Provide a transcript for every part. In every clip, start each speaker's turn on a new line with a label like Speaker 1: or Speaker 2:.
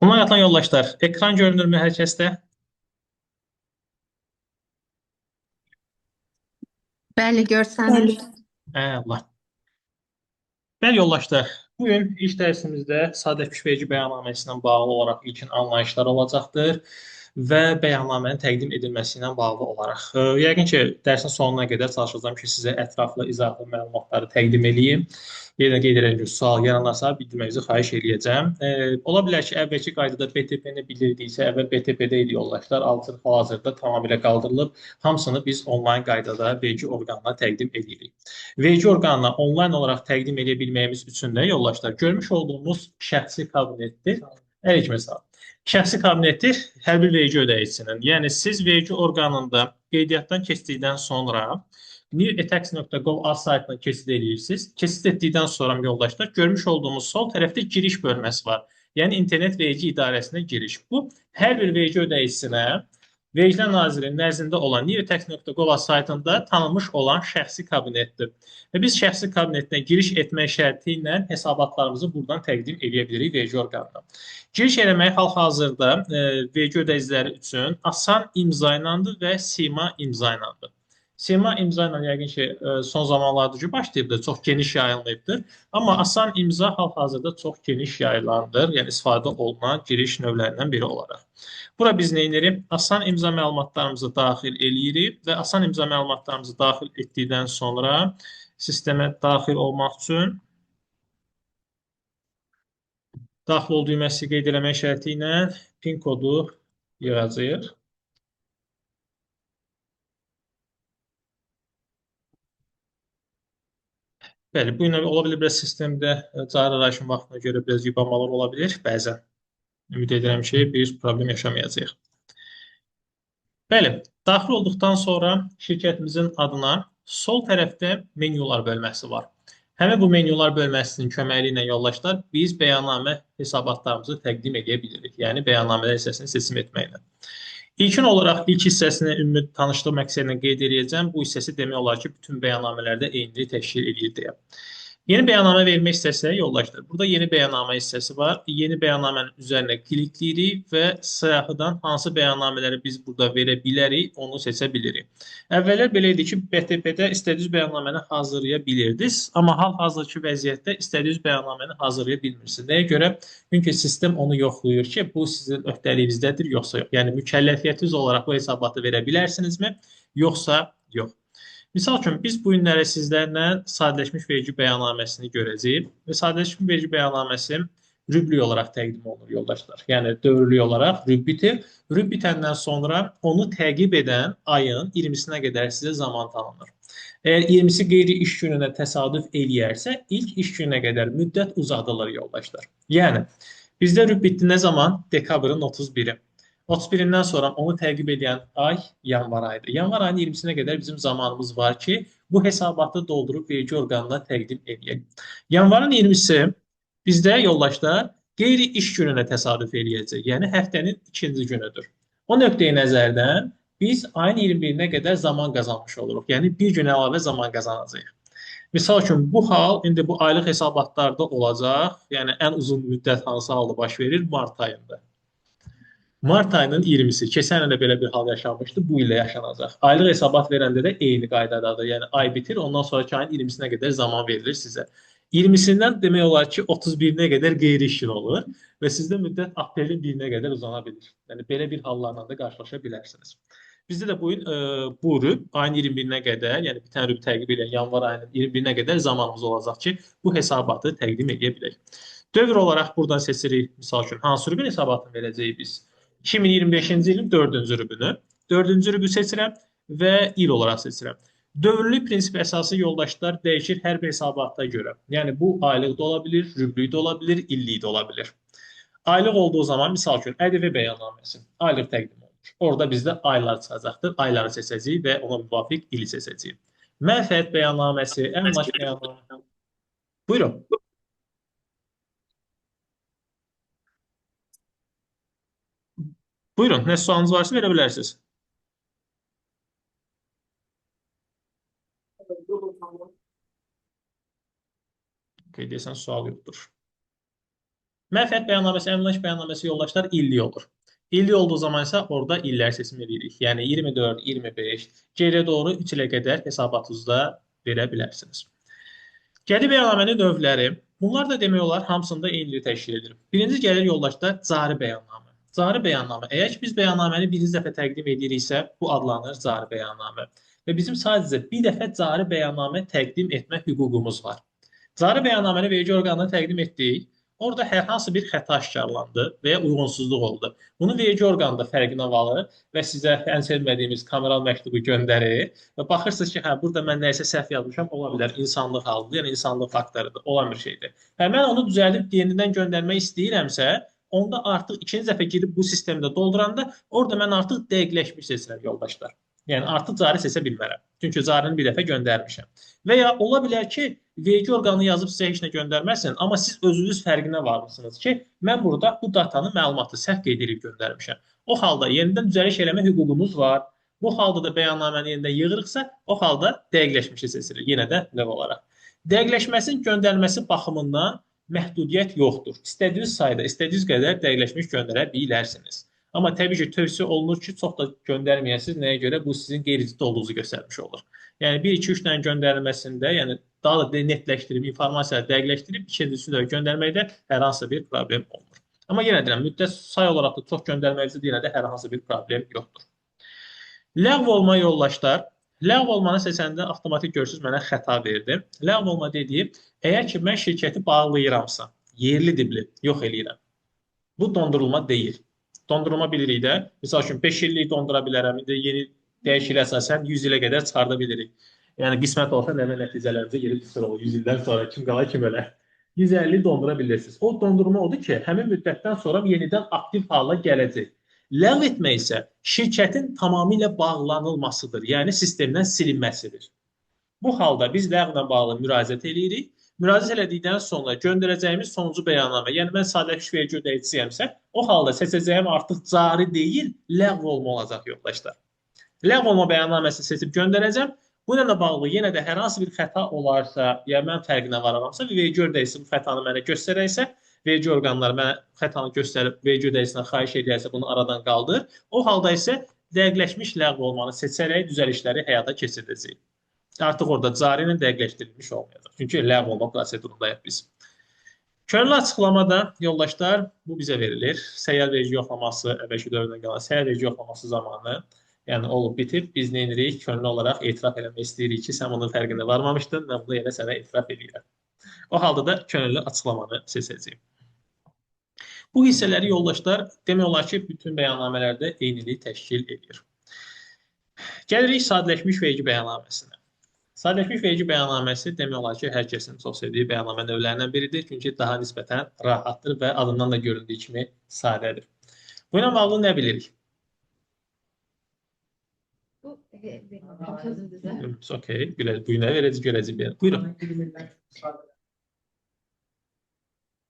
Speaker 1: Bundan yatılan yoldaşlar, ekran görünür mü hər kəsdə?
Speaker 2: Bəli, görsənir.
Speaker 1: Bəli. Allah. Bəli yoldaşlar, bugün ilk dərsimizdə sadə pişverici bəyannaməsi ilə bağlı olaraq ilkin anlayışlar olacaqdır və bəyannamənin təqdim edilməsi ilə bağlı olaraq. Yəqin ki, dərsin sonuna qədər çalışacağam ki, sizə ətraflı, izahlı məlumatları təqdim edeyim. Yenə qeyd edirəm ki, sual yaranarsa bildirmənizi xahiş eləyəcəm. Ola bilər ki, əvvəlki qaydada BTP-ni bilirdiksə, əvvəl BTP-də idi yoldaşlar, hal-hazırda tamamilə qaldırılıb. Hamısını biz onlayn qaydada vergi orqanına təqdim edirik. Vergi orqanına onlayn olaraq təqdim edə bilməyimiz üçün də yoldaşlar, görmüş olduğumuz şəxsi kabinetdir. Əleyküm məsəl. Şəxsi kabinetdir hər bir vergi ödəyicisinin. Yəni siz vergi orqanında qeydiyyatdan keçdikdən sonra newetax.gov ad saytına keçid edirsiniz. Keçid etdikdən sonra yoldaşlar görmüş olduğumuz sol tərəfdə giriş bölməsi var. Yəni internet vergi idarəsinə giriş. Bu hər bir vergi ödəyicinə Vergilər Nazirliyinin nəzdində olan newetax.gov saytında tanınmış olan şəxsi kabinetdir. Və biz şəxsi kabinetdən giriş etmək şərti ilə hesabatlarımızı buradan təqdim edə bilirik vergi orqanına. Giriş eləmək hal-hazırda vergi ödəyiciləri üçün asan imza ilədir və Sima imza ilədir. Sema imza ilə yəqin ki, son zamanlarda ki, başlayıbdır, çox geniş yayılmayıbdır. Amma asan imza hal-hazırda çox geniş yayılandır, yəni istifadə olunan giriş növlərindən biri olaraq. Bura biz nə edirik? Asan imza məlumatlarımızı daxil eləyirik və asan imza məlumatlarımızı daxil etdikdən sonra sistemə daxil olmaq üçün daxil ol düyməsi qeyd eləmək şərti ilə PIN kodu yığacağıq. Bəli, bu ilə ola bilər biraz sistemdə cari arayışın vaxtına görə biraz yubanmalar ola bilər bəzən. Ümid edirəm ki, bir problem yaşamayacağıq. Bəli, daxil olduqdan sonra şirkətimizin adına sol tərəfdə menyular bölməsi var. Həmin bu menyular bölməsinin köməyi ilə yoldaşlar biz bəyannamə hesabatlarımızı təqdim edə bilirik. Yəni bəyannamələr hissəsini seçim etməklə. İlkin olaraq ilk hissəsini ümumi tanışlıq məqsədinə qeyd edəcəm. Bu hissəsi demək olar ki, bütün bəyannamələrdə eynilik təşkil edir deyə. Yeni bəyannamə vermək istəsə yoldaşlar, burada yeni bəyannamə hissəsi var. Yeni bəyannamənin üzərinə klikləyirik və siyahıdan hansı bəyannamələri biz burada verə bilərik, onu seçə bilirik. Əvvəllər belə idi ki, BTP-də istədiyiniz bəyannaməni hazırlaya bilirdiniz, amma hal-hazırki vəziyyətdə istədiyiniz bəyannaməni hazırlaya bilmirsiniz. Nəyə görə? Çünki sistem onu yoxlayır ki, bu sizin öhdəliyinizdədir, yoxsa yox. Yəni mükəlləfiyyətiniz olaraq bu hesabatı verə bilərsinizmi, yoxsa yox. Misal üçün, biz bu günləri sizlərlə sadələşmiş vergi bəyannaməsini görəcəyik və sadələşmiş vergi bəyannaməsi rübli olaraq təqdim olunur yoldaşlar. Yəni dövrlük olaraq rübbitir. Rübb bitəndən sonra onu təqib edən ayın 20-sinə qədər sizə zaman tanınır. Əgər 20-si qeyri-iş gününə təsadüf eləyərsə, ilk iş gününə qədər müddət uzadılır yoldaşlar. Yəni bizdə rübb bitdi nə zaman? Dekabrın 31-i. 31-dən sonra onu təqib edən ay yanvar ayıdır. Yanvar ayının 20-sinə qədər bizim zamanımız var ki, bu hesabatı doldurub vergi orqanına təqdim edək. Yanvarın 20-si bizdə yoldaşlar qeyri-iş gününə təsadüf eləyəcək. Yəni həftənin ikinci günüdür. O nöqteyi nəzərdən biz ayın 21-nə qədər zaman qazanmış oluruq. Yəni bir gün əlavə zaman qazanacağıq. Misal üçün bu hal indi bu aylıq hesabatlarda olacaq. Yəni ən uzun müddət hansı halda baş verir? Mart ayında. Mart ayının 20-si. Keçən il də belə bir hal yaşanmışdı. Bu il də yaşanacaq. Aylıq hesabat verəndə də eyni qaydadadır. Yəni ay bitir, ondan sonraki ayın 20-sinə qədər zaman verilir sizə. 20-sindən demək olar ki, 31-nə qədər qeyri-iş gün olur və sizdə müddət aprelin 1-nə qədər uzana bilir. Yəni belə bir hallarla da qarşılaşa bilərsiniz. Bizdə də bu il bu rüb ayın 21-nə qədər, yəni bitən rüb təqib edən yanvar ayının 21-nə qədər zamanımız olacaq ki, bu hesabatı təqdim edə bilək. Dövr olaraq buradan seçirik. Misal üçün hansı rübün hesabatını verəcəyik biz? 2025-ci ilin 4-cü rübünü. 4-cü rübü seçirəm və il olaraq seçirəm. Dövrlülük prinsipi əsası yoldaşlar dəyişir hər bir hesabatda görə. Yəni bu aylıq da ola bilir, rüblük də ola bilir, illik də ola bilir. Aylıq olduğu zaman misal üçün ƏDV bəyannaməsi aylıq təqdim olunur. Orada bizdə aylar çıxacaqdır. Ayları seçəcəyik və ona müvafiq ili seçəcəyik. Mənfəət bəyannaməsi, əmlak bəyannaməsi. Buyurun. Buyurun. Nə sualınız varsa verə bilərsiniz. Okay, deyəsən sual yoxdur. Mənfəət bəyannaməsi, əmlak bəyannaməsi yoldaşlar illik olur. İllik olduğu zaman isə orada illər seçim edirik. Yəni 24, 25, geriyə doğru 3 ilə qədər hesabatınızda verə bilərsiniz. Gəlir bəyannamənin növləri. Bunlar da demək olar hamısında eyni təşkil edir. Birinci gəlir yoldaşlar cari bəyannamə. Cari bəyannamə. Əgər ki biz bəyannaməni birinci dəfə təqdim ediriksə, bu adlanır cari bəyannamə. Və bizim sadəcə bir dəfə cari bəyannamə təqdim etmə hüququmuz var. Cari bəyannaməni vergi orqanına təqdim etdik. Orada hər hansı bir xəta aşkarlandı və ya uyğunsuzluq oldu. Bunu vergi orqanı da fərqinə alır və sizə ən sevmədiyimiz kameral məktubu göndərir və baxırsınız ki, hə burada mən nəyisə səhv yazmışam, ola bilər insanlıq halıdır, yəni insanlıq faktorudur, olan bir şeydir. Hə mən onu düzəldib yenidən göndərmək istəyirəmsə, onda artıq ikinci dəfə girib bu sistemdə dolduranda orada mən artıq dəqiqləşmiş seçirəm yoldaşlar. Yəni artıq cari seçə bilmərəm. Çünki carini bir dəfə göndərmişəm. Və ya ola bilər ki, vergi orqanı yazıb sizə heç nə göndərməsin, amma siz özünüz fərqinə varmısınız ki, mən burada bu datanın məlumatı səhv qeyd edib göndərmişəm. O halda yenidən düzəliş eləmə hüququmuz var. Bu halda da bəyannaməni yenidən yığırıqsa, o halda dəqiqləşmişi seçilir. Yenə də növ olaraq. Dəqiqləşməsinin göndərilməsi baxımından məhdudiyyət yoxdur. İstədiyiniz sayda, istədiyiniz qədər dəqiqləşmiş göndərə bilərsiniz. Amma təbii ki, tövsiyə olunur ki, çox da göndərməyəsiniz. Nəyə görə? Bu sizin qeyri-ciddi olduğunuzu göstərmiş olur. Yəni 1, 2, 3 dənə göndərilməsində, yəni daha da netləşdirib, informasiyanı dəqiqləşdirib, ikincisi də göndərməkdə hər hansı bir problem olmur. Amma yenə deyirəm, müddət say olaraq da çox göndərməkdə yenə də hər hansı bir problem yoxdur. Ləğv olma yoldaşlar, ləğv olmanı seçəndə avtomatik görürsünüz mənə xəta verdi. Ləğv olma dediyi, əgər ki mən şirkəti bağlayıramsa, yerli dibli yox eləyirəm. Bu dondurulma deyil. Dondurma bilirik də. Misal üçün 5 illik dondura bilərəm. İndi yeni dəyişikliyə əsasən 100 ilə qədər çıxarda bilirik. Yəni qismət olsa nəvə nəticələrimizə gedib düşür olur. 100 ildən sonra kim qala kim ölə. 150 dondura bilirsiniz. O dondurma odur ki, həmin müddətdən sonra yenidən aktiv hala gələcək. Ləğv etmək isə şirkətin tamamilə bağlanılmasıdır. Yəni sistemdən silinməsidir. Bu halda biz ləğvlə bağlı müraciət edirik. Müraciət elədikdən sonra göndərəcəyimiz sonuncu bəyannamə, yəni mən sadələşmiş vergi ödəyicisiyəmsə, o halda seçəcəyim artıq cari deyil, ləğv olma olacaq yoldaşlar. Ləğv olma bəyannaməsini seçib göndərəcəm. Bununla bağlı yenə də hər hansı bir xəta olarsa, ya mən fərqinə vararamsa və vergi ödəyicisi bu xətanı mənə göstərərsə, vergi orqanları mənə xətanı göstərib vergi ödəyicisindən xahiş edərsə bunu aradan qaldır. O halda isə dəqiqləşmiş ləğv olmanı seçərək düzəlişləri həyata keçirdəcəyik. Artıq orada cari ilə dəqiqləşdirilmiş olmayacaq. Çünki ləğv olma prosedurundayıq biz. Könüllü açıqlamada yoldaşlar bu bizə verilir. Səyyar vergi yoxlaması, əvvəlki dövrdən qalan səyyar vergi yoxlaması zamanı, yəni olub bitib, biz nə edirik? Könüllü olaraq etiraf eləmək istəyirik ki, sən bunun fərqində varmamışdın, mən bunu yenə sənə etiraf edirəm. O halda da könüllü açıqlamanı seçəcəyim. Bu hissələri yoldaşlar demək olar ki, bütün bəyannamələrdə eynilik təşkil edir. Gəlirik sadələşmiş vergi bəyannaməsinə. Sadələşmiş vergi bəyannaməsi demək olar ki, hər kəsin çox sevdiyi bəyannamə növlərindən biridir. Çünki daha nisbətən rahatdır və adından da göründüyü kimi sadədir. Bu ilə bağlı nə bilirik? Okay, bu nə verəcək? Buyurun.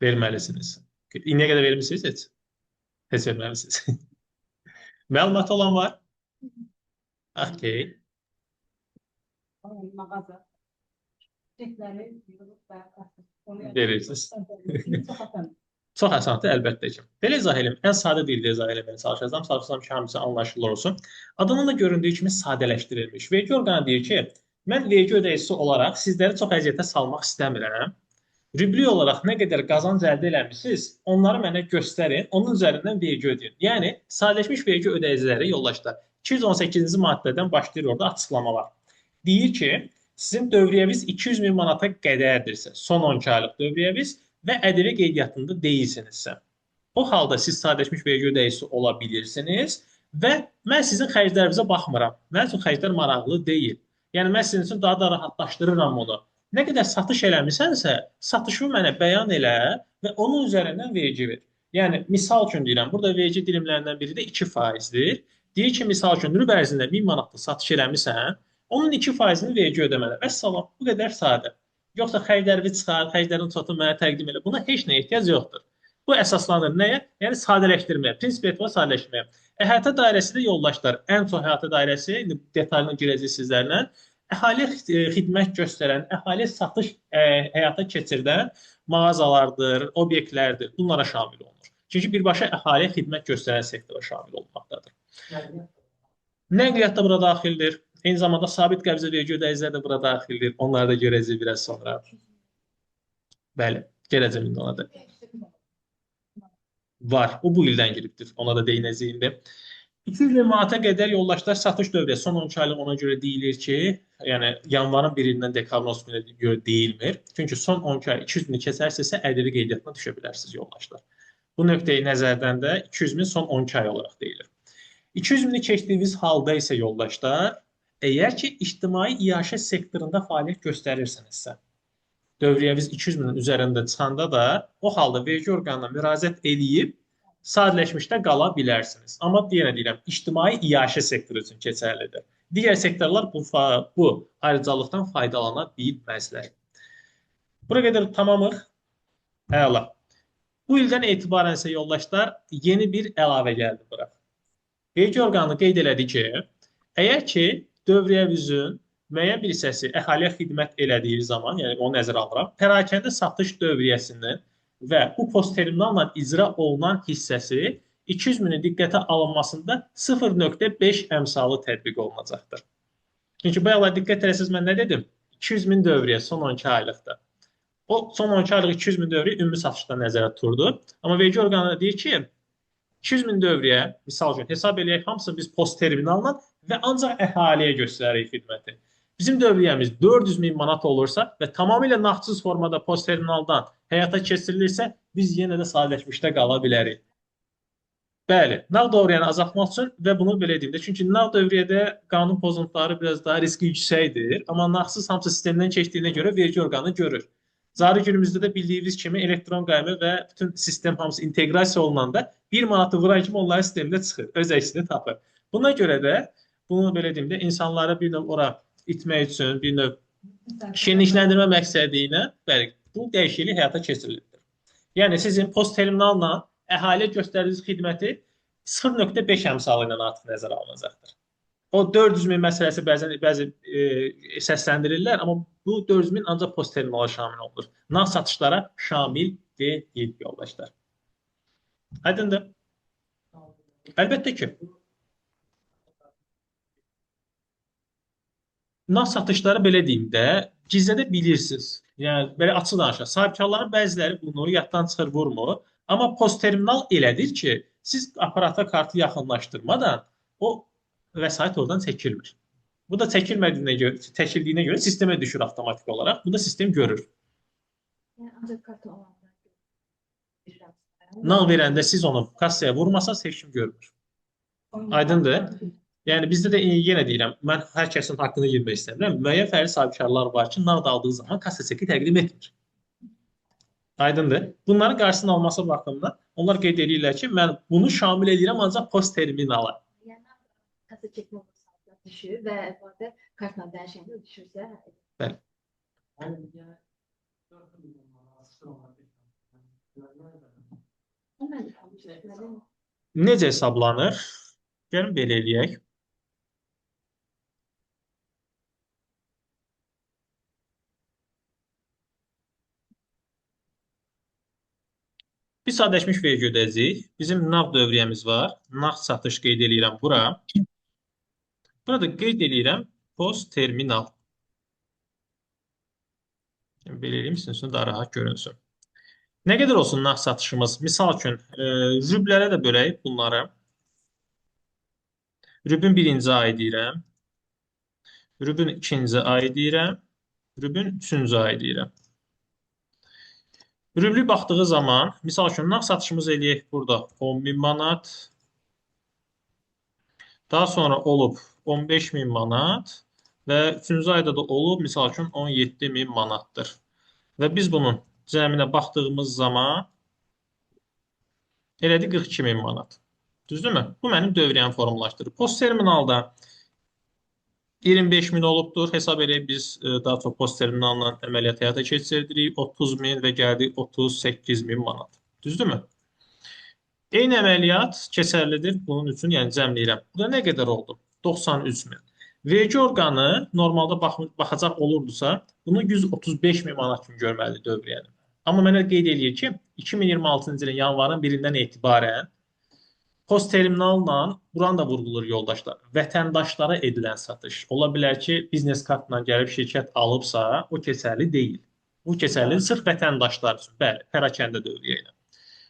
Speaker 1: Verməlisiniz. İndiyə qədər vermişsiniz heç? Heç verməlisiniz. Məlumat olan var? Okay. Verirsiniz. Çox asandır, əlbəttə ki. Belə izah edeyim. Ən sadə dildə izah eləməyə çalışacağam. Çalışacağam ki, hamısı anlaşılır olsun. Adının da göründüyü kimi sadələşdirilmiş. Vergi orqanı deyir ki, mən vergi ödəyicisi olaraq sizləri çox əziyyətə salmaq istəmirəm. Rübli olaraq nə qədər qazanc əldə eləmişsiniz, onları mənə göstərin, onun üzərindən vergi ödəyin. Yəni, sadələşmiş vergi ödəyiciləri yoldaşlar 218-ci maddədən başlayır orada açıqlamalar. Deyir ki, sizin dövriyyəviz 200 min manata qədərdirsə, son 12 aylıq dövriyyəviz və ƏDV qeydiyyatında deyilsinizsə, o halda siz sadələşmiş vergi ödəyicisi ola bilirsiniz və mən sizin xərclərinizə baxmıram. Mənim üçün xərclər maraqlı deyil. Yəni, mən sizin üçün daha da rahatlaşdırıram onu. Nə qədər satış eləmisənsə, satışımı mənə bəyan elə və onun üzərindən vergi ver. Yəni, misal üçün deyirəm, burada vergi dilimlərindən biri də 2%dir. Deyir ki, misal üçün, rüb ərzində 1000 manatlı satış eləmisən, onun 2%-ni vergi ödəməli. Vəssalam, bu qədər sadə. Yoxsa xərclərimi çıxar, xərclərin çoxunu mənə təqdim elə. Buna heç nə ehtiyac yoxdur. Bu əsaslanır nəyə? Yəni sadələşdirməyə, prinsip etibar sadələşdirməyə. Əhatə dairəsi də yoldaşlar, ən çox əhatə dairəsi, indi detaylına girəcək sizlərlə, Əhaliyə xidmət göstərən, əhaliyə satış həyata keçirdən mağazalardır, obyektlərdir. Bunlara şamil olunur. Çünki birbaşa əhaliyə xidmət göstərən sektora şamil olmaqdadır. Nəqliyyat da bura daxildir. Eyni zamanda sabit qəbzə vergi ödəyicilər də bura daxildir. Onları da görəcəyik biraz sonra. Bəli, gələcəm indi ona da. Var. O bu ildən giribdir. Ona da değinəcəyim də. 200 min manata qədər yoldaşlar satış dövriyyə son 12 aylıq ona görə deyilir ki, yəni yanvarın 1-dən dekabrın 30-una görə deyilmir. Çünki son 12 ay 200 mini keçərsə ƏDV qeydiyyatına düşə bilərsiniz yoldaşlar. Bu nöqteyi nəzərdən də 200 min son 12 ay olaraq deyilir. 200 mini keçdiyiniz halda isə yoldaşlar, əgər ki ictimai iaşə sektorunda fəaliyyət göstərirsinizsə, dövriyyəviz 200 minin üzərində çıxanda da o halda vergi orqanına müraciət edib sadələşmişdə qala bilərsiniz. Amma yenə deyirəm, ictimai iaşə sektoru üçün keçərlidir. Digər sektorlar bu ayrıcalıqdan faydalana bilməzlər. Bura qədər tamamıq. Əla. Bu ildən etibarən isə yoldaşlar yeni bir əlavə gəldi bura. Vergi orqanı qeyd elədi ki, əgər ki dövriyyəvizin müəyyən bir hissəsi əhaliyə xidmət elədiyi zaman, yəni onu nəzərə alıram, pərakəndə satış dövriyyəsinin və bu postterminalla icra olunan hissəsi 200 minin diqqətə alınmasında 0,5 əmsalı tətbiq olunacaqdır. Çünki bu əla diqqət eləsiniz, mən nə dedim? 200 min dövriyyə son 12 aylıqda. O son 12 aylıq 200 min dövriyyə ümumi satışda nəzərdə tuturdu. Amma vergi orqanı deyir ki, 200 min dövriyyə, misal üçün, hesab eləyək hamısını biz post terminalla və ancaq əhaliyə göstəririk xidməti. Bizim dövriyyəmiz 400 min manat olursa və tamamilə nağdsız formada post terminaldan həyata keçirilirsə, biz yenə də sadələşmişdə qala bilərik. Bəli, nağd dövriyəni azaltmaq üçün və bunu belə deyim də, çünki nağd dövriyyədə qanun pozuntuları biraz daha riski yüksəkdir, amma nağdsız hamısı sistemdən keçdiyinə görə vergi orqanı görür. Cari günümüzdə də bildiyiniz kimi elektron qayma və bütün sistem hamısı inteqrasiya olunanda 1 manatı vuran kimi onların sistemində çıxır, öz əksini tapır. Buna görə də bunu belə deyim də, insanları bir növ ora itmək üçün, bir növ şirinlikləndirmə məqsədi ilə bəli, bu dəyişiklik həyata keçirilir. Yəni sizin post terminalla əhaliyə göstərdiyiniz xidməti 0,5 əmsalı ilə artıq nəzərə alınacaqdır. O 400 min məsələsi bəzi səsləndirirlər, amma bu 400 min ancaq post terminala şamil olunur. Nağd satışlara şamil deyil yoldaşlar. Aydındır? Əlbəttə ki, nağd satışları belə deyim də, gizlədə bilirsiniz. Yəni, belə açıq danışaq. Sahibkarların bəziləri bunu yaddan çıxır, vurmur. Amma post terminal elədir ki, siz aparata kartı yaxınlaşdırmadan o vəsait oradan çəkilmir. Bu da çəkildiyinə görə sistemə düşür avtomatik olaraq. Bu da sistem görür.
Speaker 2: Ancaq kartı olanda
Speaker 1: Nağd verəndə siz onu kassaya vurmasanız heç kim görmür. Aydındır? Yəni bizdə də yenə deyirəm, mən hər kəsin haqqını girmək istəmirəm. Müəyyən fərqli sahibkarlar var ki, nağd aldığı zaman kassa çeki təqdim etmir. Aydındır? Bunların qarşısının alması baxımından onlar qeyd edirlər ki, mən bunu şamil edirəm ancaq post terminala.
Speaker 2: Yəni kasa çəkmə olsa düşür və əvvəldə kartla dəyişəndə düşürsə.
Speaker 1: Bəli. Necə hesablanır? Gəlin belə eləyək. Bir sadələşmiş vergi ödəyəcəyik. Bizim nağd dövriyyəmiz var. Nağd satış qeyd edirəm bura. Burada qeyd edirəm post terminal. Belə eləyim, sizin üçün daha rahat görünsün. Nə qədər olsun nağd satışımız? Misal üçün, rüblərə də böləyib bunları. Rübün birinci ay deyirəm. Rübün ikinci ay deyirəm. Rübün üçüncü ay deyirəm. Rüblü baxdığı zaman, misal üçün, nağd satışımız eləyək burada 10 min manat. Daha sonra olub 15 min manat və üçüncü ayda da olub, misal üçün, 17 min manatdır. Və biz bunun cəminə baxdığımız zaman elədi 42 min manat. Düzdürmü? Bu mənim dövriyyəni formalaşdırır. Post terminalda 25 min olubdur. Hesab edək biz daha çox post terminalla əməliyyat həyata keçirdirik. 30 min və gəldik 38 min manat. Düzdürmü? Eyni əməliyyat keçərlidir bunun üçün, yəni cəmləyirəm. Burada nə qədər oldu? 93 min. Vergi orqanı normalda baxacaq olurdusa, bunu 135 min manat kimi görməlidir dövriyyəni. Amma mənə qeyd eləyir ki, 2026-cı ilin yanvarın 1-dən etibarən postterminalla buran da vurğulur yoldaşlar. Vətəndaşlara edilən satış. Ola bilər ki, biznes kartla gəlib şirkət alıbsa, o keçərli deyil. Bu keçərli sırf vətəndaşlar üçün. Bəli, pərakəndə dövriyyə ilə.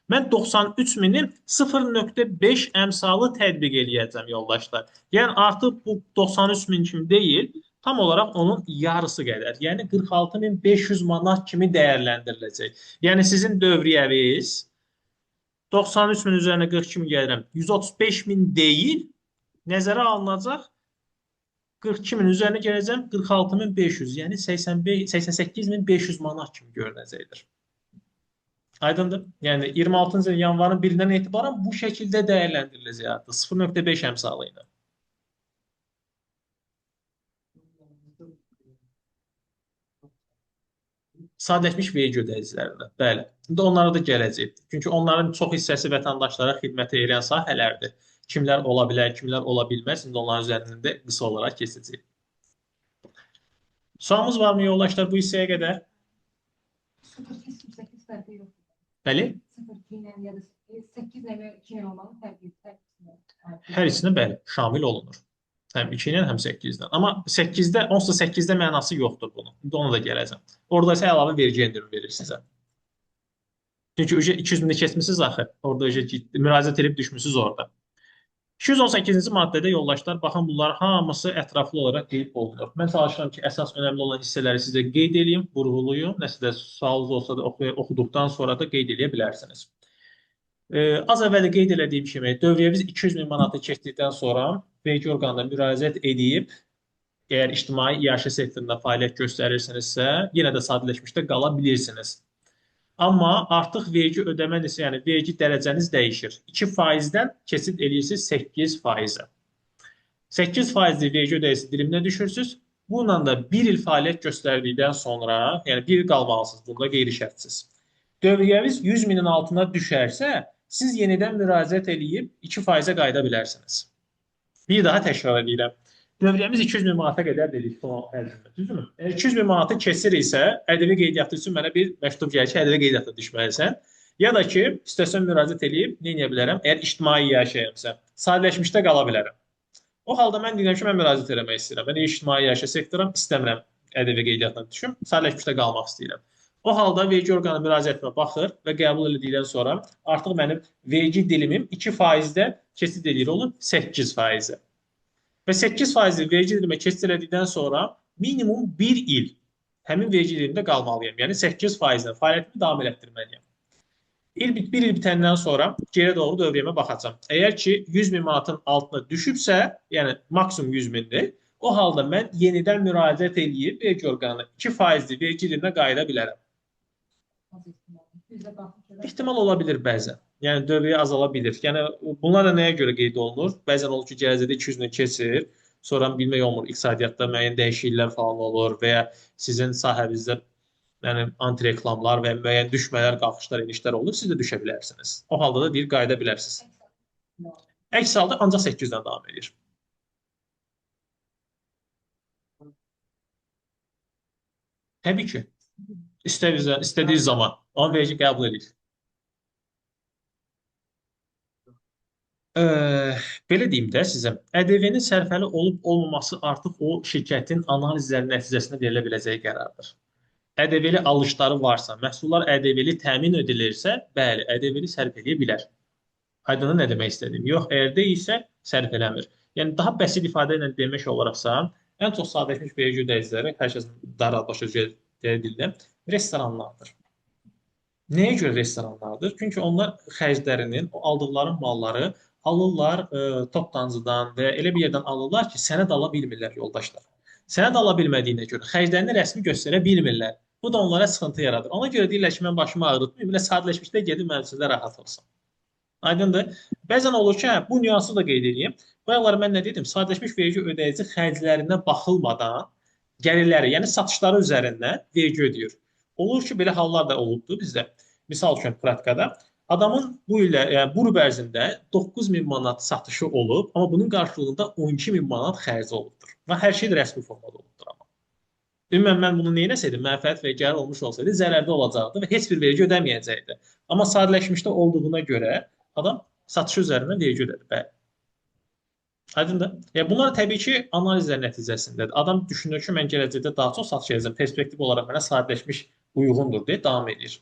Speaker 1: Mən 93 minin 0,5 əmsalı tətbiq eləyəcəm yoldaşlar. Yəni artıq bu 93 min kimi deyil, tam olaraq onun yarısı qədər. Yəni 46.500 manat kimi dəyərləndiriləcək. Yəni sizin dövriyyəniz 93 min üzərinə 42 min gəlirəm. 135 min deyil, nəzərə alınacaq 42 min üzərinə gələcəm 46.500, yəni 88.500 manat kimi görünəcəkdir. Aydındır? Yəni 26-cı yanvarın 1-dən etibarən bu şəkildə dəyərləndiriləcək artıq 0,5 əmsalı ilə. Sadələşmiş vergi ödəyicilərində. Bəli. İndi onlara da gələcək. Çünki onların çox hissəsi vətəndaşlara xidmət edən sahələrdir. Kimlər ola bilər, kimlər ola bilməz. İndi onların üzərində qısa olaraq keçəcək. Sualımız varmı yoldaşlar bu hissəyə qədər?
Speaker 2: 0,8 fərqi yoxdur.
Speaker 1: Bəli?
Speaker 2: 0,2 ilə ya da 8 ilə 2 ilə olmalı fərqi.
Speaker 1: Hər ikisinə bəli, şamil olunur. Həm 2 ilə, həm 8-dən. Amma 8-də, onsuz da 8-də mənası yoxdur bunun. İndi ona da gələcəm. Orada isə əlavə vergi endirimi verir sizə. Çünki 200 mini keçmişsiniz axı. Orada müraciət edib düşmüsünüz orada. 218-ci maddədə yoldaşlar, baxın bunlar hamısı ətraflı olaraq qeyd olunur. Mən çalışıram ki, əsas önəmli olan hissələri sizə qeyd edeyim, vurğulayım. Nəsə də sualınız olsa da oxuduqdan sonra da qeyd edə bilərsiniz. Az əvvəl qeyd elədiyim kimi, dövriyyəmiz 200 min manatı keçdikdən sonra vergi orqanına müraciət edib, əgər ictimai iaşə sektorunda fəaliyyət göstərirsinizsə, yenə də sadələşmişdə qala bilirsiniz. Amma artıq vergi ödəmə nisbətən, yəni vergi dərəcəniz dəyişir. 2%-dən keçid edirsiniz 8%-ə. 8%-li vergi ödəyicisi diliminə düşürsünüz. Bununla da 1 il fəaliyyət göstərdikdən sonra, yəni 1 il qalmalısınız, bunda qeyri-şərtsiz. Dövriyyəniz 100 minin altına düşərsə, siz yenidən müraciət edib 2%-ə qayıda bilərsiniz. Bir daha təkrar edirəm. Dövriyyəmiz 200 min manata qədər dedik son ərzində, düzdürmü? 200 min manatı keçir isə, ƏDV qeydiyyatı üçün mənə bir məktub gəlir ki, ƏDV qeydiyyatı düşməlisən. Ya da ki, istəsən müraciət edib, nə edə bilərəm? Əgər ictimai iaşəyəmsə, sadələşmişdə qala bilərəm. O halda mən deyirəm ki, mən müraciət etmək istəyirəm. Mən ictimai iaşə sektoram, istəmirəm ƏDV qeydiyyatına düşüm, sadələşmişdə qalmaq istəyirəm. O halda vergi orqanı müraciətimə baxır və qəbul edildikdən sonra artıq mənim vergi dilimim 2%-də keçid edir olur 8%-ə. Və 8%-li vergi dilimə keçid edildikdən sonra minimum 1 il həmin vergi dilimində qalmalıyam. Yəni 8%-lə fəaliyyətimi davam etdirməliyəm. 1 il bitəndən sonra geri doğru dövriyyəmə baxacağam. Əgər ki 100 min manatın altına düşübsə, yəni maksimum 100 mindir, o halda mən yenidən müraciət edib vergi orqanına 2%-li vergi diliminə qayıda bilərəm. İhtimal ola bilir bəzən. Yəni dövriyyə azala bilir. Yəni bunlar da nəyə görə qeyd olunur? Bəzən olur ki, gələcəkdə 200 min keçir, sonra bilmək olmur, iqtisadiyyatda müəyyən dəyişikliklər falan olur və ya sizin sahənizdə yəni antireklamlar və müəyyən düşmələr, qalxışlar, enişlər olur, siz də düşə bilərsiniz. O halda da deyir, qayıda bilərsiniz. Əks halda ancaq 800-dən davam edir. Təbii ki. İstədiyi zaman onu vergi qəbul edir. Belə deyim də sizə, ƏDV-nin sərfəli olub-olmaması artıq o şirkətin analizləri nəticəsində verilə biləcəyi qərardır. ƏDV-li alışları varsa, məhsullar ƏDV-li təmin edilirsə, bəli, ƏDV-li sərf edə bilər. Aydın nə demək istədim? Yox, əgər deyilsə, sərf eləmir. Yəni, daha bəsit ifadə ilə demək olaraqsa, ən çox sadələşmiş vergi ödəyiciləri, hər kəs başa dildə, restoranlardır. Nəyə görə restoranlardır? Çünki onlar xərclərinin, aldıqları malları alırlar toptancıdan və elə bir yerdən alırlar ki, sənəd ala bilmirlər yoldaşlar. Sənəd ala bilmədiyinə görə xərclərini rəsmi göstərə bilmirlər. Bu da onlara sıxıntı yaradır. Ona görə deyirlər ki, mən başımı ağrıtmayım, belə sadələşmişdə gedib mənim üçün də rahat olsun. Aydındır. Bəzən olur ki, bu nüansı da qeyd edeyim. Bayaqlar mən nə dedim? Sadələşmiş vergi ödəyici xərclərinə baxılmadan gəlirləri, yəni satışları üzərindən vergi ödəyir. Olur ki, belə hallar da olubdur bizdə. Misal üçün, praktikada Adamın bu ilə, yəni bu il ərzində 9000 manat satışı olub, amma bunun qarşılığında 12000 manat xərci olubdur. Və hər şey də rəsmi formada olubdur amma. Ümumən mən bunu neynəsəydim, mənfəət və gəlir olmuş olsaydı zərərdə olacaqdı və heç bir vergi ödəməyəcəkdi. Amma sadələşmişdə olduğuna görə adam satışı üzərindən vergi ödədi. Bəli. Aydındır? Yəni bunlar təbii ki, analizlər nəticəsindədir. Adam düşünür ki, mən gələcəkdə daha çox satış edəcəm, perspektiv olaraq mənə sadələşmiş uyğundur deyə davam edir.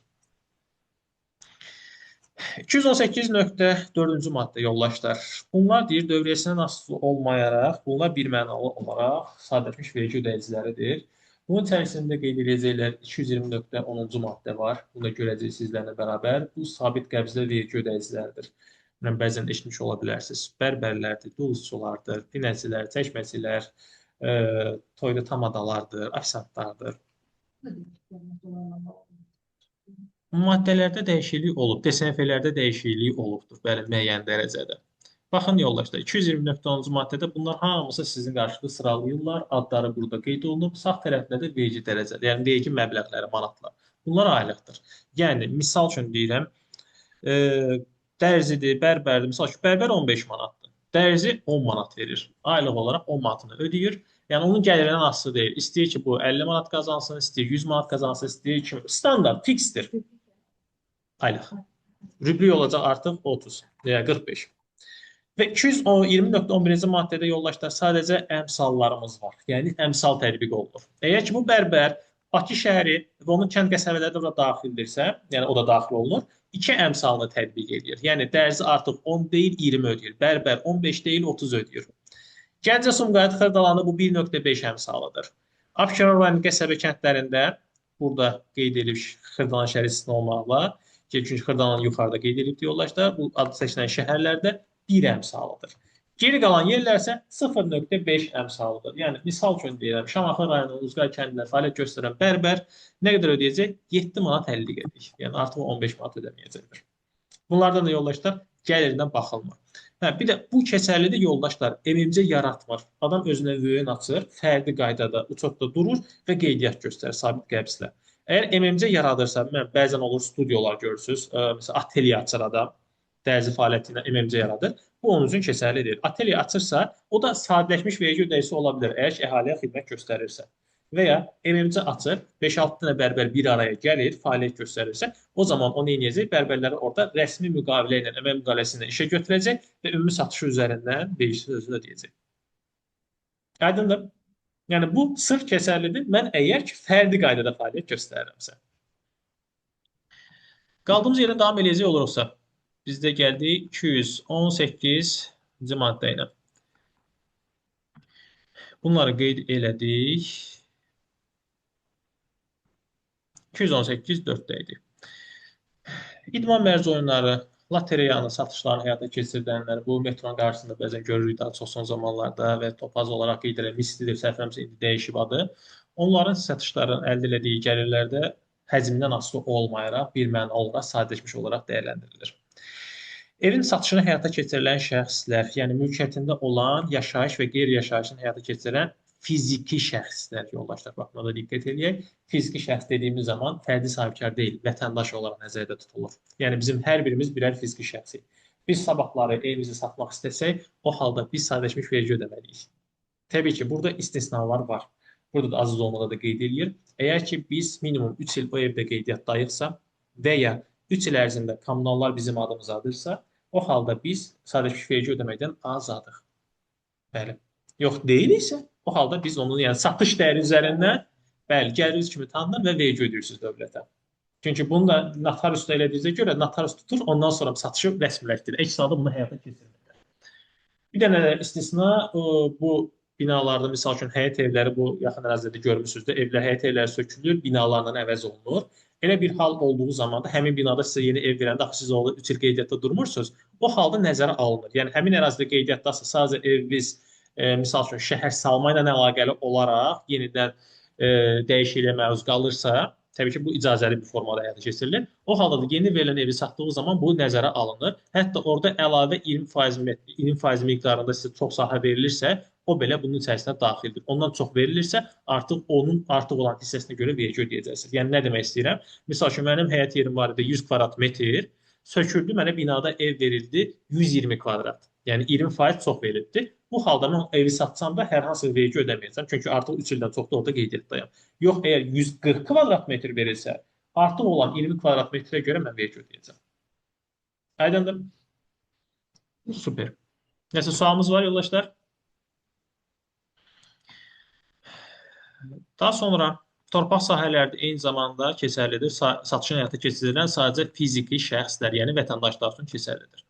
Speaker 1: 218.4-cü maddə yoldaşlar. Bunlar deyir, dövriyyəsindən asılı olmayaraq, bunlar birmənalı olaraq sadələşmiş vergi ödəyiciləridir. Bunun içərisində qeyd edəcəklər 220.10-cu maddə var. Bunu da görəcəksiniz sizlərlə bərabər. Bu sabit qəbzlə vergi ödəyiciləridir. Yəni, bəzən eşitmiş ola bilərsiniz. Bərbərlərdir, duluzçulardır, pinəcilər, çəkməcilər, toyda tamadalardır, afisantlardır. Maddələrdə dəyişiklik olub, DSF-lərdə dəyişiklik olubdur, bəli, müəyyən dərəcədə. Baxın yoldaşlar, 220.10-cu maddədə bunlar hamısı sizin qarşınızda sıralayırlar, adları burada qeyd olunub, sağ tərəfdə də vergi dərəcələri, yəni vergi məbləğləri, manatlar. Bunlar aylıqdır. Yəni, misal üçün deyirəm, dərzidir, bərbərdir, misal üçün, bərbər 15 manatdır, dərzi 10 manat verir, aylıq olaraq 10 manatını ödəyir. Yəni, onun gəlirindən asılı deyil. İstəyir ki, bu 50 manat qazansın, istəyir 100 manat qazansın, istəyir ki, standart, fiksdir. Aylıq. Rübli olacaq artıq 30, yəni 45. Və 220.11-ci maddədə yoldaşlar sadəcə əmsallarımız var. Yəni əmsal tətbiq olunur. Əgər ki, bu bərbər Bakı şəhəri və onun kənd qəsəbələri də daxildirsə, yəni o da daxil olunur, 2 əmsalını tətbiq edir. Yəni dərzi artıq 10 deyil, 20 ödəyir. Bərbər 15 deyil, 30 ödəyir. Gəncə, Sumqayıt, Xırdalanı bu 1.5 əmsalıdır. Abşeron rayonu qəsəbə kəndlərində burada qeyd edilib Xırdalan şəhəri istisna olmaqla, çünki Xırdalanı yuxarıda qeyd edilib yoldaşlar, bu adı seçilən şəhərlərdə 1 əmsalıdır. Geri qalan yerlər isə 0.5 əmsalıdır. Yəni, misal üçün deyirəm, Şamaxı rayonu, Uzqay kəndində fəaliyyət göstərən bərbər nə qədər ödəyəcək? 7 manat 50 qəpik. Yəni, artıq 15 manat ödəməyəcəkdir. Bunlardan da yoldaşlar gəlirindən baxılmır. Bir də bu keçərlidir yoldaşlar, evimcə yaratmır. Adam özünə vüyün açır, fərdi qaydada, uçotda durur və qeydiyyat göstərir sabit qəbzlə. Əgər MMC yaradırsa, bəzən olur studiyalar görürsünüz, məsələn, ateliye açır adam, dərzi fəaliyyəti ilə MMC yaradır. Bu onun üçün keçərlidir. Ateliye açırsa, o da sadələşmiş vergi ödəyicisi ola bilər, əgər ki, əhaliyə xidmət göstərirsə. Və ya MMC açır, 5-6 dənə bərbər bir araya gəlir, fəaliyyət göstərirsə, o zaman o nə edəcək? Bərbərləri orada rəsmi müqavilə ilə, əmək müqaviləsi ilə işə götürəcək və ümumi satışı üzərindən vergisini özü ödəyəcək. Aydındır? Yəni, bu sırf keçərlidir. Mən əgər ki, fərdi qaydada fəaliyyət göstərirəmsə. Qaldığımız yerdən davam edəcək olursa, bizdə gəldik 218-ci maddə ilə. Bunları qeyd elədik. 218.4-də idi. İdman mərci oyunları, lotereyanın satışlarını həyata keçirdənlər, bu metronun qarşısında bəzən görürük daha çox son zamanlarda və topaz olaraq qeyd edilir, mislidir, səhvləmsə indi dəyişib adı. Onların satışların əldə etdiyi gəlirlərdə həcmdən asılı olmayaraq bir mənalı olaraq sadələşmiş olaraq dəyərləndirilir. Evin satışını həyata keçirilən şəxslər, yəni mülkiyyətində olan yaşayış və qeyri-yaşayışını həyata keçirən fiziki şəxslər yoldaşlar. Bax, buna da diqqət edək. Fiziki şəxs dediyimiz zaman fərdi sahibkar deyil, vətəndaş olaraq nəzərdə tutulur. Yəni bizim hər birimiz birər fiziki şəxsik. Biz sabahları evimizi satmaq istəsək, o halda biz sadələşmiş vergi ödəməliyik. Təbii ki, burada istisnalar var. Burada da aziz olmağa da qeyd edilir. Əgər ki, biz minimum 3 il o evdə qeydiyyatdayıqsa və ya 3 il ərzində kommunallar bizim adımızadırsa, o halda biz sadələşmiş vergi ödəməkdən azadıq. Bəli. Yox deyiliksə, o halda biz onun, yəni satış dəyəri üzərindən bəli, gəliriniz kimi tanınır və vergi ödəyirsiniz dövlətə. Çünki bunu da notarius elədiyinizə görə notarius tutur, ondan sonra satışı rəsmiləşdirir. Əks halda bunu həyata keçirmirlər. Bir dənə istisna bu binalarda, misal üçün həyət evləri, bu yaxın ərazidə görmüsünüz də, evlər, həyət evləri sökülür, binalarla əvəz olunur. Elə bir hal olduğu zaman da həmin binada sizə yeni ev verəndə axı siz orada 3 il qeydiyyatda durmursunuz. O halda nəzərə alınır. Yəni həmin ərazidə qeydiyyatdasınız, sadəcə eviniz misal üçün şəhər salma ilə əlaqəli olaraq yenidən dəyişikliyə məruz qalırsa, təbii ki, bu icazəli bir formada həyata keçirilir. O halda da yeni verilən evi satdığı zaman bu nəzərə alınır. Hətta orada əlavə 20% miqdarında sizə çox sahə verilirsə, o belə bunun içərisinə daxildir. Ondan çox verilirsə, artıq onun artıq olan hissəsinə görə vergi ödəyəcəksiniz. Yəni nə demək istəyirəm? Misal üçün mənim həyət yerim var idi 100 kvadrat metr. söküldü, mənə binada ev verildi 120 kvadrat. Yəni 20% çox verildi. Bu halda mən o evi satsam da hər hansı bir vergi ödəməyəcəm. Çünki artıq 3 ildən çoxdur orada qeydiyyatdayam. Yox, əgər 140 kvadrat metr verilsə, artıq olan 20 kvadrat metrə görə mən vergi ödəyəcəm. Aydındır? Super. Nəsə sualımız var yoldaşlar? Daha sonra torpaq sahələri eyni zamanda keçərlidir. Satışın həyata keçirilən sadəcə fiziki şəxslər, yəni vətəndaşlar üçün keçərlidir.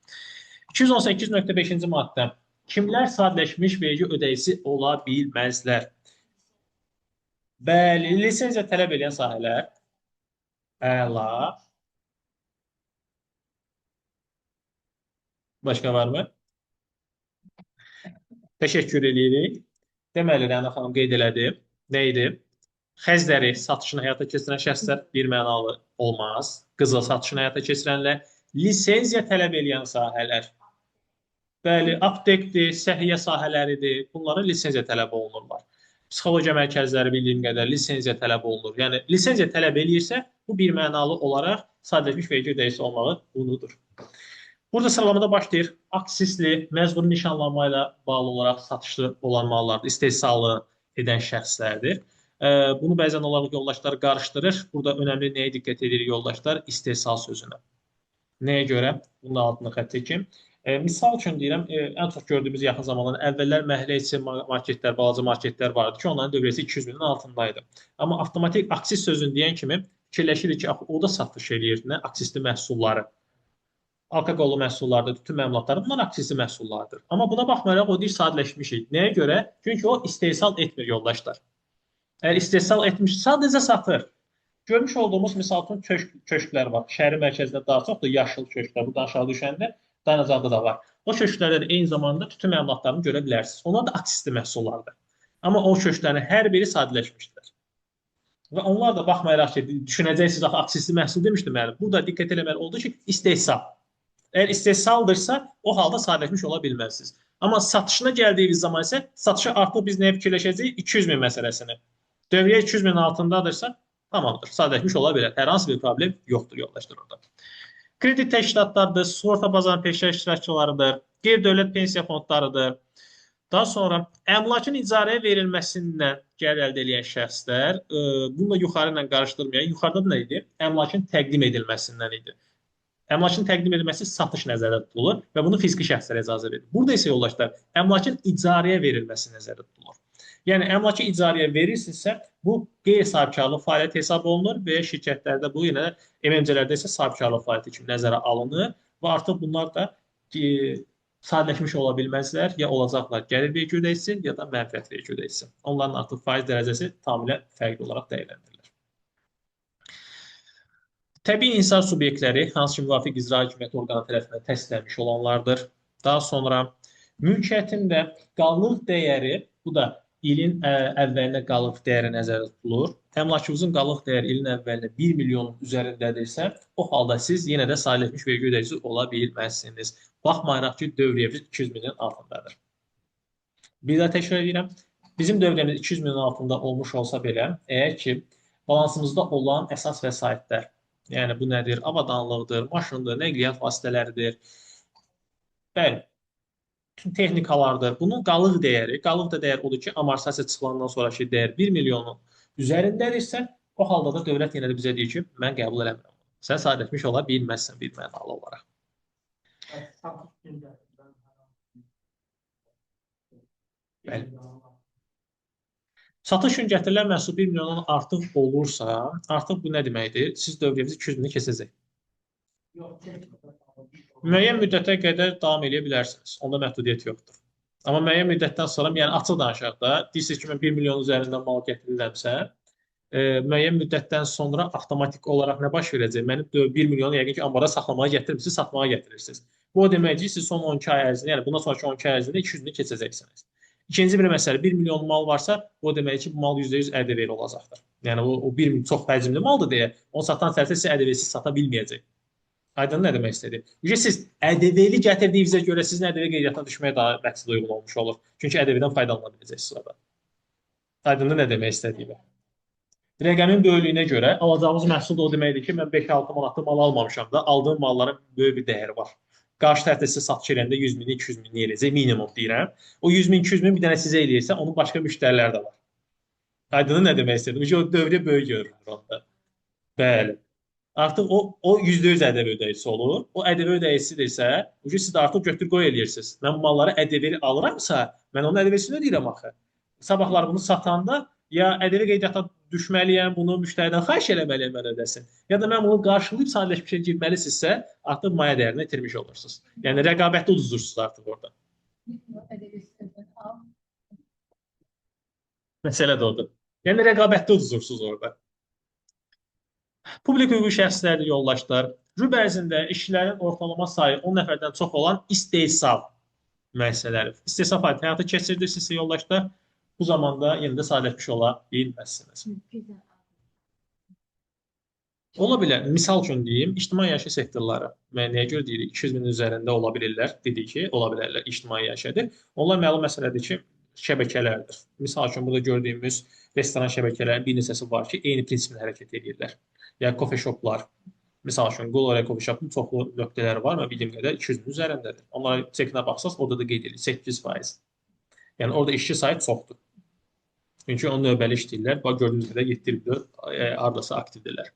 Speaker 1: 218.5-ci maddə. Kimlər sadələşmiş vergi ödəyicisi ola bilməzlər? Bəli, lisenziya tələb edən sahələr. Əla. Başqa varmı? Təşəkkür edirik. Deməli, Rəna xanım qeyd elədi. Nə idi? Xəzləri satışını həyata keçirən şəxslər birmənalı olmaz. Qızıl satışını həyata keçirənlər, lisenziya tələb edən sahələr. Bəli, aptekdir, səhiyyə sahələridir. Bunlara lisenziya tələb olunurlar. Psixologiya mərkəzləri bildiyim qədər lisenziya tələb olunur. Yəni lisenziya tələb eləyirsə, bu birmənalı olaraq sadələşmiş vergi ödəyicisi olmağı unudur. Burada sıralamada başlayır. Aksisli, məcburi nişanlanma ilə bağlı olaraq satışlı olan mallardır. İstehsalı edən şəxslərdir. Bunu bəzən olaraq yoldaşlar qarışdırır. Burada önəmli nəyə diqqət edirik yoldaşlar? İstehsal sözünə. Nəyə görə? Bunun altını xətt çəkim. Misal üçün deyirəm, ən çox gördüyümüz yaxın zamanlarda əvvəllər məhəllə içi marketlər, balaca marketlər vardı ki, onların dövrəsi 200 minin altındaydı. Amma avtomatik aksis sözünü deyən kimi fikirləşirik ki, o da satış eləyir, nə? Aksisli məhsulları. Alkoqollu məhsullardır, tütün məmulatları, bunlar aksisli məhsullardır. Amma buna baxmayaraq o deyir sadələşmişik. Nəyə görə? Çünki o istehsal etmir yoldaşlar. Əgər istehsal etmiş, sadəcə satır. Görmüş olduğumuz misal üçün köşklər var. Şəhərin mərkəzində daha çoxdur yaşıl köşklər. Buradan aşağı düşəndə dayanacaqda da var. O köşklərdə də eyni zamanda tütün məmulatlarını görə bilərsiniz. Onlar da aksisli məhsullardır. Amma o köşklərin hər biri sadələşmişdir. Və onlar da baxmayaraq ki, düşünəcəksiniz axı aksisli məhsul demişdim mənim. Burada diqqət eləməli oldu ki, istehsal. Əgər istehsaldırsa, o halda sadələşmiş ola bilməzsiniz. Amma satışına gəldiyiniz zaman isə satışa artıq biz nəyə fikirləşəcəyik? 200 min məsələsini. Dövriyyə 200 min altındadırsa, tamamdır. Sadələşmiş ola bilər. Hər hansı bir problem yoxdur yoldaşlar orada. Kredit təşkilatlarıdır, sığorta bazarının peşə iştirakçılarıdır, qeyri-dövlət pensiya fondlarıdır. Daha sonra əmlakın icarəyə verilməsindən gəlir əldə edən şəxslər, bunu da yuxarı ilə qarışdırmayın. Yuxarıda nə idi? Əmlakın təqdim edilməsindən idi. Əmlakın təqdim edilməsi satış nəzərdə tutulur və bunu fiziki şəxslərə icazə verilir. Burada isə yoldaşlar, əmlakın icarəyə verilməsi nəzərdə tutulur. Yəni əmlakı icarəyə verirsinizsə, bu qeyri-sahibkarlıq fəaliyyəti hesab olunur və şirkətlərdə bu yenə MMC-lərdə isə sahibkarlıq fəaliyyəti kimi nəzərə alınır və artıq bunlar da sadələşmiş ola bilməzlər, ya olacaqlar gəlir vergi ödəyicisi, ya da mənfəət vergi ödəyicisi. Onların artıq faiz dərəcəsi tamamilə fərqli olaraq dəyərləndirilir. Təbii insan subyektləri hansı ki, müvafiq icra hakimiyyəti orqanı tərəfindən təsdiqlənmiş olanlardır. Daha sonra mülkiyyətin də qalıq dəyəri, bu da ilin əvvəlinə qalıq dəyəri nəzərdə tutulur. Əmlakınızın qalıq dəyəri ilin əvvəlinə 1 milyonun üzərindədirsə, o halda siz yenə də sadələşmiş vergi ödəyicisi ola bilməzsiniz. Baxmayaraq ki, dövriyyəmiz 200 minin altındadır. Bir daha təkrar edirəm. Bizim dövriyyəmiz 200 minin altında olmuş olsa belə, əgər ki, balansımızda olan əsas vəsaitlər, yəni bu nədir? Avadanlıqdır, maşındır, nəqliyyat vasitələridir. Bəli, bütün texnikalardır. Bunun qalıq da dəyər odur ki, amortisasiya çıxılandan sonraki dəyər 1 milyonun üzərindədirsə, o halda da dövlət yenə də bizə deyir ki, mən qəbul eləmirəm. Sən sadələşmiş ola bilməzsən bir mənalı olaraq. Bəli. Satış üçün gətirilən məhsul 1 milyondan artıq olursa, artıq bu nə deməkdir? Siz dövriyyənizi 200 mini keçəcək. Müəyyən müddətə qədər davam edə bilərsiniz. Onda məhdudiyyət yoxdur. Amma müəyyən müddətdən sonra, yəni açıq danışaq da, deyirsiniz ki, mən 1 milyon üzərində mal gətirirəmsə, müəyyən müddətdən sonra avtomatik olaraq nə baş verəcək? Mənim 1 milyonu yəqin ki, ambara saxlamağa gətirmirsiniz, satmağa gətirirsiniz. Bu o deməkdir ki, siz son 12 ay ərzində, yəni bundan sonraki 12 ay ərzində 200 mini keçəcəksiniz. İkinci bir məsələ, 1 milyon mal varsa, o demək ki, bu mal %100 ƏDV-li olacaqdır. Yəni o 1 milyon çox həcmli maldır deyə, onu satan tərəf sizə ƏDV-siz sata bilməyəcək. Aydın nə demək istədi? Siz ƏDV-li gətirdiyinizə görə sizin ƏDV qeydiyyatına düşməyə daha məqsəd uyğun olmuş olur. Çünki əDV-dən faydalana biləcəksiniz orada. Aydın nə demək istədiyimi? Rəqəmin böyüklüyünə görə alacağımız məhsul da o deməkdir ki, mən 5-6 manatlı mal almamışam da, aldığım malların böyük bir dəyəri var. Qarşı tərəfdə sizə satış edəndə 100 min, 200 min eləyəcək minimum deyirəm. O 100 min, 200 min bir dənə sizə eləyirsə, onun başqa müştərilər də var. Aydın nə demək istədim? O dövrə böyük görünür onda. Bəli. Artıq o %100 ƏDV ödəyicisi olur. O ƏDV ödəyicisidirsə, bu ki siz də artıq götür qoy eləyirsiniz. Mən bu malları ƏDV alıramsa, mən onun ƏDV-sini ödəyirəm axı. Sabahlar bunu satanda ya ƏDV qeydiyyata düşməliyəm, bunu müştəridən xahiş eləməliyəm mən ödəsin. Ya da mən bunu qarşılayıb sadələşmişə girməlisinizsə, artıq maya dəyərini itirmiş olursunuz. Yəni rəqabətdə uduzursunuz artıq orada. Məsələ də odur. Yəni rəqabətdə uduzursunuz orada. Publik hüquqi şəxslərdir yoldaşlar. Rüb ərzində işçilərin ortalama sayı 10 nəfərdən çox olan istehsal müəssisələri. İstehsal fəaliyyəti həyata keçirirsinizsə yoldaşlar, bu zamanda yenə də sadələşmiş ola bilməzsiniz. Ola bilər, misal üçün deyim, ictimai yaşayış sektorları. Mən nəyə görə deyirik? 200 minin üzərində ola bilirlər, dedik ki, ola bilərlər ictimai yaşadır. Onlar məlum məsələdir ki, şəbəkələrdir. Misal üçün burada gördüyümüz restoran şəbəkələrinin bir neçəsi var ki, eyni prinsiplə hərəkət edirlər. Yəni coffee shoplar, misal üçün Gloria Coffee Shop'un çoxlu nöqtələri var, mən bildiyim qədər 200-ün üzərindədir. Onların çekinə baxsaz, orada da qeyd edilir 8%. Yəni orada işçi sayı çoxdur. Çünki onu növbəli işləyirlər. Bax gördüyünüz qədər 7-24 ardası aktivdirlər.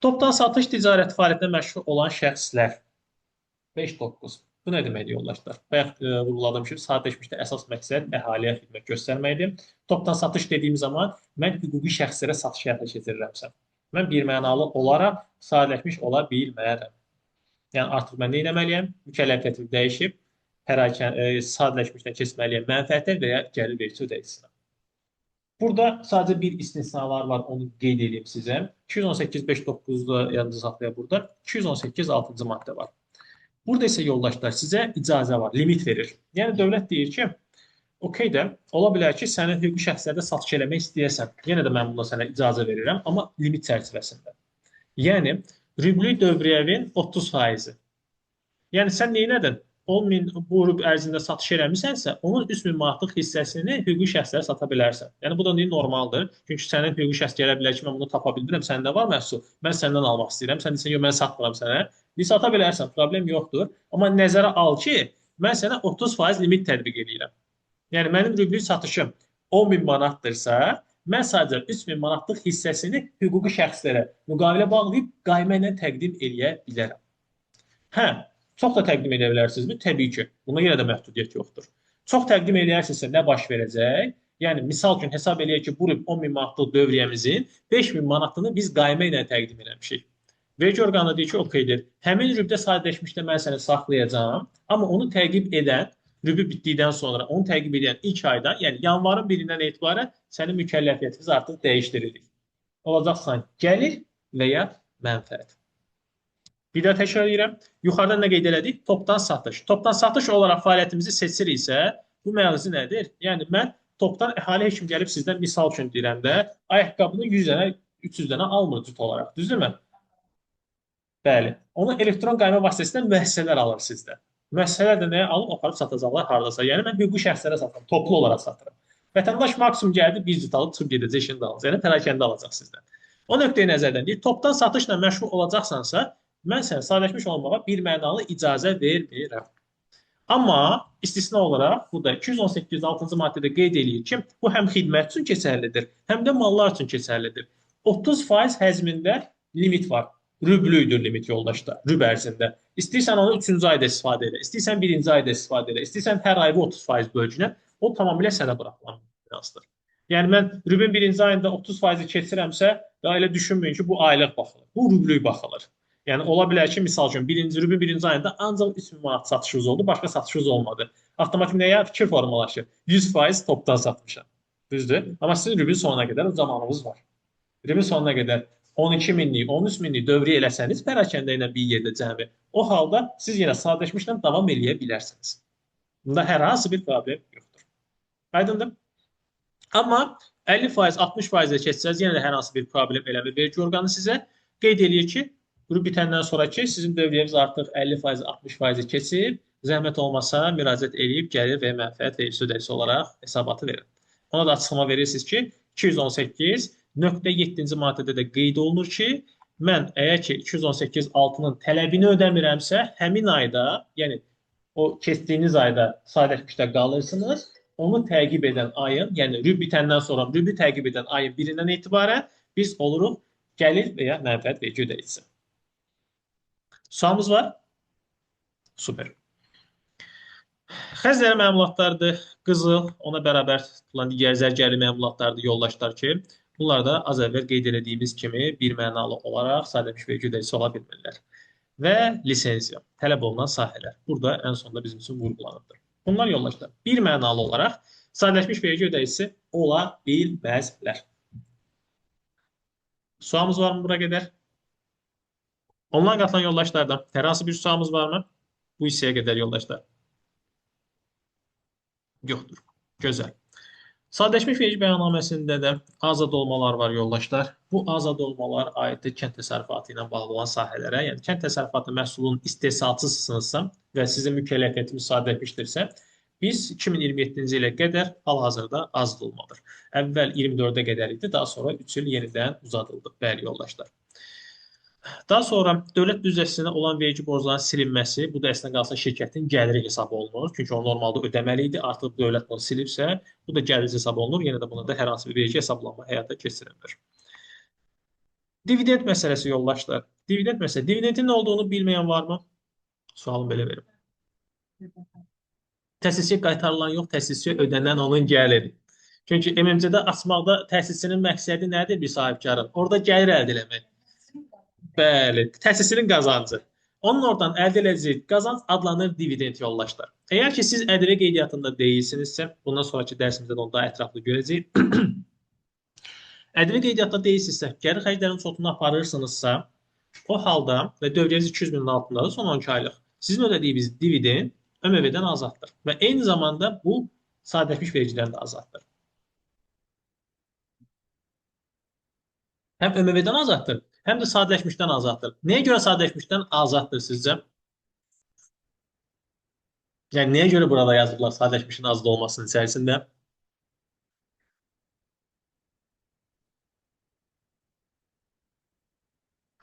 Speaker 1: Topdan satış ticarəti fəaliyyətində məşğul olan şəxslər 5.9. Bu nə deməkdir yoldaşlar? Bayaq vurguladığım kimi sadələşmişdə əsas məqsəd əhaliyə xidmət göstərməkdir. Topdan satış dediyim zaman mən hüquqi şəxslərə satış həyata keçirirəmsə, mən birmənalı olaraq sadələşmiş ola bilmərəm. Yəni artıq mən nə etməliyəm? Mükəlləfiyyətim dəyişib, sadələşmişdən keçməliyəm mənfəətə və ya gəlir vergisi ödəyicinə. Burada sadəcə bir istisnalar var, onu qeyd edeyim sizə. 218.5.9-da yadınızı saxlayaq burada. 218.6-cı maddə var. Burada isə yoldaşlar sizə icazə var, limit verir. Yəni dövlət deyir ki, okey də, ola bilər ki, sənin hüquqi şəxslərdə satış eləmək istəyəsən. Yenə də mən buna sənə icazə verirəm, amma limit çərçivəsində. Yəni, rüblü dövriyyəvin 30%. Yəni, sən neynədin? 10 min bu rüb ərzində satış eləmisənsə, onun 3 min manatlıq hissəsini hüquqi şəxslərə sata bilərsən. Yəni, bu da normaldır. Çünki sənin hüquqi şəxs gələ bilər ki, mən bunu tapa bilmirəm, səndə var məhsul, mən səndən almaq istəyirəm, sən desən, yox, mən satmıram sənə. Sata bilərsən, problem yoxdur. Amma nəzərə al ki, mən sənə 30% limit tətbiq edirəm. Yəni, mənim rüblü satışım 10 min manaddırsa, mən sadəcə 3 min manatlıq hissəsini hüquqi şəxslərə müqavilə bağlayıb qaymə ilə təqdim edə bilərəm. Hə, çox da təqdim edə bilərsinizmi? Təbii ki. Buna yenə də məhdudiyyət yoxdur. Çox təqdim edərsinizsə nə baş verəcək? Yəni, misal üçün hesab eləyək ki, bu 10 min manatlıq dövriyyəmizin 5 min manatlığını biz qaymə ilə təqdim eləmişik. Vergi orqanı deyir ki, okeydir. Həmin rübdə sadələşmişdə mən səni saxlayacağam, amma onu təqib edən, rübü bitdikdən sonra onu təqib edən ilk aydan, yəni yanvarın 1-dən etibarən sənin mükəlləfiyyətimiz artıq dəyişdiririk. Olacaqsan gəlir və ya mənfəət. Bir daha təkrar edirəm. Yuxarıdan nə qeyd elədik? Topdan satış. Topdan satış olaraq fəaliyyətimizi seçiriksə, bu məğzi nədir? Yəni, mən topdan əhali heç kim gəlib sizdən misal üçün deyirəm də, ayaqqabını 100 dənə, 300 dənə almır cüt olaraq. Düzdürmü? Bəli. Onu elektron qayma vasitəsilə müəssisələr alır sizdə. Müəssisələr də nəyə alıb? Aparıb satacaqlar haradasa. Yəni, mən hüquqi şəxslərə satıram, toplu olaraq satıram. Vətəndaş maksimum gəldi, bir cüt alıb, çıxıb gedəcək, işini də alacaq. Yəni, pərakəndə alacaq sizdən. O nöqteyi nəzərdən deyir, topdan satışla məşğul olacaqsansa, mən sənə sadələşmiş olmağa birmənalı icazə vermirəm. Amma istisna olaraq burada 218.6-cı maddədə qeyd edir ki, bu həm xidmət üçün keçərlidir, həm də mallar üçün keçərlidir. 30% həzmində limit var. Rüblüydür limit yoldaşlar, rüb ərzində. İstəyirsən onu 3-cü ayda istifadə elə, istəyirsən 1-ci ayda istifadə elə, istəyirsən hər ayı 30% bölgünə, o tamamilə sənə buraxılan finansdır. Yəni mən rübün 1-ci ayında 30%-i keçirəmsə, elə düşünməyin ki, bu aylıq baxılır, bu rüblük baxılır. Yəni ola bilər ki, misal üçün rübün 1-ci ayında ancaq 3 min manat satışınız oldu, başqa satışınız olmadı. Avtomatik nəyə fikir formalaşır? 100% topdan satmışam. Düzdür? Amma sizin rübün sonuna qədər zamanınız var. Rübün sonuna qədər 12 minlik, 13 minlik dövriyyə eləsəniz, pərakəndə ilə bir yerdə cəmi. O halda siz yenə sadələşmişdən davam eləyə bilərsiniz. Bunda hər hansı bir problem yoxdur. Aydındır? Amma 50%, 60% keçsəz, yenə də hər hansı bir problem eləmir. Vergi orqanı sizə qeyd edir ki, rüb bitəndən sonra ki, sizin dövriyyəniz artıq 50%, 60% keçib, zəhmət olmasa müraciət edib gəlir və mənfəət vergisi ödəyicisi olaraq hesabatı verir. Ona da açıqlama verirsiniz ki, 218 Nöqtə 7-ci maddədə də qeyd olunur ki, mən əgər ki 218.6-nın tələbini ödəmirəmsə, həmin ayda, yəni o keçdiyiniz ayda sadələşmişdə qalırsınız. Onu təqib edən ayın, yəni rüb bitəndən sonra rübü təqib edən ayın birindən etibarən biz oluruq gəlir və ya mənfəət vergi ödəyicisi. Sualımız var? Super. Xəzərə məmulatlardır, qızıl, ona bərabər tutulan digər zərgərli məmulatlardır, yoldaşlar ki, bunlar da az əvvəl qeyd etdiyimiz kimi bir mənalı olaraq sadələşmiş vergi ödəyicisi ola bilmirlər. Və lisenziya, tələb olunan sahələr. Burada ən sonunda bizim üçün vurğulanırdır. Bunlar yoldaşlar bir mənalı olaraq sadələşmiş vergi ödəyicisi ola bilməzlər. Sualımız var mı bura qədər? Ondan qatılan yoldaşlardan hər hansı bir sualımız varmı? Bu hissəyə qədər yoldaşlar. Yoxdur. Gözəl. Sadələşmiş vergi bəyannaməsində də azad olmalar var yoldaşlar. Bu azad olmalar aiddir kənd təsərrüfatı ilə bağlı olan sahələrə. Yəni kənd təsərrüfatı məhsulunun istehsalçısınızsa və sizin mükəlləfiyyətiniz sadələşmişdirsə, biz 2027-ci ilə qədər hal-hazırda azad olmadır. Əvvəl 24-ə qədər idi, daha sonra 3 il yenidən uzadıldı. Bəli yoldaşlar. Daha sonra dövlət büdcəsinə olan vergi borclarının silinməsi, bu da əslində qalsa şirkətin gəliri hesab olunur. Çünki o normalda ödəməli idi, artıq dövlət bunu silibsə, bu da gəlir hesab olunur. Yenə də buna da hər hansı bir vergi hesablanma həyata keçirilir. Dividend məsələsi yoldaşlar. Dividend məsələsi. Dividendin nə olduğunu bilməyən varmı? Sualımı belə verim. Təsisçiyə qaytarılan yox, təsisçiyə ödənən onun gəliri. Çünki MMC-də açmaqda təsisçinin məqsədi nədir bir sahibkarın? Orada gəlir əldə etmək. Bəli, təsisçinin qazancı. Onun oradan əldə edəcəyi qazanc adlanır dividend yoldaşlar. Əgər ki siz ƏDV qeydiyyatında deyilsinizsə, bundan sonraki dərsimizdə onu daha ətraflı görəcəyik. ƏDV qeydiyyatında deyilsinizsə, gəlir xərclərinin çoxunu aparırsınızsa, o halda və dövriyyəniz 200 minin altındadır, son 12 aylıq. Sizin ödədiyiniz dividend ÖMV-dən azaddır və eyni zamanda bu sadələşmiş vergidən də azaddır. Həm ÖMV-dən azaddır, həm də sadələşmişdən azaddır. Nəyə görə sadələşmişdən azaddır sizcə? Yəni, nəyə görə burada yazıblar sadələşmişin azad olmasının içərisində?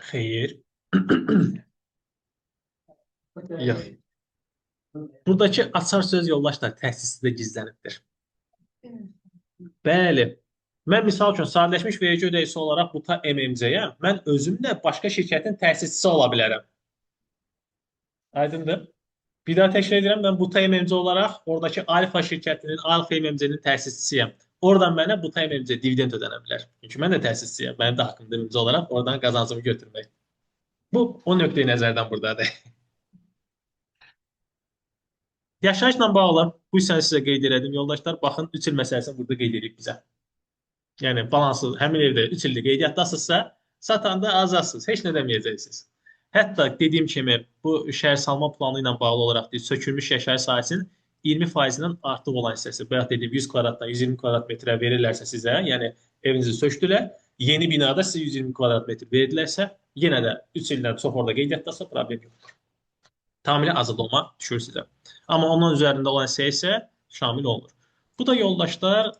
Speaker 1: Xeyr. Yox. Buradakı açar söz yoldaşlar təsisdə gizlənibdir. Bəli. Mən misal üçün sadələşmiş vergi ödəyicisi olaraq BUTA MMC-yə mən özüm də başqa şirkətin təsisçisi ola bilərəm. Aydındır? Bir daha təkrar edirəm, mən BUTA MMC olaraq oradakı Alfa şirkətinin, Alfa MMC-nin təsisçisiyəm. Oradan mənə BUTA MMC dividend ödənə bilər. Çünki mən də təsisçisiyəm. Mənim də haqqımdır birinci olaraq oradan qazancımı götürmək. Bu, o nöqteyi nəzərdən buradadır. Yaşayışla bağlı bu hissəni sizə qeyd edim yoldaşlar. Baxın, 3 il məsələsini burada qeyd edib bizə. Yəni, balansı həmin evdə 3 illik qeydiyyatdasınızsa, satanda azadsınız, heç nə deməyəcəksiniz. Hətta dediyim kimi, bu şəhərsalma planı ilə bağlı olaraq deyil, sökülmüş yaşayış sahəsinin 20%-dən artıq olan hissəsi, bayaq dediyim 100 kvadratdan 120 kvadrat metrə verirlərsə sizə, yəni evinizi sökdülər, yeni binada sizə 120 kvadrat metr verdilərsə, yenə də 3 ildən çox orada qeydiyyatdasa problem yoxdur. Tamamilə azad olma düşür sizə. Amma ondan üzərində olan hissə isə şamil olunur. Bu da yoldaşlar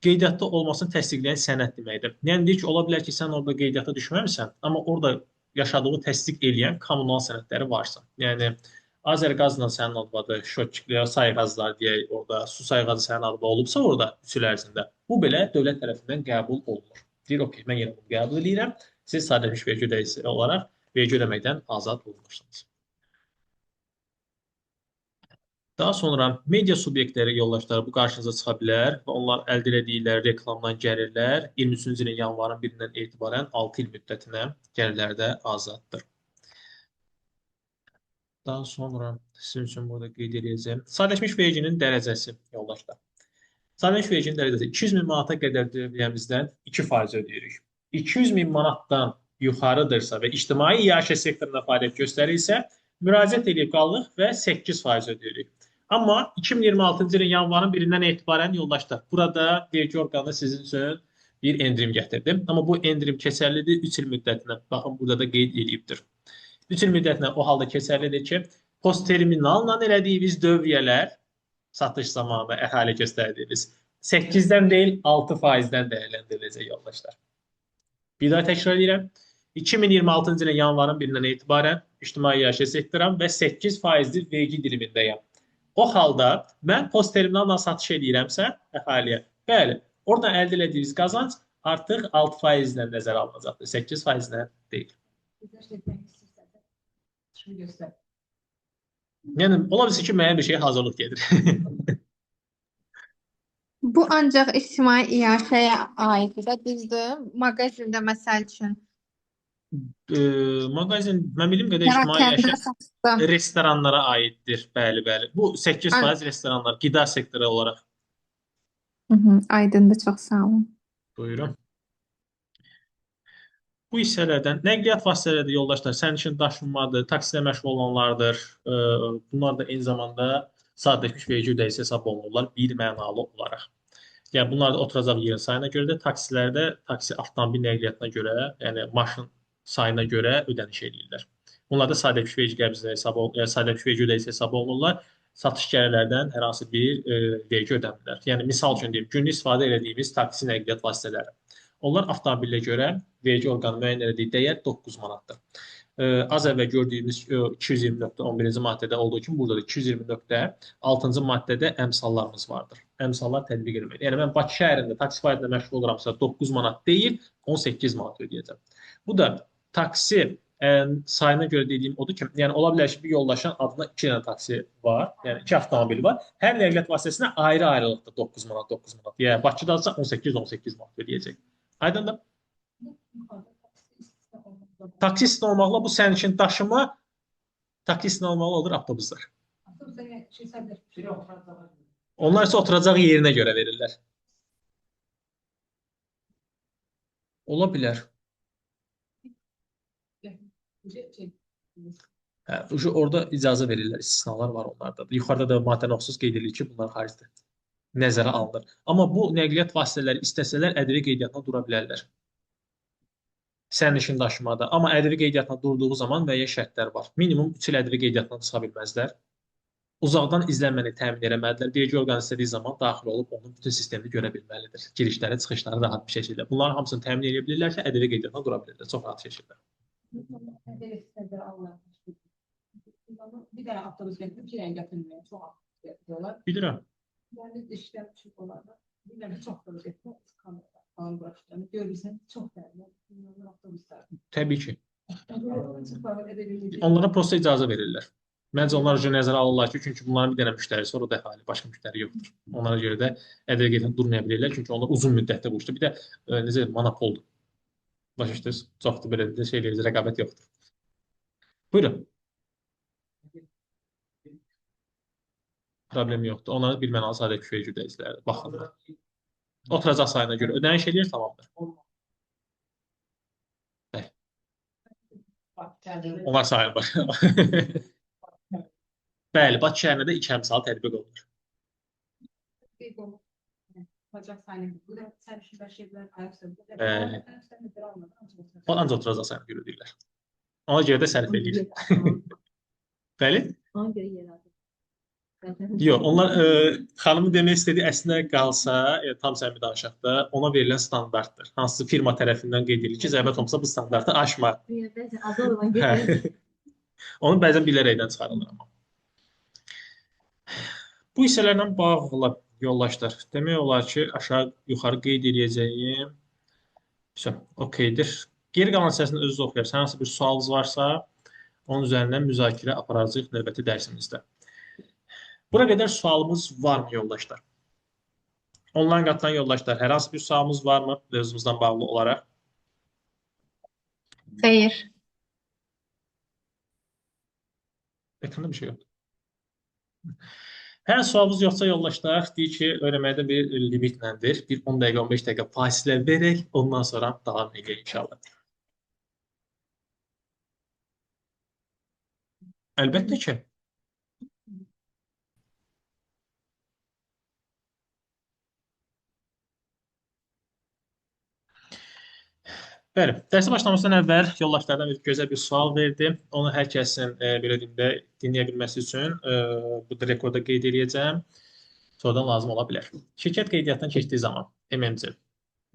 Speaker 1: qeydiyyatda olmasını təsdiqləyən sənəd deməkdir. Yəni deyir ki, ola bilər ki, sən orada qeydiyyata düşməmisən, amma orada yaşadığını təsdiq edən kommunal sənədləri varsa. Yəni Azərqazla sənin adında, Şotçiklə sayğaclar deyək, orada su sayğacı sənin adında olubsa orada 3 il ərzində, bu belə dövlət tərəfindən qəbul olunur. Deyir, okey, mən yenə bunu qəbul edirəm. Siz sadələşmiş vergi ödəyicisi olaraq vergi ödəməkdən azad olunursunuz. Daha sonra media subyektləri yoldaşları bu qarşınıza çıxa bilər və onlar əldə etdikləri reklamdan gəlirlər 23-cü ilin yanvarın 1-dən etibarən 6 il müddətinə gəlirlərdə azaddır. Daha sonra sizin üçün burada qeyd edəcəm. Sadələşmiş verginin dərəcəsi yoldaşlar. Sadələşmiş verginin dərəcəsi 200 min manata qədər dövriyyəmizdən 2% ödəyirik. 200 min manatdan yuxarıdırsa və ictimai iaşə sektoruna fəaliyyət göstərirsə, müraciət edib qaldıq və 8% ödəyirik. Amma 2026-cı ilin yanvarın 1-dən etibarən yoldaşlar, burada vergi orqanı sizin üçün bir endirim gətirdim. Amma bu endirim keçərlidir 3 il müddətinə. Baxın, burada da qeyd edibdir. 3 il müddətinə o halda keçərlidir ki, postterminalla elədiyiniz dövriyyələr satış zamanı əhali göstərdiyiniz, 8-dən deyil, 6%-dən dəyərləndiriləcək yoldaşlar. Bir daha təkrar edirəm. 2026-cı ilin yanvarın 1-dən etibarən ictimai yaşayış sektoram və 8%li vergi dilimindəyəm. O halda mən postterminalla satış edirəmsə əhaliyə, bəli, oradan əldə etdiyiniz qazanc artıq 6%-lə nəzərə alınacaqdır, 8%-lə deyil. Yəni, ola bilsin ki, müəyyən bir şey hazırlıq gedir.
Speaker 3: Bu ancaq ictimai iaşəyə aiddir də, düzdür? Mağazində məsəl üçün.
Speaker 1: Mağazin, mən bildim qədər ictimai
Speaker 3: Perakəndə
Speaker 1: yaşayış
Speaker 3: satışda.
Speaker 1: restoranlara aiddir. Bəli, bəli. Bu 8% restoranlar, qida sektoru olaraq.
Speaker 3: Aydındır, çox sağ olun.
Speaker 1: Buyurun. Bu hissələrdən nəqliyyat vasitələri də yoldaşlar, sərnişin daşınmadır, taksilə məşğul olanlardır. Bunlar da eyni zamanda sadələşmiş vergi ödəyicisi hesab olunurlar bir mənalı olaraq. Yəni bunlar da oturacaq yerin sayına görə də, taksilərdə taksi avtomobil nəqliyyatına görə, yəni maşın sayına görə ödəniş edirlər. Bunlar da sadələşmiş vergi qəbzləri hesab olunur, yəni sadələşmiş vergi ödəyicisi hesab olunurlar. Satış gəlirlərdən hər hansı bir vergi ödəmirlər. Yəni misal üçün deyim, günlük istifadə etdiyimiz taksi nəqliyyat vasitələri. Onlar avtomobilə görə vergi orqanı müəyyən etdiyi dəyər 9 manatdır. Az əvvəl gördüyümüz 220.11-ci maddədə olduğu kimi burada da 220.6-cı maddədə əmsallarımız vardır. Əmsallar tətbiq edilməkdir. Yəni mən Bakı şəhərində taksi fəaliyyətlə məşğul oluramsa 9 manat deyil, 18 manat ödəyəcəm. Bu da taksi sayına görə dediyim odur ki, yəni ola bilər ki, bir yoldaşın adına 2 dənə taksi var, yəni 2 avtomobil var. Hər nəqliyyat vasitəsinə ayrı-ayrılıqda 9 manat, 9 manat. Yəni Bakıdadsa 18 manat ödəyəcək. Aydındır? Taksi istisna olmaqla bu sənin üçün daşıma, taksi istisna olmalı olur avtobuslar. Onlar isə oturacaq yerinə görə verirlər. Ola bilər. Orada icazə verirlər, istisnalar var onlarda. Yuxarıda da maddə 9 qeyd edilir ki, bunlar xaricdir. Nəzərə alınır. Amma bu nəqliyyat vasitələri istəsələr ƏDV qeydiyyatına dura bilərlər. Sərnişin daşımada. Amma ƏDV qeydiyyatına durduğu zaman müəyyən şərtlər var. Minimum 3 il ƏDV qeydiyyatından çıxa bilməzlər. Uzaqdan izlənməni təmin etməlidirlər. Vergi orqanı istədiyi zaman daxil olub onun bütün sistemini görə bilməlidir. Girişləri, çıxışları rahat bir şəkildə. Bunların hamısını təmin edə bilirlərsə ƏDV qeydiyyatına dura bilirlər. Çox rahat şəkildə.
Speaker 4: Bir dənə avtobus gətirib, bir dənə gətirməyə çox avtobus
Speaker 1: Bilirəm.
Speaker 4: Yəni işlər düşüb olardı. Bir dənə çox avtobus gətirib, kamera falan buraxdım. Görürsən, çox dəyərli. Bunlar avtobuslar.
Speaker 1: Təbii ki. Onlara prosta icazə verirlər. Məncə onlar üçün nəzərə alırlar ki, çünki bunların bir dənə müştərisi var, o da əhali, başqa müştəri yoxdur. Onlara görə də ƏDV qeydiyyatına durmaya bilirlər, çünki onlar uzun müddətdə bu işdir. Bir də necə monopoldur. Başa düşdünüz? Çoxdur belə də şey deyilir, rəqabət yoxdur. Buyurun. Problem yoxdur. Onlara bir mənalı sadələşmiş vergi ödəyiciləri baxırlar. Oturacaq sayına görə ödəniş edir, tamamdır. Onlar sayılır bax. Bəli, Bakı şəhərində də 2 əmsal tətbiq olunur. O ancaq oturacaq sayına görə deyirlər. Ona görə də sərf edir. Bəli?
Speaker 2: Ona görə yaradır.
Speaker 1: Yox, onlar xanımın demək istədiyi əslində qalsa, tam səmimi danışaq da, ona verilən standartdır. Hansı firma tərəfindən qeyd edilir ki, zəhmət olmasa bu standartı aşma.
Speaker 2: Bəzən azal olan gedir.
Speaker 1: Onu bəzən bilərəkdən çıxarılır amma. Bu hissələrlə bağlı yoldaşlar. Demək olar ki, aşağı-yuxarı qeyd edəcəyim. Okeydir. Geri qalan hissəsini özünüz oxuyarsanız, hansı bir sualınız varsa, onun üzərindən müzakirə aparacağıq növbəti dərsimizdə. Bura qədər sualımız varmı yoldaşlar? Onlayn qatdan yoldaşlar, hər hansı bir sualımız varmı mövzumuzdan bağlı olaraq?
Speaker 3: Xeyr.
Speaker 1: Ekranda bir şey yoxdur. Hər sualımız yoxsa yoldaşlar, deyir ki, öyrənməkdə bir limitləndir. Bir 10 dəqiqə, 15 dəqiqə fasilə verək, ondan sonra davam edək inşallah. Əlbəttə ki. Bəli, dərsə başlamasından əvvəl yoldaşlardan gözəl bir sual verdim. Onu hər kəsin belə dinləyə bilməsi üçün bu rekorda qeyd edəcəm. Sonradan lazım ola bilər. Şirkət qeydiyyatdan keçdiyi zaman MMC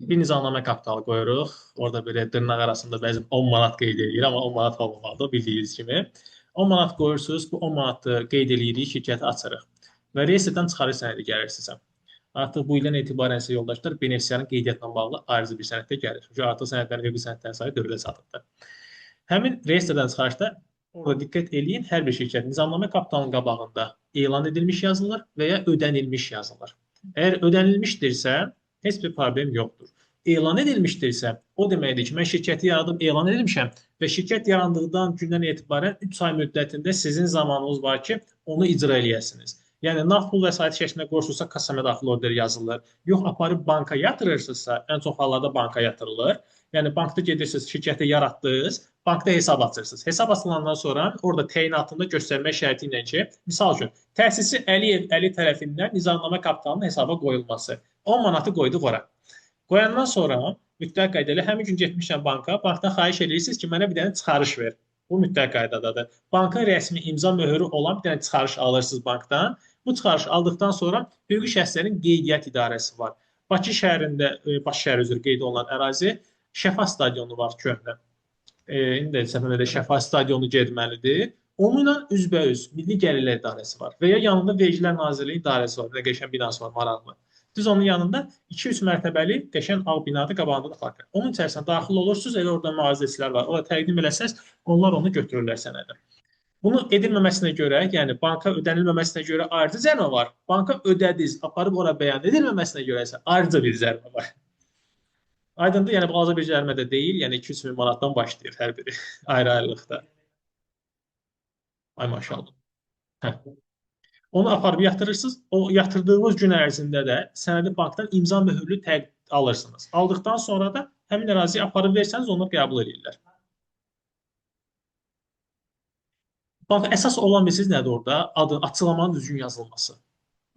Speaker 1: bir nizamnamə kapitalı qoyuruq. Orada belə dırnaq arasında bəzən 10 manat qeyd edir, amma 10 manat olmamalıdır bildiyiniz kimi. 10 manat qoyursunuz, bu 10 manatı qeyd edirik, şirkəti açırıq və reyestrdən çıxarış sənədi gəlir sizə. Artıq bu ildən etibarən sizə yoldaşlar benefisiarın qeydiyyatla bağlı ayrıca bir sənəddə gəlir. Çünki artıq sənədlərin hüquqi sənədlərin sayı dövlət satıqdır. Həmin reyestrdən çıxarışda orada diqqət eləyin, hər bir şirkət nizamnamə kapitalının qabağında elan edilmiş yazılır və ya ödənilmiş yazılır. Əgər ödənilmişdirsə, heç bir problem yoxdur. Elan edilmişdirsə, o deməkdir ki, mən şirkəti yaradıb elan edilmişəm və şirkət yarandıqdan gündən etibarən 3 ay müddətində sizin zamanınız var ki, onu icra eləyəsiniz. Yəni, nağd pul vəsaiti şəklində qoşulsa kassaya daxil order yazılır. Yox, aparıb banka yatırırsınızsa, ən çox hallarda banka yatırılır. Yəni, bankda gedirsiniz, şirkəti yaratdınız, bankda hesab açırsınız. Hesab açılandan sonra orada təyinatında göstərmək şərti ilə ki, misal üçün, təsisçi Əliyev Əli tərəfindən nizamnamə kapitalının hesaba qoyulması. 10 manatı qoyduq ora. Qoyandan sonra mütləq qayda ilə həmin gün getmişəm banka, bankdan xahiş edirsiniz ki, mənə bir dənə çıxarış ver. Bu mütləq qaydadadır. Bankın rəsmi imza möhürü olan bir dənə çıxarış alırsınız bankdan. Bu çıxarış aldıqdan sonra hüquqi şəxslərin qeydiyyat idarəsi var. Bakı şəhərində, Bakı şəhəri üzrə qeyd olunan ərazi Şəfa stadionu var köhnə. İndi də səfərdə Şəfa stadionu getməlidir. Onunla üzbəüz Milli Gəlirlər İdarəsi var və ya yanında Vergilər Nazirliyi idarəsi var. Bir də qəşəng binası var, maraqlı. Düz onun yanında 2-3 mərtəbəli qəşəng ağ binadır, qabağında da park. Onun içərisinə daxil olursunuz, elə orada mühafizəçilər var. Orada təqdim eləsəz, onlar onu götürürlər sənədə. Bunu edilməməsinə görə, yəni banka ödənilməməsinə görə ayrıca cərimə var. Banka ödədiniz, aparıb ora bəyan edilməməsinə görə isə ayrıca bir cərimə var. Aydındır, yəni balaca bir cərimə də deyil, yəni 200 min manatdan başlayır hər biri ayrı-ayrılıqda. Ay maşallah. Hə. Onu aparıb yatırırsınız. O yatırdığınız gün ərzində də sənədi bankdan imza möhürlü alırsınız. Aldıqdan sonra da həmin əraziyi aparıb versəniz, onu qəbul edirlər. Bax, əsas olan bilirsiniz nədir orada? Adı, açıqlamanın düzgün yazılması.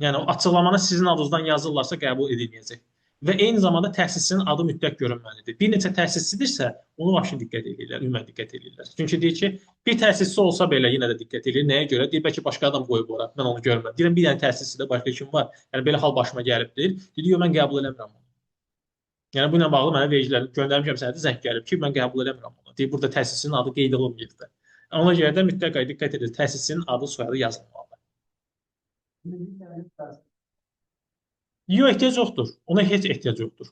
Speaker 1: Yəni, o açıqlamanı sizin adınızdan yazırlarsa qəbul edilməyəcək. Və eyni zamanda təsisçinin adı mütləq görünməlidir. Bir neçə təsisçidirsə, onu vəbşi diqqət edirlər, ümumən diqqət edirlər. Çünki deyir ki, bir təsisçi olsa belə yenə də diqqət edir. Nəyə görə? Deyir, bəlkə başqa adam qoyub ora, mən onu görməm. Deyirəm, bir dənə təsisçidə başqa kim var? Yəni, belə hal başıma gəlibdir. Deyir, yox, mən qəbul eləmirəm onu. Yəni, bu ilə bağlı mənə vericilər göndərmişəm sənədi zəng gəlib ki, mən qəbul eləmirəm onu. Deyir, burada təsisçinin adı qeyd olunmayıbdır. Ona görə də mütləq diqqət edir. Təsisçinin adı, soyadı yazılmalıdır. Yox, ehtiyac yoxdur. Ona heç ehtiyac yoxdur.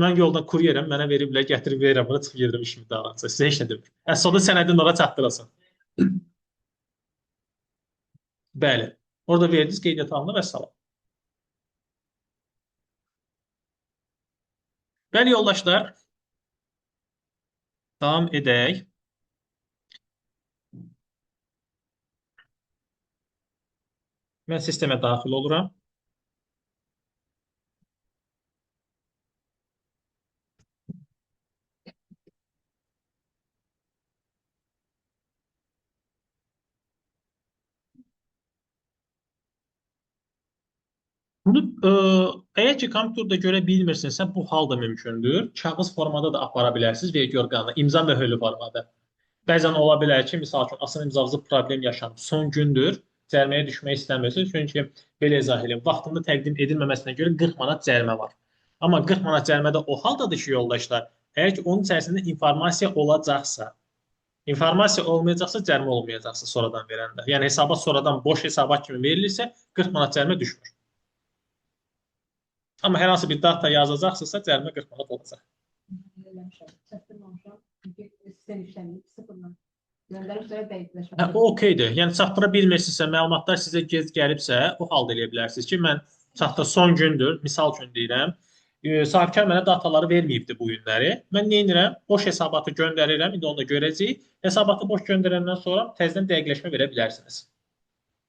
Speaker 1: Mən yolda kuryerəm, mənə veriblər, gətirib verirəm, buna çıxıb gedirəm işimi dağıtsa. Sizə heç nə demir. Əslində sənədin ora çatdırasın. Bəli. Orada verdiniz qeydiyyat alınır və salam. Bəli, yoldaşlar. Davam edək. Mən sistemə daxil oluram. Bunu əgər ki, kompüterdə görə bilmirsinizsə, bu hal da mümkündür. Kağız formada da apara bilərsiniz vergi orqanına, imza möhürlü formada. Bəzən ola bilər ki, misal üçün, asıl imzanızda problem yaşanıb, son gündür, cəriməyə düşmək istəmirsiniz. Çünki belə izah edeyim, vaxtında təqdim edilməməsinə görə 40 manat cərimə var. Amma 40 manat cərimədə o haldadır ki, yoldaşlar, əgər ki, onun içərisində informasiya olacaqsa, informasiya olmayacaqsa, cərimə olmayacaqsa sonradan verəndə. Yəni, hesabat sonradan boş hesabat kimi verilirsə, 40 manat cərimə düşmür. Amma hər hansı bir data yazacaqsınızsa, cərimə 40 manat olacaq.
Speaker 4: Çatdırmamışam. Çünki sistem işləmir, sıfırdan. Göndərib sonra dəqiqləşmək.
Speaker 1: Hə, o okeydir. Yəni, çatdıra bilmirsinizsə, məlumatlar sizə gec gəlibsə, o halda eləyə bilərsiniz ki, mən çatdır son gündür, misal üçün deyirəm, sahibkar mənə dataları verməyibdir bu günləri. Mən nə edirəm? Boş hesabatı göndərirəm, indi onu da görəcəyik. Hesabatı boş göndərəndən sonra təzədən dəqiqləşmə verə bilərsiniz.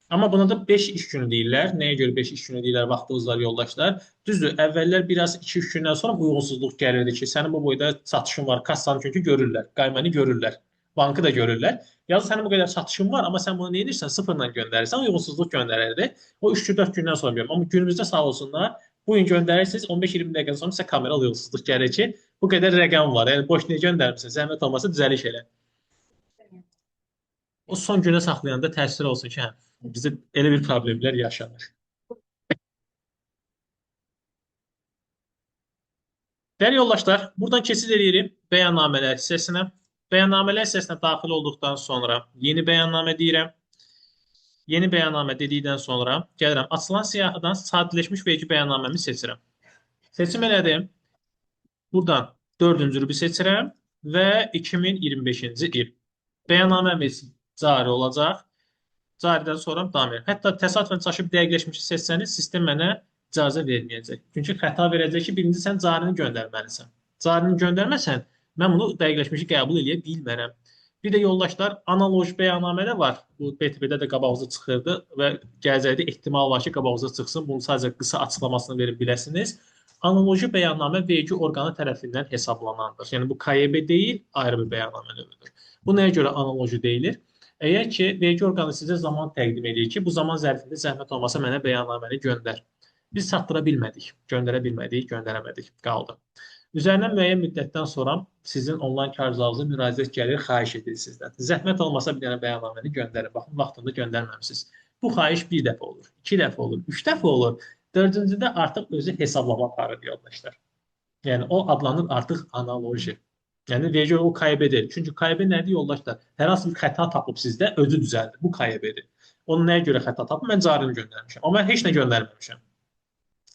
Speaker 1: Amma buna da 5 iş günü deyirlər. Nəyə görə 5 iş günü deyirlər, vaxtınız var yoldaşlar? Düzdür, əvvəllər biraz 2-3 gündən sonra uyğunsuzluq gəlirdi ki, sənin bu boyda satışın var, kassanı çünki görürlər, qayməni görürlər, bankı da görürlər. Yazı sənin bu qədər satışın var, amma sən bunu nə edirsən, sıfırla göndərirsən, uyğunsuzluq göndərirdi. O 3-4 gündən sonra görürəm. Amma günümüzdə sağ olsunlar, bu gün göndərirsiniz, 15-20 dəqiqədən sonra sizə kamera uyğunsuzluq gəlir ki, bu qədər rəqəm var. Yəni, boş niyə göndərmişsən, zəhmət olmasa düzəliş elə. O son günə saxlayanda təəssüf olsun ki, hə, bizdə elə bir problemlər yaşanır. Değerli yoldaşlar, buradan keçid edirik bəyannamələr hissəsinə. Bəyannamələr hissəsinə daxil olduqdan sonra yeni bəyannamə deyirəm. Yeni bəyannamə dedikdən sonra gəlirəm açılan siyahıdan sadələşmiş vergi bəyannaməmi seçirəm. Seçim elədim. Buradan 4-cü rübü seçirəm və 2025-ci il. Bəyannaməmiz cari olacaq. Caridən sonra davam edir. Hətta təsadüfən çaşıb dəqiqləşmişi seçsəniz, sistem mənə icazə verməyəcək. Çünki xəta verəcək ki, birinci sən carini göndərməlisən. Carini göndərməsən, mən bunu dəqiqləşmişi qəbul edə bilmərəm. Bir də yoldaşlar, analoji bəyannamə də var. Bu BTB-də də qabağınıza çıxırdı və gələcəkdə ehtimal var ki, qabağınıza çıxsın. Bunu sadəcə qısa açıqlamasını verib biləsiniz. Analoji bəyannamə vergi orqanı tərəfindən hesablanandır. Yəni bu KYB deyil, ayrı bir bəyannamə növüdür. Bu nəyə görə analoji deyilir? Əgər ki, vergi orqanı sizə zaman təqdim edir ki, bu zaman zərfində zəhmət olmasa mənə bəyannaməni göndər. Biz çatdıra bilmədik, göndərə bilmədik, göndərəmədik, qaldı. Üzərindən müəyyən müddətdən sonra sizin onlayn kağızlarınıza müraciət gəlir, xahiş edir sizdən. Zəhmət olmasa bir dənə bəyannaməni göndərin. Baxın, vaxtında göndərməmisiniz. Bu xahiş bir dəfə olur, 2 dəfə olur, 3 dəfə olur. 4-cüdə artıq özü hesablama aparır yoldaşlar. Yəni o adlanır artıq analoji. Yəni vergi o KYB deyil. Çünki KYB nədir yoldaşlar? Hər hansı bir xəta tapıb sizdə özü düzəldir. Bu KYB-dir. Onun nəyə görə xəta tapıb? Mən carini göndərmişəm. Amma mən heç nə göndərməmişəm.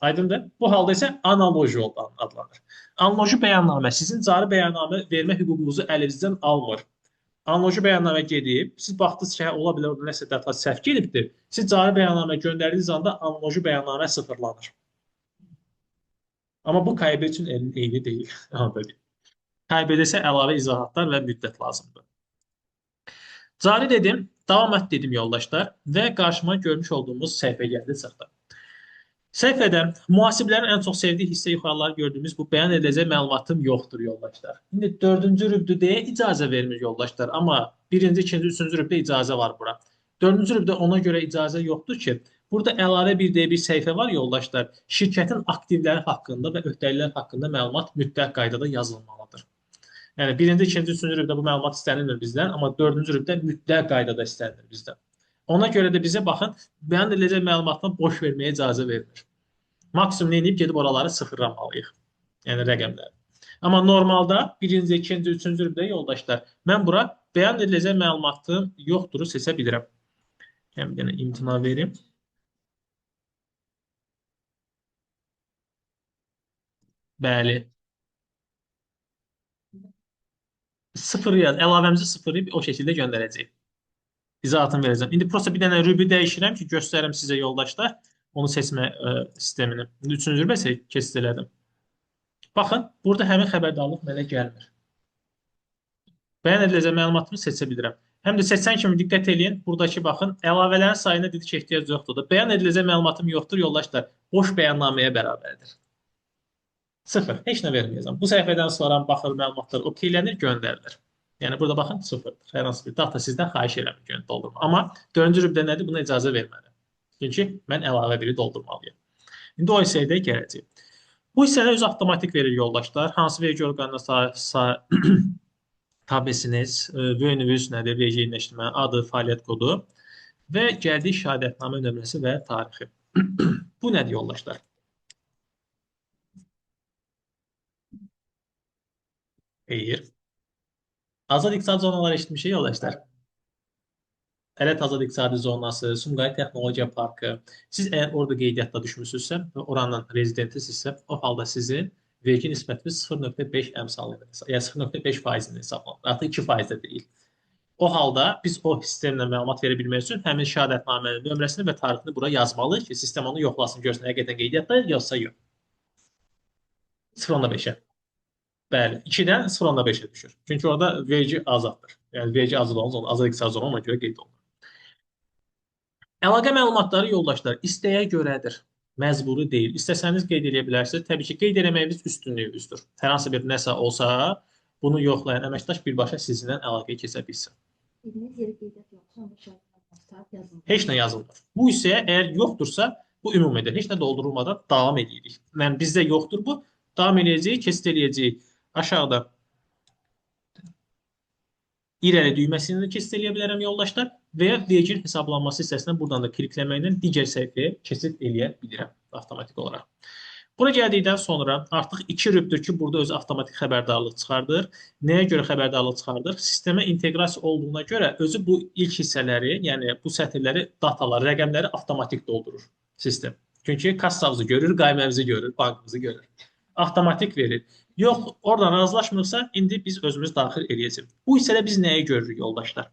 Speaker 1: Aydındır? Bu halda isə analoji adlanır. Analoji bəyannamə sizin cari bəyannamə vermə hüququnuzu əlinizdən almır. Analoji bəyannamə gedib, siz baxdınız ki, ola bilər orada nəsə dəfə səhv gedibdir. Siz cari bəyannamə göndərdiyiniz anda analoji bəyannamə sıfırlanır. Amma bu KYB üçün eyni deyil. KYB-də isə əlavə izahatlar və müddət lazımdır. Cari dedim, davam et dedim yoldaşlar və qarşıma görmüş olduğumuz səhifə gəldi çıxdı. Səhifədə mühasiblərin ən çox sevdiyi hissə yuxarıları gördüyümüz bu bəyan ediləcək məlumatım yoxdur yoldaşlar. İndi 4-cü rübdəyə icazə vermir yoldaşlar, amma 1-ci, 2-ci, 3-cü rübdə icazə var bura. 4-cü rübdə ona görə icazə yoxdur ki, burada əlavə bir deyə bir səhifə var yoldaşlar. Şirkətin aktivləri haqqında və öhdəliklər haqqında məlumat mütləq qaydada yazılmalıdır. Yəni 1-ci, 2-ci, 3-cü rübdə bu məlumat istənilmir bizdən, amma 4-cü rübdə mütləq qaydada istənilir bizdən. Ona görə də bizə baxın, bəyan ediləcək məlumatdan boş verməyə icazə vermir. Maksimum nə edib gedib oraları sıfırlamalıyıq. Yəni rəqəmləri. Amma normalda 1-ci, 2-ci, 3-cü rübdə yoldaşlar, mən bura bəyan ediləcək məlumatım yoxduru seçə bilirəm. Yəni bir dənə imtina verim. Bəli. Sıfır yaz, əlavəmizi sıfırlayıb o şəkildə göndərəcəyik. İzahatını verəcəm. İndi prosta bir dənə rübü dəyişirəm ki, göstərim sizə yoldaşlar. Onu seçmə sistemini. 3-cü rübə isə keçid elədim. Baxın, burada həmin xəbərdarlıq mənə gəlmir. Bəyan ediləcək məlumatımı seçə bilirəm. Həm də seçən kimi diqqət edin. Buradakı baxın, əlavələrin sayına dedik ki, ehtiyac yoxdur da. Bəyan ediləcək məlumatım yoxdur yoldaşlar. Boş bəyannaməyə bərabərdir. Sıfır. Heç nə verməyəcəm. Bu səhifədən sonra baxır məlumatlar okeylənir, göndərilir. Yəni burada baxın sıfırdır. Hər hansı bir data sizdən xahiş eləmir doldurma. Amma 4-cü rübdə nədir? Buna icazə verməli. Çünki mən əlavə biri doldurmalıyım. İndi o hissəyə gələcək. Bu hissədə öz avtomatik verir yoldaşlar. Hansı vergi orqanına tabesiniz, VNÜVÜZ nədir, vergi yerləşdirmə, adı, fəaliyyət kodu və gəldiyi şəhadətnamə nömrəsi və tarixi. Bu nədir yoldaşlar? Xeyr. Azad iqtisadi zonalar eşitmişik yoldaşlar. Ələt Azad İqtisadi Zonası, Sumqayıt Texnologiya Parkı. Siz əgər orada qeydiyyatda düşmüsünüzsə və oranın rezidentisizsə, o halda sizin vergi nisbətiniz 0,5 əmsalıyla, yəni 0,5% hesablanır. Artıq 2% də deyil. O halda biz o sistemlə məlumat verə bilmək üçün həmin şəhadətnamənin nömrəsini və tarixini bura yazmalıyıq ki, sistem onu yoxlasın, görsün həqiqətən qeydiyyatda yoxsa yox. 0,5-ə. Bəli, 2-dən 0,5-ə düşür. Çünki orada vergi azaddır. Yəni vergi azad olunca, azad iqtisadi zona ona görə qeyd olunur. Əlaqə məlumatları yoldaşlar istəyə görədir. Məcburi deyil. İstəsəniz qeyd edə bilərsiniz. Təbii ki, qeyd eləməyiniz üstünlüyünüzdür. Hər hansı bir nəsə olsa, bunu yoxlayan əməkdaş birbaşa sizinlə əlaqəyə keçə bilsin. Heç nə yazılmır. Bu hissəyə əgər yoxdursa, bu ümumidir. Heç nə doldurulmadan davam edirik. Yəni bizdə yoxdur bu. Davam edəcəyik, keçid edəcəyik. Aşağıda irəli düyməsini keçid edə bilərəm yoldaşlar və ya verginin hesablanması hissəsindən buradan da klikləməklə digər səhifəyə keçid edə bilirəm avtomatik olaraq. Bura gəldikdən sonra artıq 2 rübdür ki, burada öz avtomatik xəbərdarlıq çıxardır. Nəyə görə xəbərdarlıq çıxardır? Sistemə inteqrasiya olduğuna görə özü bu ilk hissələri, yəni bu sətirləri, dataları, rəqəmləri avtomatik doldurur sistem. Çünki kassamızı görür, qayməmizi görür, bankımızı görür. Avtomatik verir. Yox, oradan razılaşmırsa, indi biz özümüz daxil edəcəyik. Bu hissədə biz nəyi görürük, yoldaşlar?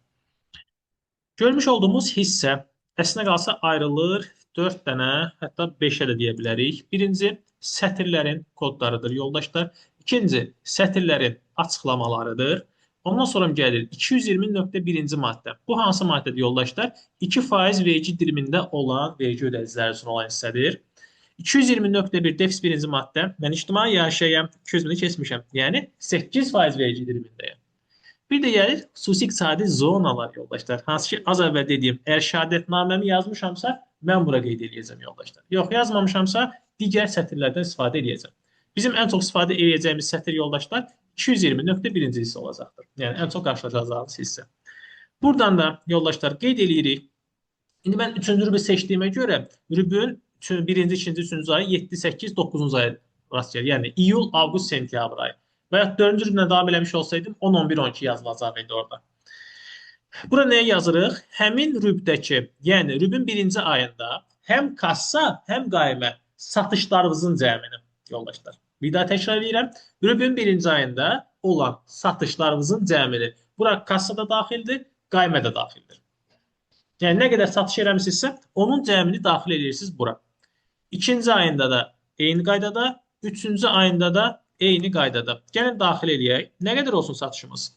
Speaker 1: Görmüş olduğumuz hissə əslinə qalsa ayrılır 4 dənə, hətta 5-ə də deyə bilərik. Birinci, sətirlərin kodlarıdır, yoldaşlar. İkinci, sətirlərin açıqlamalarıdır. Ondan sonra gəlir 220.1-ci maddə. Bu hansı maddədir, yoldaşlar? 2% vergi dilimində olan vergi ödəyiciləri üçün olan hissədir. 220.1 defis birinci maddə. Mən ictimai yaşayam, 200 bini keçmişəm. Yəni 8% vergi dilimindəyəm. Bir də gəlir xüsusi iqtisadi zonalar, yoldaşlar. Hansı ki, az əvvəl dediyim, əgər şəhadətnaməmi yazmışamsa, mən bura qeyd edəcəm, yoldaşlar. Yox, yazmamışamsa, digər sətirlərdən istifadə edəcəm. Bizim ən çox istifadə edəcəyimiz sətir, yoldaşlar, 220.1-ci hissə olacaqdır. Yəni, ən çox qarşılaşacağımız hissə. Buradan da, yoldaşlar, qeyd edirik. İndi mən 3-cü rübü seçdiyimə görə, rübün 1-ci, 2-ci, 3-cü ayı 7, 8, 9-cu ayı rast gəlir. Yəni, iyul, avqust, sentyabr ayı. Və ya 4-cü rübdən davam eləmiş olsaydım, 10, 11, 12 yazılacaq idi orada. Bura nəyə yazırıq? Həmin rübdəki, yəni rübün 1-ci ayında həm kassa, həm qaymə satışlarımızın cəmini, yoldaşlar. Bir daha təkrar edirəm. Rübün 1-ci ayında olan satışlarımızın cəmini. Bura kassa da daxildir, qaymə də daxildir. Yəni, nə qədər satış eləmişsinizsə, onun cəmini daxil edirsiniz bura. 2-ci ayında da eyni qaydada, 3-cü ayında da eyni qaydada. Gəlin daxil eləyək. Nə qədər olsun satışımız?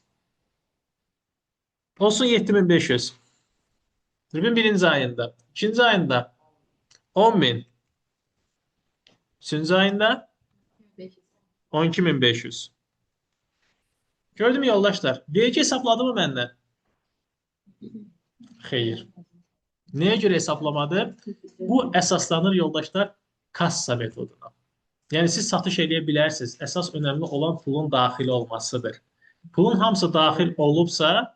Speaker 1: Olsun 7500. Rübün 1-ci ayında. 2-ci ayında 10.000. 3-cü ayında 12.500. Gördüm yoldaşlar. Vergi hesapladı mı məndən? Xeyr. Nəyə görə hesablamadı? Bu əsaslanır, yoldaşlar, kassa metoduna. Yəni, siz satış edə bilərsiniz. Əsas önəmli olan pulun daxil olmasıdır. Pulun hamısı daxil olubsa,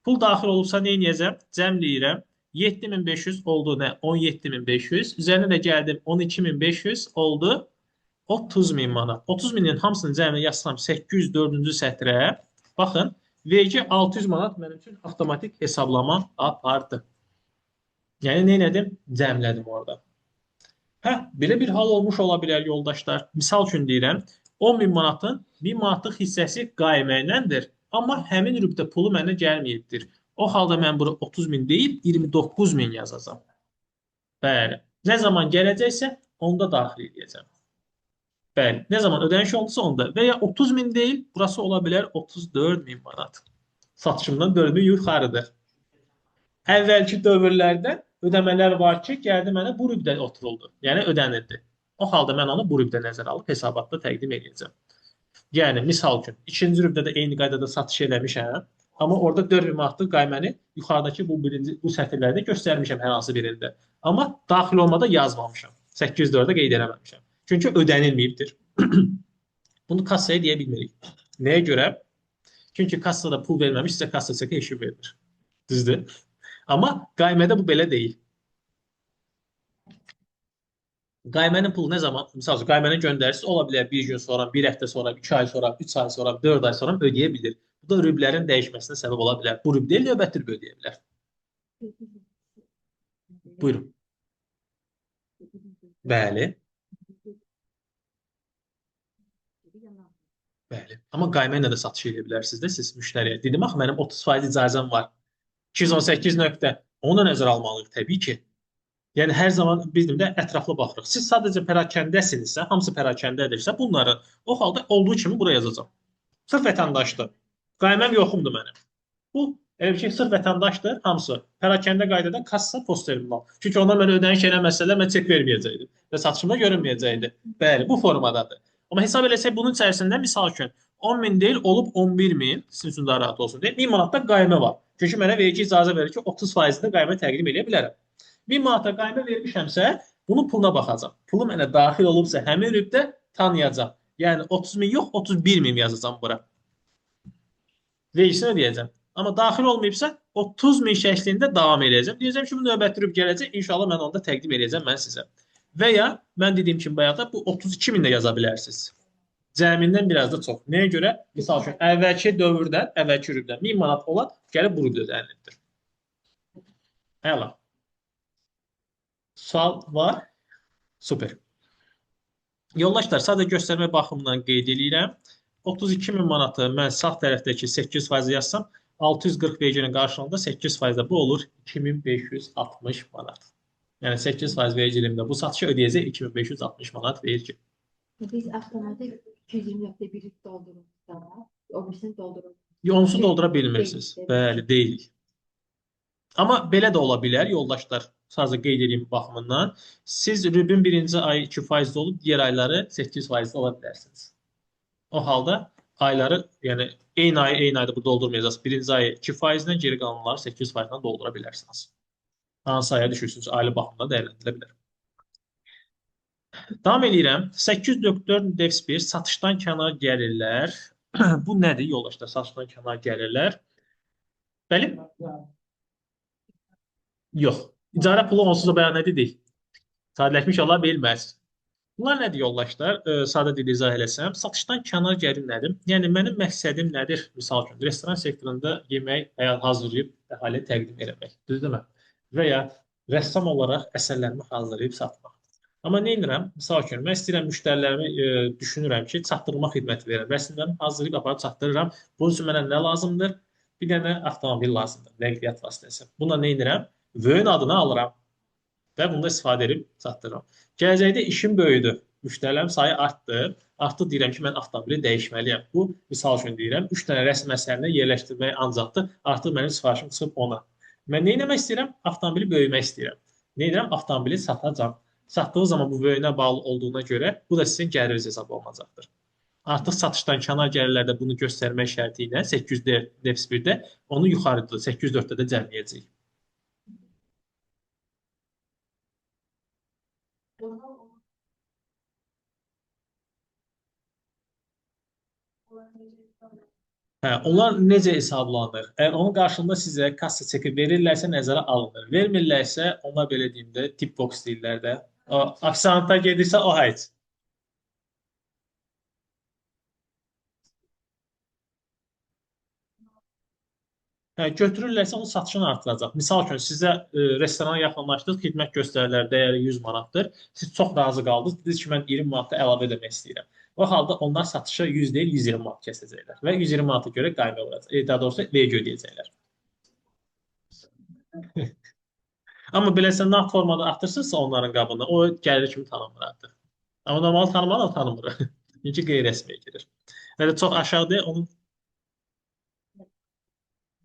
Speaker 1: nə edəcəm? Cəmləyirəm. 7500 oldu nə? 17500. Üzərinə də gəldim 12500 oldu 30.000 manat. 30.000-in hamısının cəmini yazsam 804-cü sətrə. Baxın, vergi 600 manat mənim üçün avtomatik hesablama apardı. Yəni, nə elədim? Cəmlədim orada. Belə bir hal olmuş ola bilər, yoldaşlar. Misal üçün deyirəm, 10.000 manatın 1000 manatlıq hissəsi qaymə iləndir. Amma həmin rübdə pulu mənə gəlməyibdir. O halda mən bura 30.000 deyil, 29.000 yazacam. Bəli. Nə zaman gələcəksə, onda daxil edəcəm. Bəli. Nə zaman ödəniş oldusa, onda. Və ya 30.000 deyil, burası ola bilər 34.000 manat. Satışımdan 4.000 yuxarıdır. Əvvəlki dövrlərdə ödəmələr var ki, gəldi mənə bu rübdə oturuldu. Yəni, ödənildi. O halda mən onu bu rübdə nəzərə alıb hesabatda təqdim edəcəm. Yəni, misal üçün, 2-ci rübdə də eyni qaydada satış eləmişəm. Amma orada 4.000 manatlıq qayməni yuxarıdakı bu sətirlərdə göstərmişəm hər hansı birində. Amma daxil olmada yazmamışam. 804-də qeyd eləməmişəm. Çünki ödənilməyibdir. Bunu kassaya deyə bilmirik. Nəyə görə? Çünki kassada pul verməmiş, sizə kassa çeki eşib verir. Düzdür? Amma qaymədə bu belə deyil. Qaymənin pulu nə zaman, misal üçün, qaymənin göndərisi ola bilər 1 gün sonra, 1 həftə sonra, 2 ay sonra, 3 ay sonra, 4 ay sonra ödəyə bilir. Bu da rüblərin dəyişməsinə səbəb ola bilər. Bu rüb deyil, növbəti rüb ödəyə bilər. Buyurun. Bəli. Bəli. Amma qaymə ilə də satış edə bilərsiniz də siz müştəriyə. Dedim, axı, mənim 30% icazəm var. 218 nöqtə. Onu da nəzərə almalıyıq, təbii ki. Yəni, hər zaman bizim də ətraflı baxırıq. Siz sadəcə pərakəndəsinizsə, hamısı pərakəndədirsə, bunları o halda olduğu kimi buraya yazacağım. Sırf vətəndaşdır. Qayməm yoxumdur mənim. Bu, elə bir şey, sırf vətəndaşdır, hamısı. Pərakəndə qaydada kassa post terminal. Çünki onlar mənə ödəniş eləməsələr, mən çek verməyəcəkdim. Və satışımda görünməyəcəkdi. Bəli, bu formadadır. Amma hesab eləsək, bunun içərisində misal üçün 10.000 deyil, olub 11.000, sizin üçün daha rahat olsun deyil, 1000 manatda qaymə var. Çünki mənə vergi icazə verir ki, 30%-də qaymə təqdim edə bilərəm. 1000 manata qaymə vermişəmsə, bunun puluna baxacam. Pulu mənə daxil olubsa, həmin rübdə tanıyacam. Yəni 30.000 yox, 31.000 yazacam bura. Vergisini ödəyəcəm. Amma daxil olmayıbsa, 30.000 şəklində davam edəcəm. Deyəcəm ki, bu növbəti rüb gələcək. İnşallah mən onda təqdim edəcəm mən sizə. Və ya mən dediyim kimi bayaq da bu 32 min də yaza bilərsiniz. Cəmindən biraz da çox. Nəyə görə? Misal üçün, əvvəlki dövrdən, əvvəlki rübdən 1000 manat olan gəlib bu rübdə ödənildir. Əla. Sual var? Super. Yoldaşlar, sadəcə göstərmə baxımından qeyd edirəm. 32 min manatı mən sağ tərəfdəki 8% yazsam, 640 verginin qarşılığında 8% bu olur 2560 manat. Yəni 8% vergilimdə bu satışı ödəyəcək 2560 manat vergi.
Speaker 2: Biz avtomatik 220.1 doldururuz. O birisini doldururuz.
Speaker 1: Onsuz doldura bilmirsiniz. Bəli, deyilik. Amma belə də ola bilər, yoldaşlar, sadəcə qeyd edeyim baxımından. Siz rübün birinci ayı 2% olub, digər ayları 8% ala bilərsiniz. O halda ayları, yəni eyni ayda bu doldurmayacaqsınız. Birinci ayı 2%-dən, geri qalanları 8%-dən doldura bilərsiniz. Hansı aya düşürsünüz, ailə baxımından dəyərləndirilə bilər. Davam edirəm. 8.4.1 satışdan kənar gəlirlər. Bu nədir yoldaşlar? Satışdan kənar gəlirlər. Bəli? Yox. İcarə pulu onsuz da bəyan edirik. Sadələşmiş ola bilməz. Bunlar nədir yoldaşlar? Sadə dildə izah eləsəm, satışdan kənar gəlir nədir? Yəni mənim məqsədim nədir? Misal üçün, restoran sektorunda yemək hazırlayıb əhaliyə təqdim etmək. Düzdürmü? Və ya rəssam olaraq əsərlərimi hazırlayıb satmaq. Amma nə edirəm? Misal üçün, mən istəyirəm müştərilərimi düşünürəm ki, çatdırma xidməti verirəm. Rəsmlərimi hazırlayıb aparıb çatdırıram. Bunun üçün mənə nə lazımdır? Bir dənə avtomobil lazımdır, nəqliyyat vasitəsi. Buna nə edirəm? Vöyün adını alıram və bunda istifadə edib çatdırıram. Gələcəkdə işim böyüdür. Müştərilərim sayı artdı. Artıq deyirəm ki, mən avtomobili dəyişməliyəm. Bu, misal üçün deyirəm, 3 dənə rəsm əsərini yerləşdirmək ancaqdır. Artıq mənim sifarişim çıxıb ona. Mən nə etmək istəyirəm? Avtomobili böyümək istəyirəm. Nə edirəm? Avtomobili satacam. Satdığı zaman bu böyünə bağlı olduğuna görə bu da sizin gəliriniz hesab olunacaqdır. Artıq satışdan kənar gəlirlərdə bunu göstərmək şərti ilə 800-1-də onu yuxarıda 804-də də cəmləyəcəyik. Onlar necə hesablanır? Əgər onun qarşılığında sizə kassa çeki verirlərsə nəzərə alınır. Vermirlərsə, onlar belə deyim də, tip box deyirlər də. O aksiyonata gedirsə o heç. Götürürlərsə onun satışını artıracaq. Misal üçün sizə restorana yaxınlaşdınız, xidmət göstərilər dəyəri 100 manatdır. Siz çox razı qaldınız. Dediniz ki, mən 20 manat əlavə etmək istəyirəm. O halda onlar satışa 100 deyil, 120 manat kəsəcəklər və 120 manata görə qayma olacaq. Daha doğrusu vergi ödəyəcəklər. Amma beləsə nağd formada artırsınızsa onların qabını, o gəlir kimi tanınmır artıq. Amma normal tanımalı o tanımır. Çünki qeyri-rəsmiyə girir. Yəni çox aşağıda onun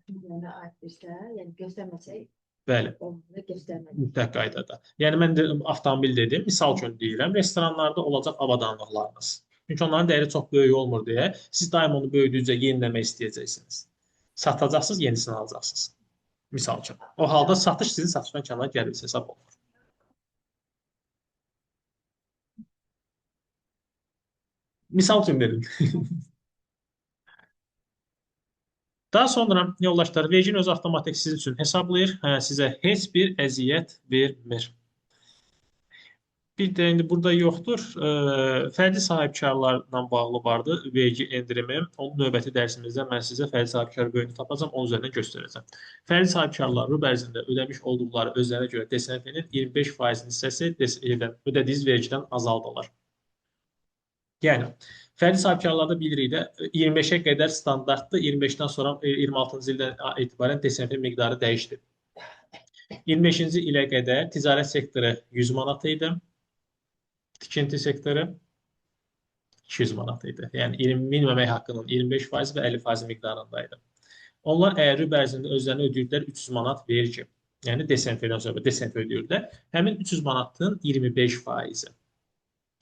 Speaker 2: aiddirsə, yəni göstərməsək,
Speaker 1: bəli,
Speaker 2: onu göstərmədik.
Speaker 1: mütləq qaydada. Yəni mən də avtomobil dedim, misal üçün deyirəm, restoranlarda olacaq avadanlıqlarınız. Çünki onların dəyəri çox böyük olmur deyə siz daim onu böyüdükcə yeniləmək istəyəcəksiniz. Satacaqsınız, yenisini alacaqsınız. Misal üçün. O halda satış sizin satışdan kənar gəliriniz hesab olunur. Misal üçün dedim. Daha sonra yoldaşlar, vergini öz avtomatik sizin üçün hesablayır. Sizə heç bir əziyyət vermir. Bir də indi burada yoxdur. Fərdi sahibkarlarla bağlı vardı vergi endirimi. Onun növbəti dərsimizdə mən sizə fərdi sahibkar bölümünü tapacağam, onun üzərindən göstərəcəm. Fərdi sahibkarlar rüb ərzində ödəmiş olduqları özlərinə görə DSNF-nin 25% hissəsi ödədiyiniz vergidən azaldılır. Yəni, fərdi sahibkarlarda bilirik də 25-ə qədər standartdır, 25-dən sonra 26-cı ildən etibarən DSNF miqdarı dəyişdi. 25-ci ilə qədər ticarət sektoru 100 manat idi. Tikinti sektoru 200 manat idi. Yəni minimum əmək haqqının 25% və 50% miqdarındaydı. Onlar əgər rüb ərzində özlərinə ödəyirdilər 300 manat vergi. Yəni DSNF-dən sonra DSNF ödəyirdilər. Həmin 300 manatın 25%.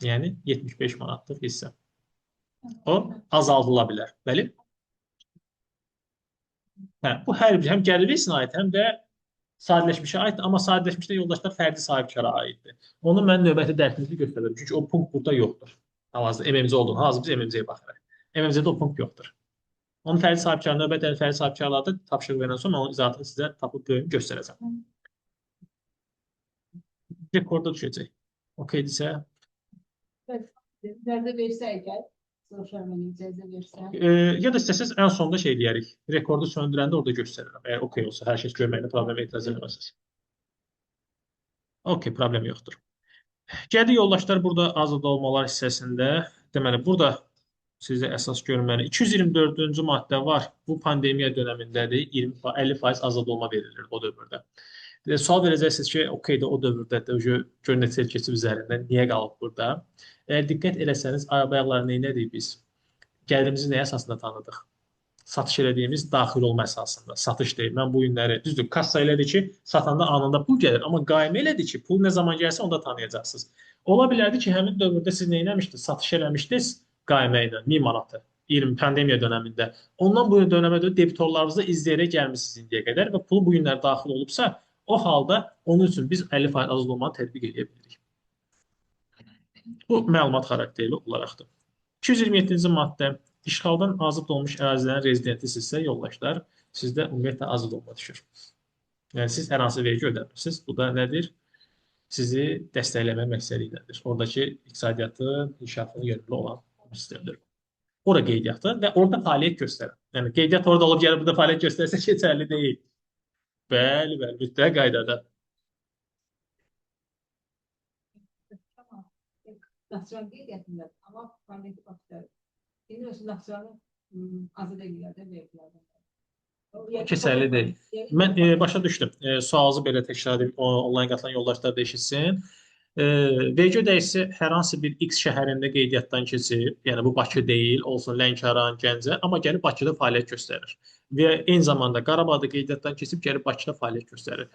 Speaker 1: Yəni 75 manatlıq hissə. O azaldıla bilər. Bəli? Bu hər bir həm gəlir vergisinə aid, həm də sadələşmişə aiddir, amma sadələşmişdə yoldaşlar fərdi sahibkara aiddir. Onu mən növbəti dərsimizdə göstərəcəm. Çünki o punkt burada yoxdur. Hal-hazırda MMC olduğunu, hazır biz MMC-yə baxırıq. MMC-də o punkt yoxdur. Onun fərdi sahibkarı, növbəti fərdi sahibkarlarda tapşırıq verəndən sonra onun izahatını sizə tapıb göstərəcəm. Rekorda düşəcək. Okeydirsə,
Speaker 4: İcazə versə əgər, soruşar mənə icazə versə.
Speaker 1: ya da istəsəz ən sonda şey eləyərik. Rekordu söndürəndə orada göstərirəm. Əgər okey olsa, hər şey görməklə problem etiraz etməsəz. Okey, problem yoxdur. Gəldi yoldaşlar burada azad olmalar hissəsində. Deməli, burada sizə əsas görünməli 224-cü maddə var. Bu pandemiya dönəmindədir. 50% azad olma verilir o dövrdə. Sual verəcəksiniz ki, okeydə o dövrdə də gör neçə il keçib üzərindən niyə qalıb burada? Əgər diqqət eləsəniz, ayaqlar nə edirik biz? Gəlirimizi nəyə əsasında tanıdıq? Satış elədiyimiz daxil olma əsasında. Satış deyil. Mən bu günləri düzdür, kassa elədi ki, satanda anında pul gəlir, amma qaymə elədi ki, pul nə zaman gəlsə onda tanıyacaqsınız. Ola bilərdi ki, həmin dövrdə siz nə etmişdiniz? Satış eləmişdiniz qaymə ilə 1000 manatı 20 pandemiya dövründə. Ondan bu dövrə də debitorlarınızı izləyərək gəlmisiniz indiyə qədər və pul bu günlər daxil olubsa, o halda onun üçün biz 50% azad olmanı tətbiq edə bilirik. Bu məlumat xarakterli olaraqdır. 227-ci maddə işğaldan azad olmuş ərazilərin rezidentisinizsə yoldaşlar, sizdə ümumiyyətlə azad olma düşür. Yəni siz hər hansı vergi ödəmirsiniz. Bu da nədir? Sizi dəstəkləmə məqsədi iləndir. Oradakı iqtisadiyyatın inkişafına yönümlü olan sistemdir. Ora qeydiyyatı və orada fəaliyyət göstərən. Yəni qeydiyyat orada olub gəlib burada fəaliyyət göstərsə keçərli deyil. Bəli, bəli, mütləq qaydada.
Speaker 4: Tamam. Naxçıvan qeydiyyatında, amma pandemiya vaxtları. İndi öz Naxçıvanı azad edirlər də vergilərdən.
Speaker 1: Keçərli deyil. Mən başa düşdüm. Sualınızı belə təkrar edeyim, onlayn qatılan yoldaşlar da eşitsin. Vergi ödəyicisi hər hansı bir X şəhərində qeydiyyatdan keçib, yəni bu Bakı deyil, olsun Lənkəran, Gəncə, amma gəlib Bakıda fəaliyyət göstərir. Və eyni zamanda Qarabağda qeydiyyatdan keçib gəlib Bakıda fəaliyyət göstərir.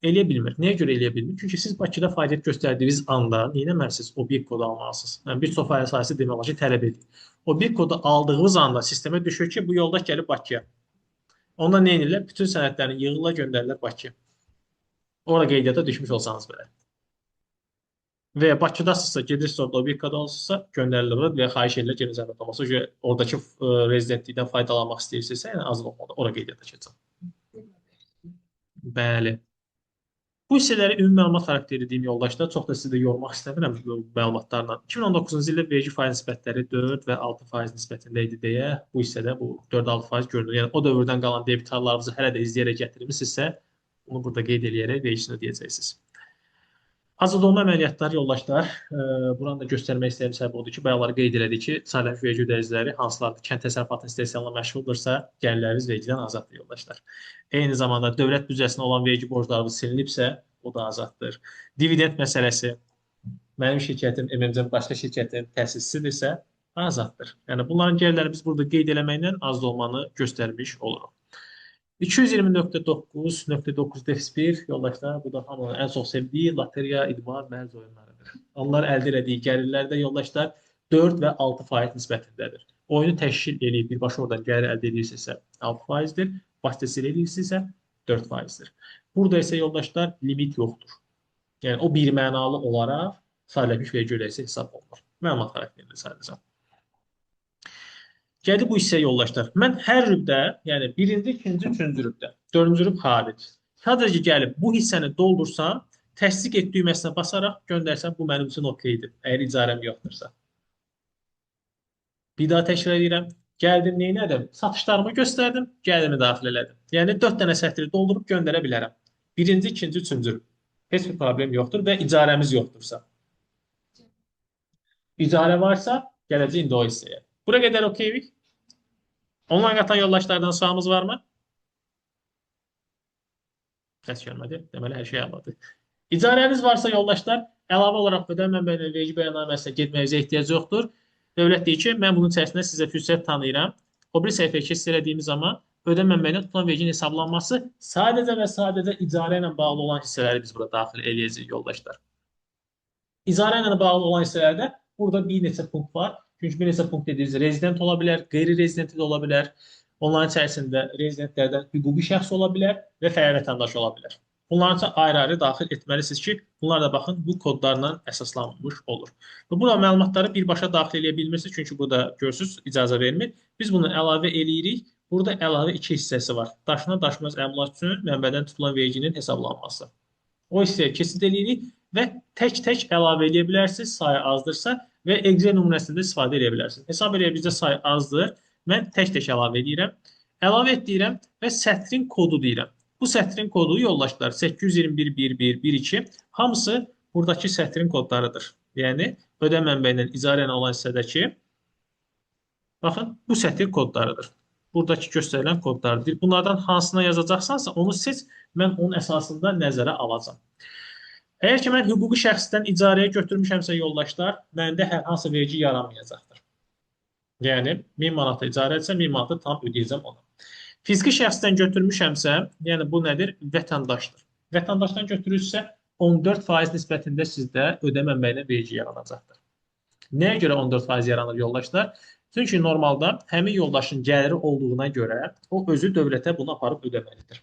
Speaker 1: Eləyə bilmir. Nəyə görə eləyə bilmir? Çünki siz Bakıda fəaliyyət göstərdiyiniz anda nə etməlisiniz? Obyekt kodu almalısınız. Yəni bir çox fəaliyyət sahəsi demək olar ki, tələb edir. Obyekt kodu aldığınız anda sistemə düşür ki, bu yoldaş gəlib Bakıya. Onda nə edirlər? Bütün sənədlərini yığırlar, göndərirlər Bakıya. Orada qeydiyyata düşmüş olsanız belə. Və ya Bakıdasınızsa, gedirsiniz orada obyekt kodu alsınızsa, göndərilir və xahiş edilir ki, nəzarət olması. Oradakı rezidentlikdən faydalanmaq istəyirsinizsə, yəni azad olmalı. Ora qeydiyyata keçəcək. Bəli. Bu hissələri ümumi məlumat xarakteri deyim yoldaşlar. Çox da sizi də yormaq istəmirəm bu məlumatlarla. 2019-cu ildə vergi faiz nisbətləri 4 və 6% nisbətində idi deyə bu hissədə bu 4-6% görünür. Yəni o dövrdən qalan debitarlarınızı hələ də izləyərək gətirmisinizsə, bunu burada qeyd eləyərək vergisini ödəyəcəksiniz. Azad olma əməliyyatları yoldaşlar, buranı da göstərmək istəyirəm səbəb odur ki, bayaqları qeyd elədik ki, sahələşmiş vergi ödəyiciləri hansılardır kənd təsərrüfatı istehsalına məşğuldursa, gəlirləriniz vergidən azaddır yoldaşlar. Eyni zamanda dövlət büdcəsinə olan vergi borclarınız silinibsə, o da azaddır. Dividend məsələsi, mənim şirkətim, MMC başqa şirkətin təsisçisidirsə, azaddır. Yəni bunların gəlirləri biz burada qeyd eləməklə azad olmanı göstərmiş oluruq. 220.9.9-1 yoldaşlar, bu da hamının ən çox sevdiyi loteriya, idman, mərc oyunlarıdır. Onlar əldə elədiyi gəlirlərdə yoldaşlar 4 və 6% nisbətindədir. Oyunu təşkil edib birbaşa oradan gəlir əldə edirsinizsə 6%-dir, vasitəsilə edirsinizsə 4%-dir. Burada isə yoldaşlar limit yoxdur. Yəni o bir mənalı olaraq sahələşmiş vergi ödəyicisi hesab olunur. Məlumat xarakterində sadəcə. Gəldi bu hissəyə yoldaşlar. Mən hər rübdə, yəni birinci, ikinci, üçüncü rübdə, dördüncü rüb haric. Sadəcə gəlib bu hissəni doldursam, təsdiq et düyməsinə basaraq göndərsəm, bu mənim üçün okeydir, əgər icarəm yoxdursa. Bir daha təkrar edirəm. Gəldim, neynədim? Satışlarımı göstərdim, gəlirimi daxil elədim. Yəni 4 dənə sətri doldurub göndərə bilərəm. Birinci, ikinci, üçüncü rüb. Heç bir problem yoxdur və icarəmiz yoxdursa. İcarə varsa, gələcək indi o hissəyə. Bura qədər okeyik. Onlayn qatan yoldaşlardan sualımız varmı? Səs gəlmədi. Deməli, hər şey əladır. İcarəniz varsa yoldaşlar, əlavə olaraq ödənmə mənbələri vergi bəyannaməsinə getməyinizə ehtiyac yoxdur. Dövlət deyir ki, mən bunun içərisində sizə fürsət tanıyıram. O bir səhifəyə keçid elədiyimiz zaman ödənmə mənbələri tutulan verginin hesablanması sadəcə və sadəcə icarə ilə bağlı olan hissələri biz burada daxil eləyəcəyik yoldaşlar. İcarə ilə bağlı olan hissələrdə burada bir neçə punkt var. Çünki bir neçə punkt dediyiniz rezident ola bilər, qeyri-rezident ola bilər. Onların içərisində rezidentlərdən hüquqi şəxs ola bilər və fəal vətəndaş ola bilər. Bunların üçün ayrı-ayrı daxil etməlisiniz ki, bunlar da baxın bu kodlarla əsaslanmış olur. Və burada məlumatları birbaşa daxil edə bilmirsiniz, çünki burada görürsünüz icazə vermir. Biz bunu əlavə eləyirik. Burada əlavə 2 hissəsi var. Daşınan daşınmaz əmlak üçün mənbədən tutulan verginin hesablanması. O hissəyə keçid eləyirik və tək-tək əlavə edə bilərsiniz, sayı azdırsa və Excel nümunəsində istifadə edə bilərsiniz. Hesab edək bizdə sayı azdır. Mən tək-tək əlavə edirəm. Əlavə et deyirəm və sətrin kodu deyirəm. Bu sətrin kodu yoldaşlar 821.11.12 hamısı buradakı sətrin kodlarıdır. Yəni ödəm mənbəyindən icarə ilə olan hissədəki baxın bu sətr kodlarıdır. Buradakı göstərilən kodlardır. Bunlardan hansına yazacaqsansa onu seç, mən onun əsasında nəzərə alacağam. Əgər ki mən hüquqi şəxsdən icarəyə götürmüşəmsə yoldaşlar, məndə hər hansı vergi yaranmayacaqdır. Yəni 1000 manata icarə etsə 1000 manatı tam ödəyəcəm ona. Fiziki şəxsdən götürmüşəmsə, yəni bu nədir? Vətəndaşdır. Vətəndaşdan götürürsə 14% nisbətində sizdə ödəm mənbəyindən vergi yaranacaqdır. Nəyə görə 14% yaranır yoldaşlar? Çünki normalda həmin yoldaşın gəliri olduğuna görə o özü dövlətə bunu aparıb ödəməlidir.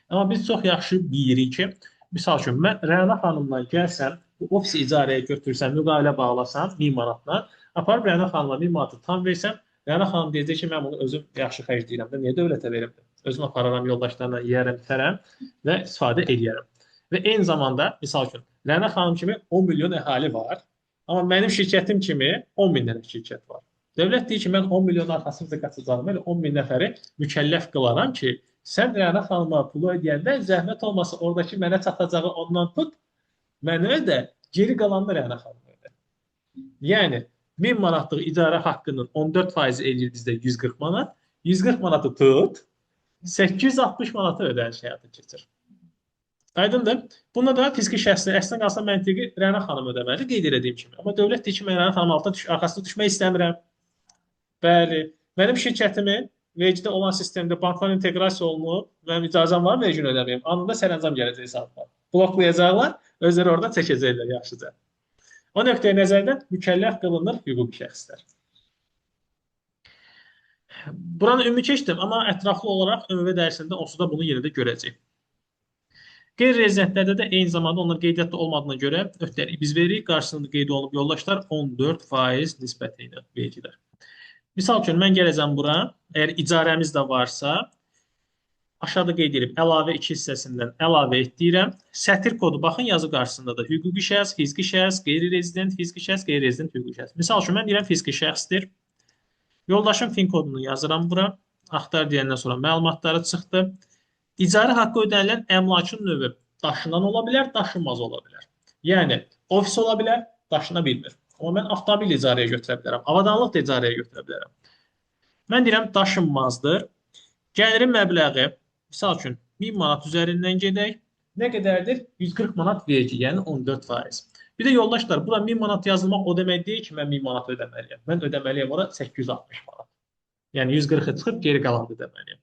Speaker 1: Amma biz çox yaxşı bilirik ki, misal üçün mən Rəna xanımdan gəlsəm, bu ofisi icarəyə götürsəm, müqavilə bağlasam 1000 manatla, aparıb Rəna xanıma 1000 manatı tam versəm, Rəna xanım deyəcək ki, mən bunu özüm yaxşı xərcləyirəm də, niyə dövlətə verim? Özüm apararam, yoldaşlarla yeyərəm, içərəm və istifadə edərəm. Və eyni zamanda, misal üçün, Rəna xanım kimi 10 milyon əhali var, amma mənim şirkətim kimi 10 min dənə şirkət var. Dövlət deyir ki, mən 10 milyon arxasınca qaçacağım, elə 10 min nəfəri mükəlləf qılaram ki, sən Rəna xanıma pulu ödəyəndə zəhmət olmasa oradakı mənə çatacağı ondan tut, mənə ödə, geri qalanını Rəna xanıma ödə. Yəni, 1000 manatlıq icarə haqqının 14% eləyir bizdə 140 manat, 140 manatı tut, 860 manatı ödəniş həyata keçir. Aydındır. Bunda da fiziki şəxslər əslində qalsa məntiqi Rəna xanım ödəməli, qeyd edədiyim kimi. Amma dövlət deyir ki, mən Rəna xanım arxasında düşmək istəmirəm. Bəli, mənim şirkətimin vergidə olan sistemdə banklar inteqrasiya olunub, mənim icazəm var, vergini ödəməyim. Anında sərəncam gələcək hesabına. Bloklayacaqlar, özləri orada çəkəcəklər yaxşıca. O nöqteyə nəzərdən mükəlləf qılınır hüquqi şəxslər. Buranı ümumi keçdim, amma ətraflı olaraq ümumi dərsində onsuz da bunu yenə də görəcəyik. Qeyri-rezidentlərdə də eyni zamanda onlar qeydiyyatda olmadığına görə öhdəlik biz veririk, qarşısında qeyd olunub yoldaşlar 14% nisbəti ilə vergilər. Misal üçün, mən gələcəm bura, əgər icarəmiz də varsa, aşağıda qeyd edib, əlavə 2 hissəsindən əlavə et deyirəm. Sətir kodu, baxın, yazı qarşısında da hüquqi şəxs, fiziki şəxs, qeyri-rezident, fiziki şəxs, qeyri-rezident, hüquqi şəxs. Misal üçün, mən deyirəm fiziki şəxsdir. Yoldaşın fin kodunu yazıram bura. Axtar deyəndən sonra məlumatları çıxdı. İcarə haqqı ödənilən əmlakın növü daşınan ola bilər, daşınmaz ola bilər. Yəni, ofis ola bilər, daşına bilmir. Amma mən avtomobil icarəyə götürə bilərəm, avadanlıq da icarəyə götürə bilərəm. Mən deyirəm, daşınmazdır. Gəlirin məbləği, misal üçün, 1000 manat üzərindən gedək. Nə qədərdir? 140 manat vergi, yəni 14%. Bir də yoldaşlar, bura 1000 manat yazılmaq o demək deyil ki, mən 1000 manat ödəməliyəm. Mən ödəməliyəm ora 860 manat. Yəni 140-ı çıxıb geri qalanı ödəməliyəm.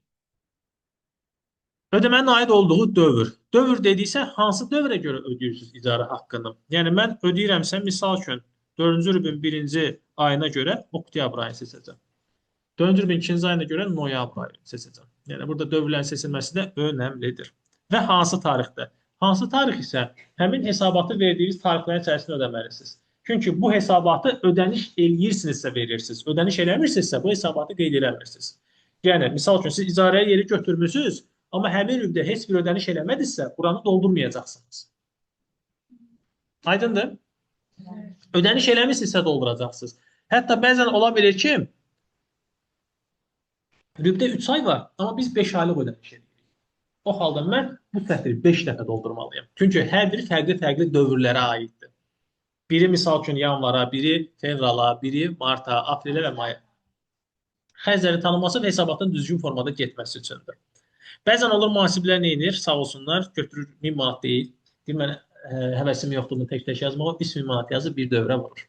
Speaker 1: Ödəmənin aid olduğu dövr. Dövr dediksə, hansı dövrə görə ödəyirsiniz icarə haqqını? Yəni mən ödəyirəmsə, misal üçün 4-cü rübün 1-ci ayına görə oktyabr ayını seçəcəm. 4-cü rübün 2-ci ayına görə noyabr ayını seçəcəm. Yəni burada dövrlərin seçilməsi də önəmlidir. Və hansı tarixdə? Hansı tarix isə həmin hesabatı verdiyiniz tarixlərin içərisində ödəməlisiniz. Çünki bu hesabatı ödəniş eləyirsinizsə verirsiniz. Ödəniş eləmirsinizsə bu hesabatı qeyd eləmirsiniz. Yəni, misal üçün siz icarəyə yeri götürmüsünüz, amma həmin rübdə heç bir ödəniş eləmədinizsə, buranı doldurmayacaqsınız. Aydındır? Ödəniş eləmişsinizsə dolduracaqsınız. Hətta bəzən ola bilir ki, rübdə 3 ay var, amma biz 5 aylıq ödəniş edirik. O halda mən bu sətri 5 dəfə doldurmalıyım. Çünki hər biri fərqli dövrlərə aiddir. Biri misal üçün yanvara, biri fevrala, biri marta, aprelə və maya. Xərclərin tanınması və hesabatın düzgün formada getməsi üçündür. Bəzən olur mühasiblər nə edir? Sağ olsunlar, götürür 1000 manat deyil. Deyir, mən həvəsim yoxdur bunu tək-tək yazmağa, 3000 manat yazıb bir dövrə vurur.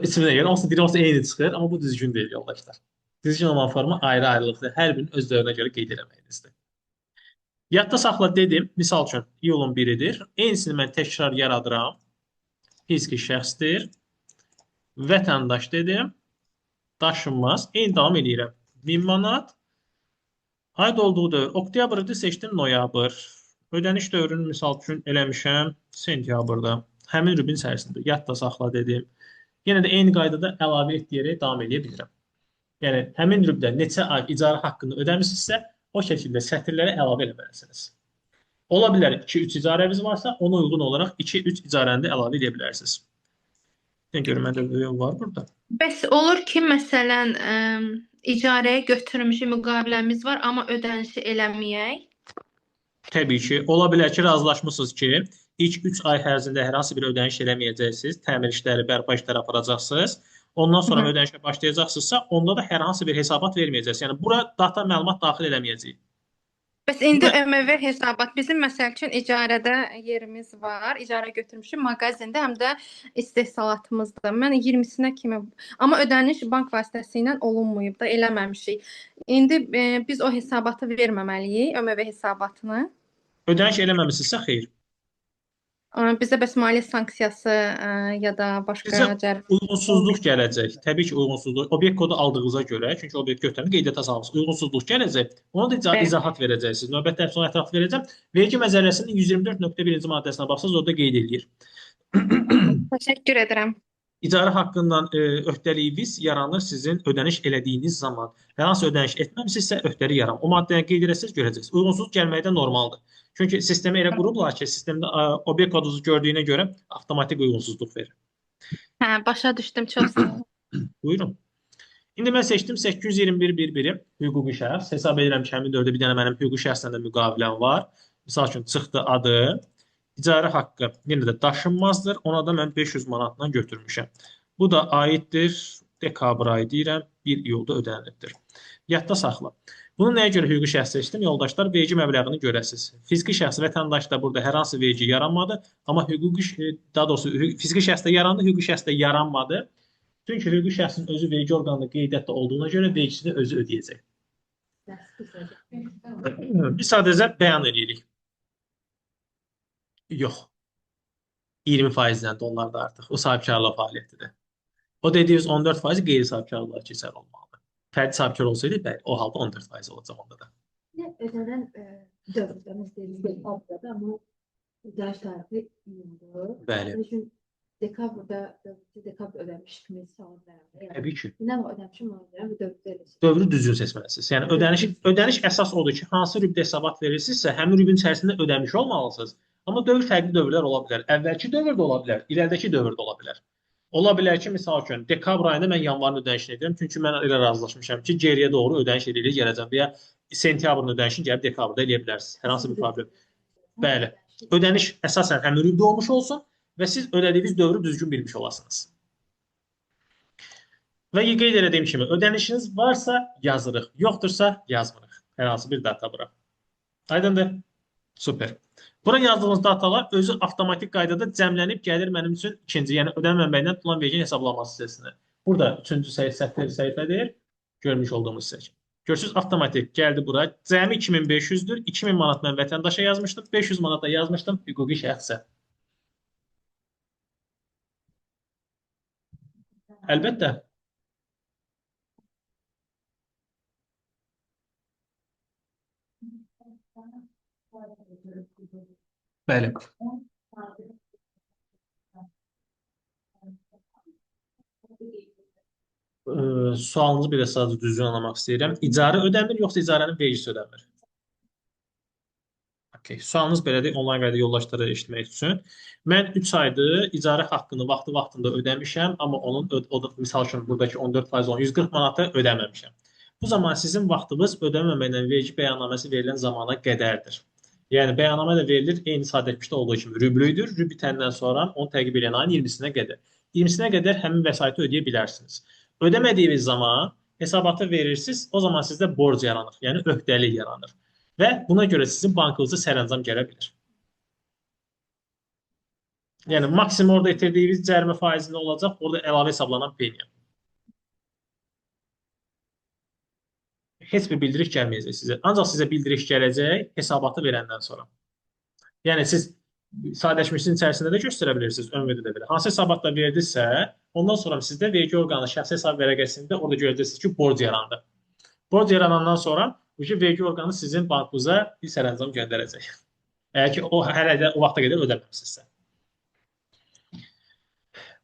Speaker 1: İçimdə görə, olsa eyni çıxır, amma bu düzgün deyil yoldaşlar. Düzgün olan forma ayrı-ayrılıqdır. Hər birinin öz dövrünə görə qeyd eləməyinizdir. Yadda saxla dedim, misal üçün iyulun 1-idir. Eynisini mən təkrar yaradıram. Fiziki şəxsdir. Vətəndaş dedim. Daşınmaz. Eyni davam edirəm. 1000 manat. Aid olduğu dövr. Oktyabrda seçdim noyabr. Ödəniş dövrünü misal üçün eləmişəm sentyabrda. Həmin rübün içərisində. Yadda saxla dedim. Yenə də eyni qaydada əlavə et deyərək davam edə bilirəm. Yəni, həmin rübdə neçə ay icarə haqqını ödəmişsinizsə, o şəkildə sətirlərə əlavə eləməlisiniz. Ola bilər 2-3 icarəniz varsa, ona uyğun olaraq 2-3 icarəni də əlavə edə bilərsiniz. Yəni görün, məndə bir var burada.
Speaker 3: Bəs olur ki, məsələn, icarəyə götürmüşük, müqaviləmiz var, amma ödənişi eləməyək.
Speaker 1: Təbii ki, ola bilər ki, razılaşmısınız ki, ilk 3 ay ərzində hər hansı bir ödəniş eləməyəcəksiniz, təmir işləri, bərpa işləri aparacaqsınız. Ondan sonra ödənişə başlayacaqsınızsa, onda da hər hansı bir hesabat verməyəcəksiniz. Yəni bura data məlumat daxil eləməyəcəyik.
Speaker 3: Bəs indi ÖMV hesabat bizim məsəl üçün icarədə yerimiz var. İcarə götürmüşük mağazində, həm də istehsalatımızda. Mən 20-sinə kimi, amma ödəniş bank vasitəsilə olunmayıb da, eləməmişik. İndi biz o hesabatı verməməliyik, ÖMV hesabatını.
Speaker 1: Ödəniş eləməmisinizsə xeyr.
Speaker 3: Bizə bəs maliyyə sanksiyası ya da başqa
Speaker 1: Sizə
Speaker 3: cərimə
Speaker 1: uyğunsuzluq gələcək. Təbii ki, uyğunsuzluq. Obyekt kodu aldığınıza görə, çünki obyekt götürəni qeydiyyata salmışsınız. Uyğunsuzluq gələcək. Ona da izahat verəcəksiniz. Növbətdə sonra ətraflı verəcəm. Vergi məcəlləsinin 124.1-ci maddəsinə baxsınız, orada qeyd edir.
Speaker 3: Təşəkkür edirəm.
Speaker 1: İcarə haqqından öhdəliyiniz yaranır sizin ödəniş elədiyiniz zaman. Hər hansı ödəniş etməmisinizsə öhdəlik yaranır. O maddəni qeyd etsəz görəcəksiniz. Uyğunsuzluq gəlməkdə normaldır. Çünki sistemi elə qurublar ki, sistemdə obyekt kodunuzu gördüyünə görə avtomatik uyğunsuzluq verir.
Speaker 3: Hə, başa düşdüm. Çox sağ olun.
Speaker 1: Buyurun. İndi mən seçdim 821.1.1-i hüquqi şəxs. Hesab edirəm ki, həmin dövrdə bir dənə mənim hüquqi şəxslə də müqaviləm var. Misal üçün çıxdı adı, icarə haqqı yenə də daşınmazdır. Ona da mən 500 manatla götürmüşəm. Bu da aiddir. Dekabr ayı deyirəm, 1 iyulda ödənilibdir. Yadda saxla. Bunu nəyə görə hüquqi şəxs seçdim? Yoldaşlar, vergi məbləğini görəsiniz. Fiziki şəxs vətəndaşda burada hər hansı vergi yaranmadı, amma daha doğrusu fiziki şəxsdə yarandı, hüquqi şəxsdə yaranmadı. Çünki hüquqi şəxsin özü vergi orqanında qeydiyyatda olduğuna görə vergisini özü ödəyəcək. Biz sadəcə bəyan edirik. Yox. 20%-dən də onlar da artıq. O sahibkarlıq fəaliyyətidir. O dediyiniz 14% qeyri-sahibkarlığa keçər olmalıdır. Fərdi sahibkar olsaydı, bəli, o halda 14% olacaq onda da.
Speaker 2: Ödənən dövrdə, məsələn, avqada, amma ödəniş tarihi iyundur.
Speaker 1: Bəli.
Speaker 2: Üçün dekabrda ödəmiş kimi hesablayırlar.
Speaker 1: Təbii ki.
Speaker 2: Nə ödəmişim ona görə bu dövrdə eləsin.
Speaker 1: Dövrü düzgün seçməlisiniz. Yəni ödəniş əsas odur ki, hansı rübdə hesabat verirsinizsə, həmin rübün içərisində ödəmiş olmalısınız. Amma dövr fərqli dövrlər ola bilər. Əvvəlki dövr də ola bilər, irəlidəki dövr də ola bilər. Ola bilər ki, misal üçün, dekabr ayında mən yanvarın ödənişini edirəm, çünki mən elə razılaşmışam ki, geriyə doğru ödəniş edilir gələcəm və ya sentyabrın ödənişini gəlib dekabrda eləyə bilərsiniz. Hər hansı bir problem. Bəli. Ödəniş əsasən həmin rübdə olmuş olsun və siz ödədiyiniz dövrü düzgün bilmiş olasınız. Və qeyd etdiyim kimi, ödənişiniz varsa yazırıq, yoxdursa yazmırıq. Hər hansı bir data bura. Aydındır? Super. Bura yazdığınız datalar özü avtomatik qaydada cəmlənib gəlir mənim üçün ikinci, yəni ödənmə mənbəyindən tutulan verginin hesablanması hissəsinə. Burada üçüncü səhifədir, görmüş olduğumuz hissə. Görürsünüz, avtomatik gəldi bura. Cəmi 2500-dür. 2000 manat mən vətəndaşa yazmışdım, 500 manat da yazmışdım hüquqi şəxsə. Əlbəttə. Bəli. Sualınızı bir sadəcə düzgün anlamaq istəyirəm. İcarə ödəmir, yoxsa icarənin vergisi ödəmir? Okay. Sualınız belədir, onlayn qayda yoldaşları eşitmək üçün. Mən 3 aydır icarə haqqını vaxtında ödəmişəm, amma onun, misal üçün, buradakı 14% 140 manatı ödəməmişəm. Bu zaman sizin vaxtınız ödəməməklə vergi bəyannaməsi verilən zamana qədərdir. Yəni, bəyannamə də verilir, eyni sadəqmişdə olduğu kimi rüblüydür. Rüb bitəndən sonra onu təqib edən ayın 20-sinə qədər. 20-sinə qədər həmin vəsaiti ödəyə bilərsiniz. Ödəmədiyiniz zaman hesabatı verirsiniz, o zaman sizdə borc yaranır, yəni öhdəlik yaranır. Və buna görə sizin bankınızda sərəncam gələ bilir. Yəni, maksimum orada itirdiyiniz cərimə faizində olacaq, orada əlavə hesablanan peniya. Heç bir bildiriş gəlməyəcək sizə. Ancaq sizə bildiriş gələcək hesabatı verəndən sonra. Yəni, siz sadələşmişin içərisində də göstərə bilirsiniz, ÖMV-də də belə. Hansı hesabatla verdinizsə, ondan sonra sizdə vergi orqanı şəxsi hesab vərəqəsində orada görəcəksiniz ki, borc yarandı. Borc yaranandan sonra vergi orqanı sizin bankınıza bir sərəncam göndərəcək. Əgər ki, o hələ də o vaxta qədər ödəməmişsinizsə.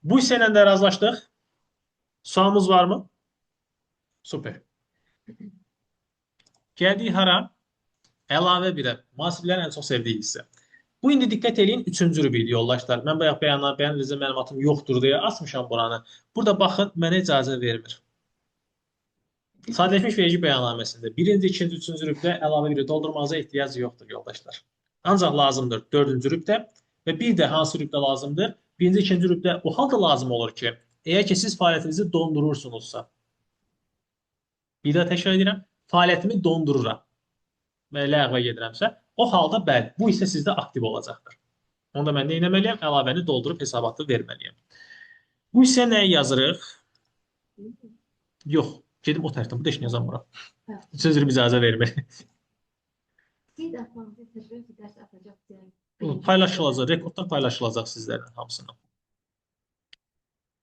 Speaker 1: Bu hissə ilə də razılaşdıq. Sualımız varmı? Super. Gəldik hara? Əlavə birə, mühasiblərin ən çox sevdiyi hissə. Bu indi diqqət edin 3-cü rubrik yoldaşlar. Mən bayaq bəyan edəcəm məlumatım yoxdur deyə asmışam buranı. Burada baxın mənə icazə vermir. Sadələşmiş vergi bəyannaməsində 1-ci, 2-ci, 3-cü rübdə əlavə biri doldurmanıza ehtiyac yoxdur yoldaşlar. Ancaq lazımdır 4-cü rübdə və bir də hansı rübdə lazımdır? 1-ci, 2-ci rübdə o halda lazım olur ki, əgər ki siz fəaliyyətinizi dondurursunuzsa, bir daha təkrar edirəm, fəaliyyətimi dondururam və ləğvə gedirəmsə, o halda bəli, bu hissə sizdə aktiv olacaqdır. Onda mən nə etməliyəm? Əlavəni doldurub hesabatı verməliyəm. Bu hissə nəyi yazırıq? Yox, gedim o tərəfdən, bu da heç nə yazamıram. Sözürüm icazə vermir.
Speaker 2: Qeyd atmanızı təcrübə ki, dərs atacaq deyək.
Speaker 1: Paylaşılacaq, rekorddan paylaşılacaq sizlərlə hamısını.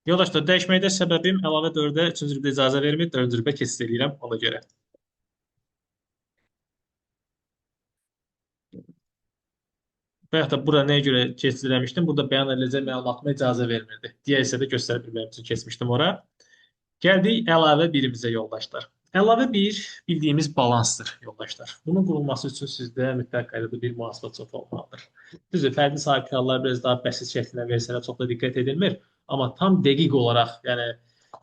Speaker 1: Yoldaşlar, dəyişməkdə səbəbim əlavə 4-də 3-cü rübdə icazə vermir, 4-cü rübdə keçid edirəm ona görə. Və yaxud da bura nəyə görə keçid eləmişdim? Burada bəyan ediləcək məlumatıma icazə vermirdi. Digər hissədə göstərə bilməyim üçün keçmişdim ora. Gəldik əlavə birimizə yoldaşlar. Əlavə bir bildiyimiz balansdır yoldaşlar. Bunun qurulması üçün sizdə mütləq qaydada bir mühasibə çoxu olmalıdır. Düzdür, fərdi sahibkarlar biraz daha bəsit şəklinə versələr çox da diqqət edilmir. Amma tam dəqiq olaraq, yəni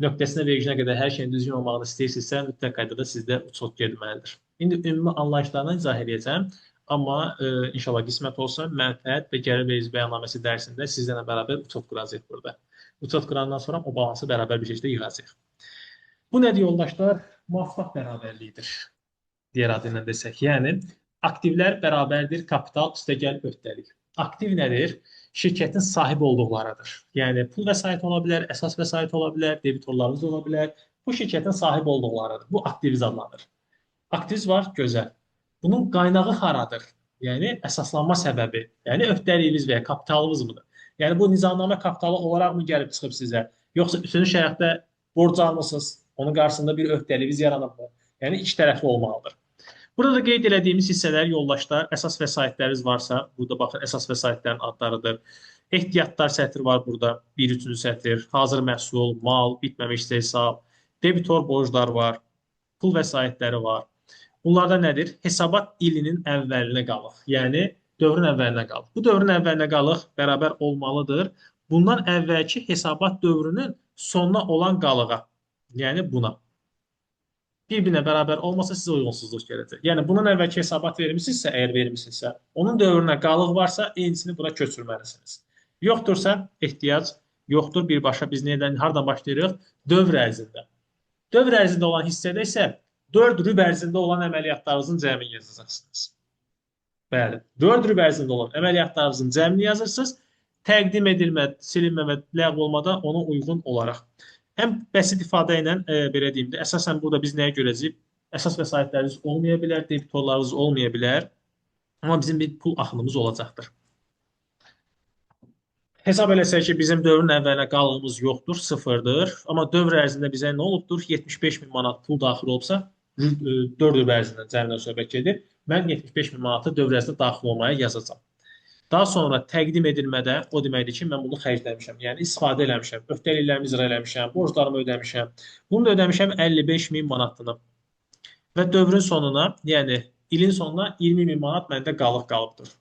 Speaker 1: nöqtəsinə verginə qədər hər şeyin düzgün olmağını istəyirsinizsə, mütləq qaydada sizdə uçot getməlidir. İndi ümumi anlayışlarını izah edəcəm. Amma inşallah qismət olsa, mənfəət və gəlir vergi bəyannaməsi dərsində sizlərlə bərabər uçot quracağıq burada. Uçot qurandan sonra o balansı bərabər bir şəkildə yığacağıq. Bu nədir yoldaşlar? Muvaffaq bərabərliyidir. Digər adı ilə desək. Yəni, aktivlər bərabərdir kapital üstəgəl öhdəlik. Aktiv nədir? Şirkətin sahib olduqlarıdır. Yəni, pul vəsait ola bilər, əsas vəsait ola bilər, debitorlarınız ola bilər. Bu şirkətin sahib olduqlarıdır. Bu aktiviz adlanır. Aktiviz var, gözəl. Bunun qaynağı haradır? Yəni, əsaslanma səbəbi. Yəni, öhdəliyiniz və ya kapitalınız mıdır? Yəni, bu nizamnamə kapitalı olaraq mı gəlib çıxıb sizə? Yoxsa üçüncü şərtdə borc almısınız, onun qarşısında bir öhdəliyiniz yaranıb mı? Yəni, iki tərəfli olmalıdır. Burada da qeyd etdiyimiz hissələr, yoldaşlar, əsas vəsaitləriniz varsa, burada baxın, əsas vəsaitlərin adlarıdır. Ehtiyatlar sətri var burada, 1-3-cü sətr, hazır məhsul, mal, bitməmiş hesab, debitor borclar var, pul vəsaitləri var. Bunlarda nədir? Hesabat ilinin əvvəlinə qalıq. Yəni, dövrün əvvəlinə qalıq. Bu dövrün əvvəlinə qalıq bərabər olmalıdır. Bundan əvvəlki hesabat dövrünün sonuna olan qalığa. Yəni, buna. Bir-birinə bərabər olmasa sizə uyğunsuzluq gələcək. Yəni, bunun əvvəlki hesabat vermişsinizsə, əgər vermişsinizsə, onun dövrünə qalıq varsa, eynisini bura köçürməlisiniz. Yoxdursa, ehtiyac yoxdur. Birbaşa biz hardan başlayırıq? Dövr ərzində. Dövr ərzində olan hissədə isə 4 rüb ərzində olan əməliyyatlarınızın cəmini yazacaqsınız. Bəli, 4 rüb ərzində olan əməliyyatlarınızın cəmini yazırsınız. Təqdim edilmə, silinmə, ləğv olmada ona uyğun olaraq. Ən bəsit ifadə ilə belə deyim də, əsasən burada biz nəyə görəcəyik? Əsas vəsaitləriniz olmaya bilər, debitorlarınız olmaya bilər. Amma bizim bir pul axınımız olacaqdır. Hesab eləsək ki, bizim dövrün əvvəlinə qalığımız yoxdur, sıfırdır. Amma dövr ərzində bizə nə olubdur? 75 min manat pul daxil olubsa, 4 rüb ərzindən cəmindən söhbət gedir. Mən 75 min manatı dövr ərzində daxil olmaya yazacağam. Daha sonra təqdim edilmədə o deməkdir ki, mən bunu xərcləmişəm. Yəni, istifadə eləmişəm, öhdəliklərimi icra eləmişəm, borclarımı ödəmişəm. Bunu da ödəmişəm 55 min manatını. Və dövrün sonuna, yəni ilin sonuna 20 min manat məndə qalıq qalıbdır.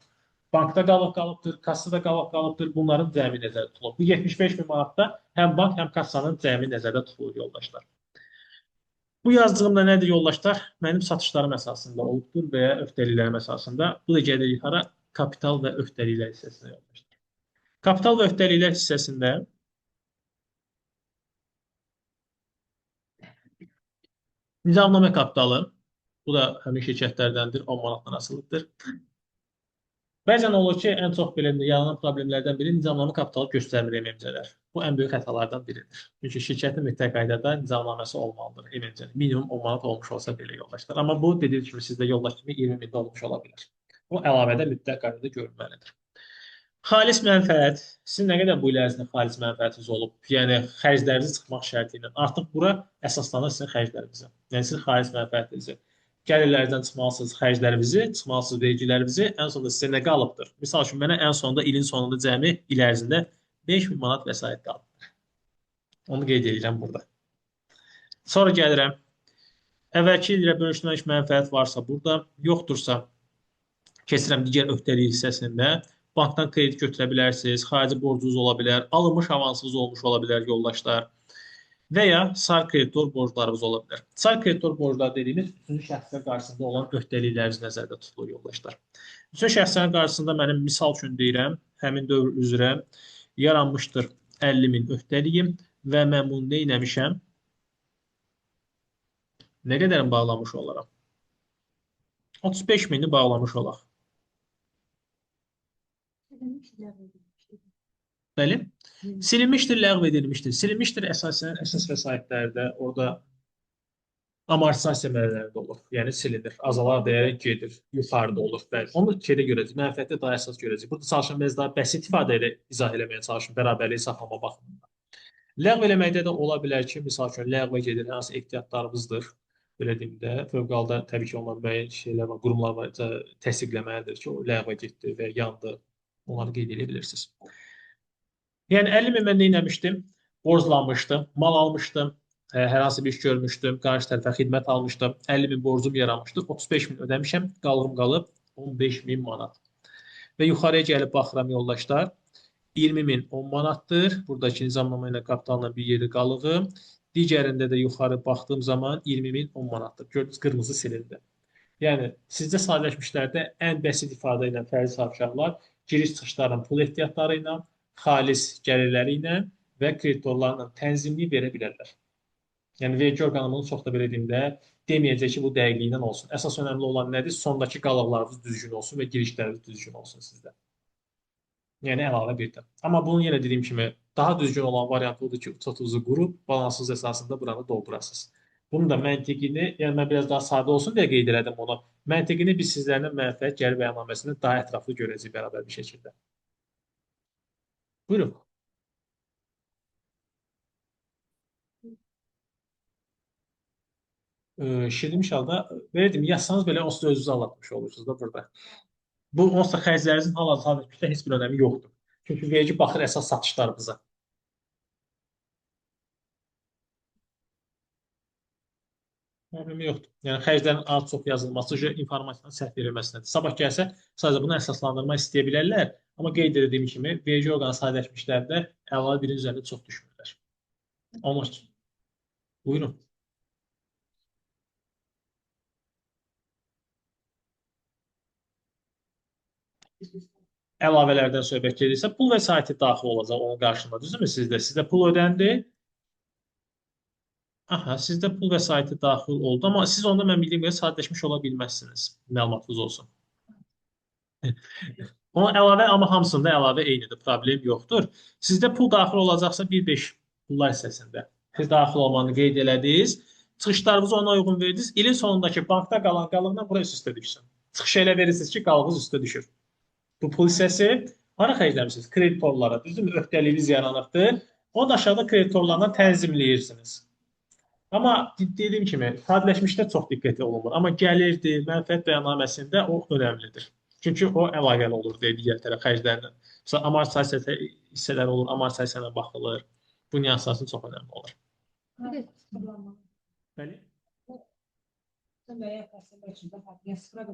Speaker 1: Bankda qalıq qalıbdır, kassada qalıq qalıbdır. Bunların cəmi nəzərdə tutulur. Bu 75 min manatda həm bank, həm kassanın cəmi nəzərdə tutulur yoldaşlar. Bu yazdığımda nədir yoldaşlar? Mənim satışlarım əsasında olubdur və ya öhdəliklərim əsasında. Bu da gəlir yuxarı kapital və öhdəliklər hissəsinə yoldaşlar. Kapital və öhdəliklər hissəsində nizamnamə kapitalı, bu da həmin şirkətlərdəndir, 10 manatdan asılıdır. Bəzən olur ki, ən çox belə yaranan problemlərdən biri nizamnamə kapitalı göstərmir MMC-lər. Bu ən böyük xətalardan biridir. Çünki şirkətin mütləq qaydada nizamnaməsi olmalıdır MMC-nin. Minimum 10 manat olmuş olsa belə yoldaşlar. Amma bu dediyim kimi sizdə yoldaş kimi 20 mində olmuş ola bilər. Bu əlavədə mütləq qaydada görülməlidir. Xalis mənfəət. Sizin nə qədər bu il ərzində xalis mənfəətiniz olub? Yəni, xərclərinizi çıxmaq şərti ilə. Artıq bura əsaslanır sizin xərclərinizə. Yəni, sizin xalis mənfəətinizi. Gəlirlərdən çıxmalısınız xərclərinizi, çıxmalısınız vergilərinizi, ən sonunda sizə nə qalıbdır? Misal üçün, mənə ən sonunda, ilin sonunda cəmi il ərzində 5000 manat vəsait qalıbdır. Onu qeyd edirəm burada. Sonra gəlirəm. Əvvəlki il ilə bölüşdürülmüş mənfəət varsa burada, yoxdursa, Keçirəm digər öhdəlik hissəsində. Bankdan kredit götürə bilərsiniz, xarici borcunuz ola bilər, alınmış avansınız olmuş ola bilər yoldaşlar və ya sar kreditor borclarınız ola bilər. Sar kreditor borclar dediyimiz üçüncü şəxslər qarşısında olan öhdəlikləriniz nəzərdə tutulur yoldaşlar. Üçüncü şəxslərin qarşısında mənim misal üçün deyirəm, həmin dövr üzrə yaranmışdır 50.000 öhdəliyim və mən bunu nə etmişəm? Nə qədərin bağlamış olaram? 35.000-i bağlamış olaq. Bəli. Silinmişdir, ləğv edilmişdir. Silinmişdir əsasən əsas vəsaitlərdə orada amortisasiya mərhələlərində olur. Yəni silinir, azalar dəyərək gedir, yuxarıda olur. Bəli. Onu şeydə görəcək, mənfəətdə daha əsas görəcək. Burada çalışın biraz daha bəsit ifadə ilə izah eləməyə çalışın, bərabərliyi saxlama baxımından. Ləğv eləməkdə də ola bilər ki, misal üçün ləğvə gedir, hansı ehtiyatlarımızdır. Belə deyim də, fövqəladə təbii ki, onların müəyyən şeylər var, qurumlar var, təsdiqləməlidir ki, o ləğvə getdi və yandı. Onları qeyd edə bilirsiniz. Yəni 50.000 mən nə etmişdim? Borclanmışdım, mal almışdım, hər hansı bir iş görmüşdüm, qarşı tərəfə xidmət almışdım, 50.000 borcum yaranmışdı, 35.000 ödəmişəm, qalığım qalıb 15.000 manat. Və yuxarıya gəlib baxıram yoldaşlar, 20.000 10 manatdır. Buradakı nizamnamə ilə kapitalla bir yeri qalığım. Digərində də yuxarı baxdığım zaman 20.000 10 manatdır. Gördünüz, qırmızı silindi. Yəni, sizdə sadələşmişlərdə ən bəsit ifadə ilə fərzi sahibkarlar giriş-çıxışların pul ehtiyatları ilə, xalis gəlirləri ilə və kreditorlarla tənzimli verə bilərlər. Yəni, vergi orqanı bunu çox da belə deyim də, deməyəcək ki, bu dəqiqliyindən olsun. Əsas önəmli olan nədir? Sondakı qalıqlarınız düzgün olsun və girişləriniz düzgün olsun sizdə. Yəni, əlavə bir də. Amma bunun yenə dediyim kimi, daha düzgün olan variant odur ki, uçotunuzu qurub, balansınız əsasında buranı doldurasınız. Bunun da məntiqini, yəni mən biraz daha sadə olsun deyə qeyd elədim onu. Məntiqini biz sizlərlə mənfəət gəlir bəyannaməsində daha ətraflı görəcəyik bərabər bir şəkildə. Buyurun. Şirinmiş halda, belə deyim, yazsanız belə onsuz da özünüzü anlatmış olursunuz da burada. Bu onsuz da xərclərinizin hal-hazırda heç bir önəmi yoxdur. Çünki vergi baxır əsas satışlarımıza. Problemi yoxdur. Yəni xərclərin az-çox yazılması informasiyanın səhv verilməsidir. Sabah gəlsə sadəcə bunu əsaslandırma istəyə bilərlər, amma qeyd etdiyim kimi vergi orqanı sadələşmişlərdə əlavə birin üzərində çox düşmürlər. Onun üçün. Buyurun. Əlavələrdən söhbət gedirsə, pul vəsaiti daxil olacaq onun qarşılığında, düzdürmü sizdə? Sizdə pul ödəndi. Aha, sizdə pul vəsaiti daxil oldu, amma siz onda mən bildiyim qədər sadələşmiş ola bilməzsiniz. Məlumatınız olsun. Ona əlavə, amma hamısında əlavə eynidir, problem yoxdur. Sizdə pul daxil olacaqsa 1.5 pullar hissəsində. Siz daxil olmanı qeyd elədiniz, çıxışlarınızı ona uyğun verdiniz, ilin sonundakı bankda qalan qalıqla bura üst-üstə düşsün. Çıxış elə verirsiniz ki, qalığınız üstə düşür. Bu pul hissəsi hara xərcləmişsiniz? Kreditorlara, düzdürmü? Öhdəliyiniz yaranıbdır. Onu da aşağıda kreditorlarla tənzimləyirsiniz. Amma dediyim kimi, sadələşmişdə çox diqqətli olunur. Amma gəlirdir, mənfəət bəyannaməsində o önəmlidir. Çünki o əlaqəli olur digər tərəf xərclərindən. Məsələn, amortisasiya hissələri olur, amortisasiyaya baxılır. Bu nüansası çox önəmli olur. Bəli.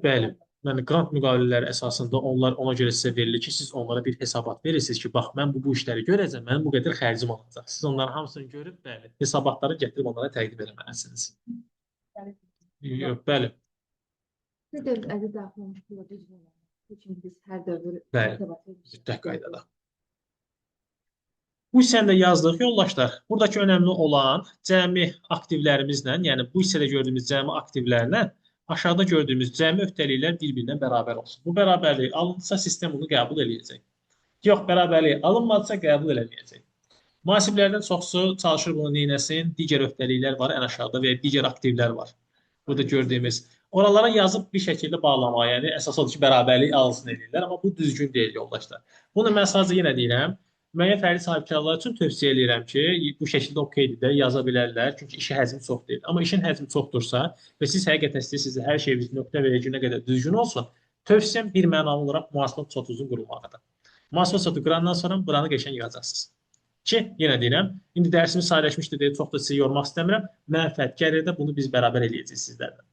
Speaker 1: Bəli. Yəni qrant müqavilələri əsasında onlar ona görə sizə verilir ki, siz onlara bir hesabat verirsiniz ki, bax mən bu işləri görəcəm, mənim bu qədər xərcim olacaq. Siz onların hamısını görüb, bəli, hesabatları gətirib onlara təqdim etməlisiniz. Yox, bəli.
Speaker 2: Bir də ədə daxil olmuş pula düzgün olmalı. Çünki biz hər dövr
Speaker 1: mütləq qaydada. Bu hissəni də yazdıq yoldaşlar. Buradakı önəmli olan cəmi aktivlərimizlə, yəni bu hissədə gördüyümüz cəmi aktivlərlə aşağıda gördüyümüz cəmi öhdəliklər bir-birinə bərabər olsun. Bu bərabərlik alındısa sistem bunu qəbul edəcək. Yox, bərabərlik alınmadısa qəbul edilməyəcək. Mühasiblərdən çoxsu çalışır bunu neynəsin? Digər öhdəliklər var ən aşağıda və digər aktivlər var. Burada gördüyümüz. Oralara yazıb bir şəkildə bağlamağa, yəni əsas odur ki, bərabərlik alınsın edirlər, amma bu düzgün deyil yoldaşlar. Bunu mən sadəcə yenə deyirəm. Müəyyən fərdi sahibkarlar üçün tövsiyə edirəm ki, bu şəkildə okeydir də yaza bilərlər. Çünki işin həcmi çox deyil. Amma işin həcmi çoxdursa və siz həqiqətən istəyirsiniz hər şeyiniz nöqtə verəcəyinə qədər düzgün olsun, tövsiyəm bir mənalı olaraq mühasibə çotuzun qurulmağıdır. Mühasibə çotu qurandan sonra buranı qəşəng yazacaqsınız. Ki, yenə deyirəm, indi dərsimiz sadələşmişdir deyə çox da sizi yormaq istəmirəm. Mənfəət gəlirdə bunu biz bərabər eləyəcəyik sizlərlə.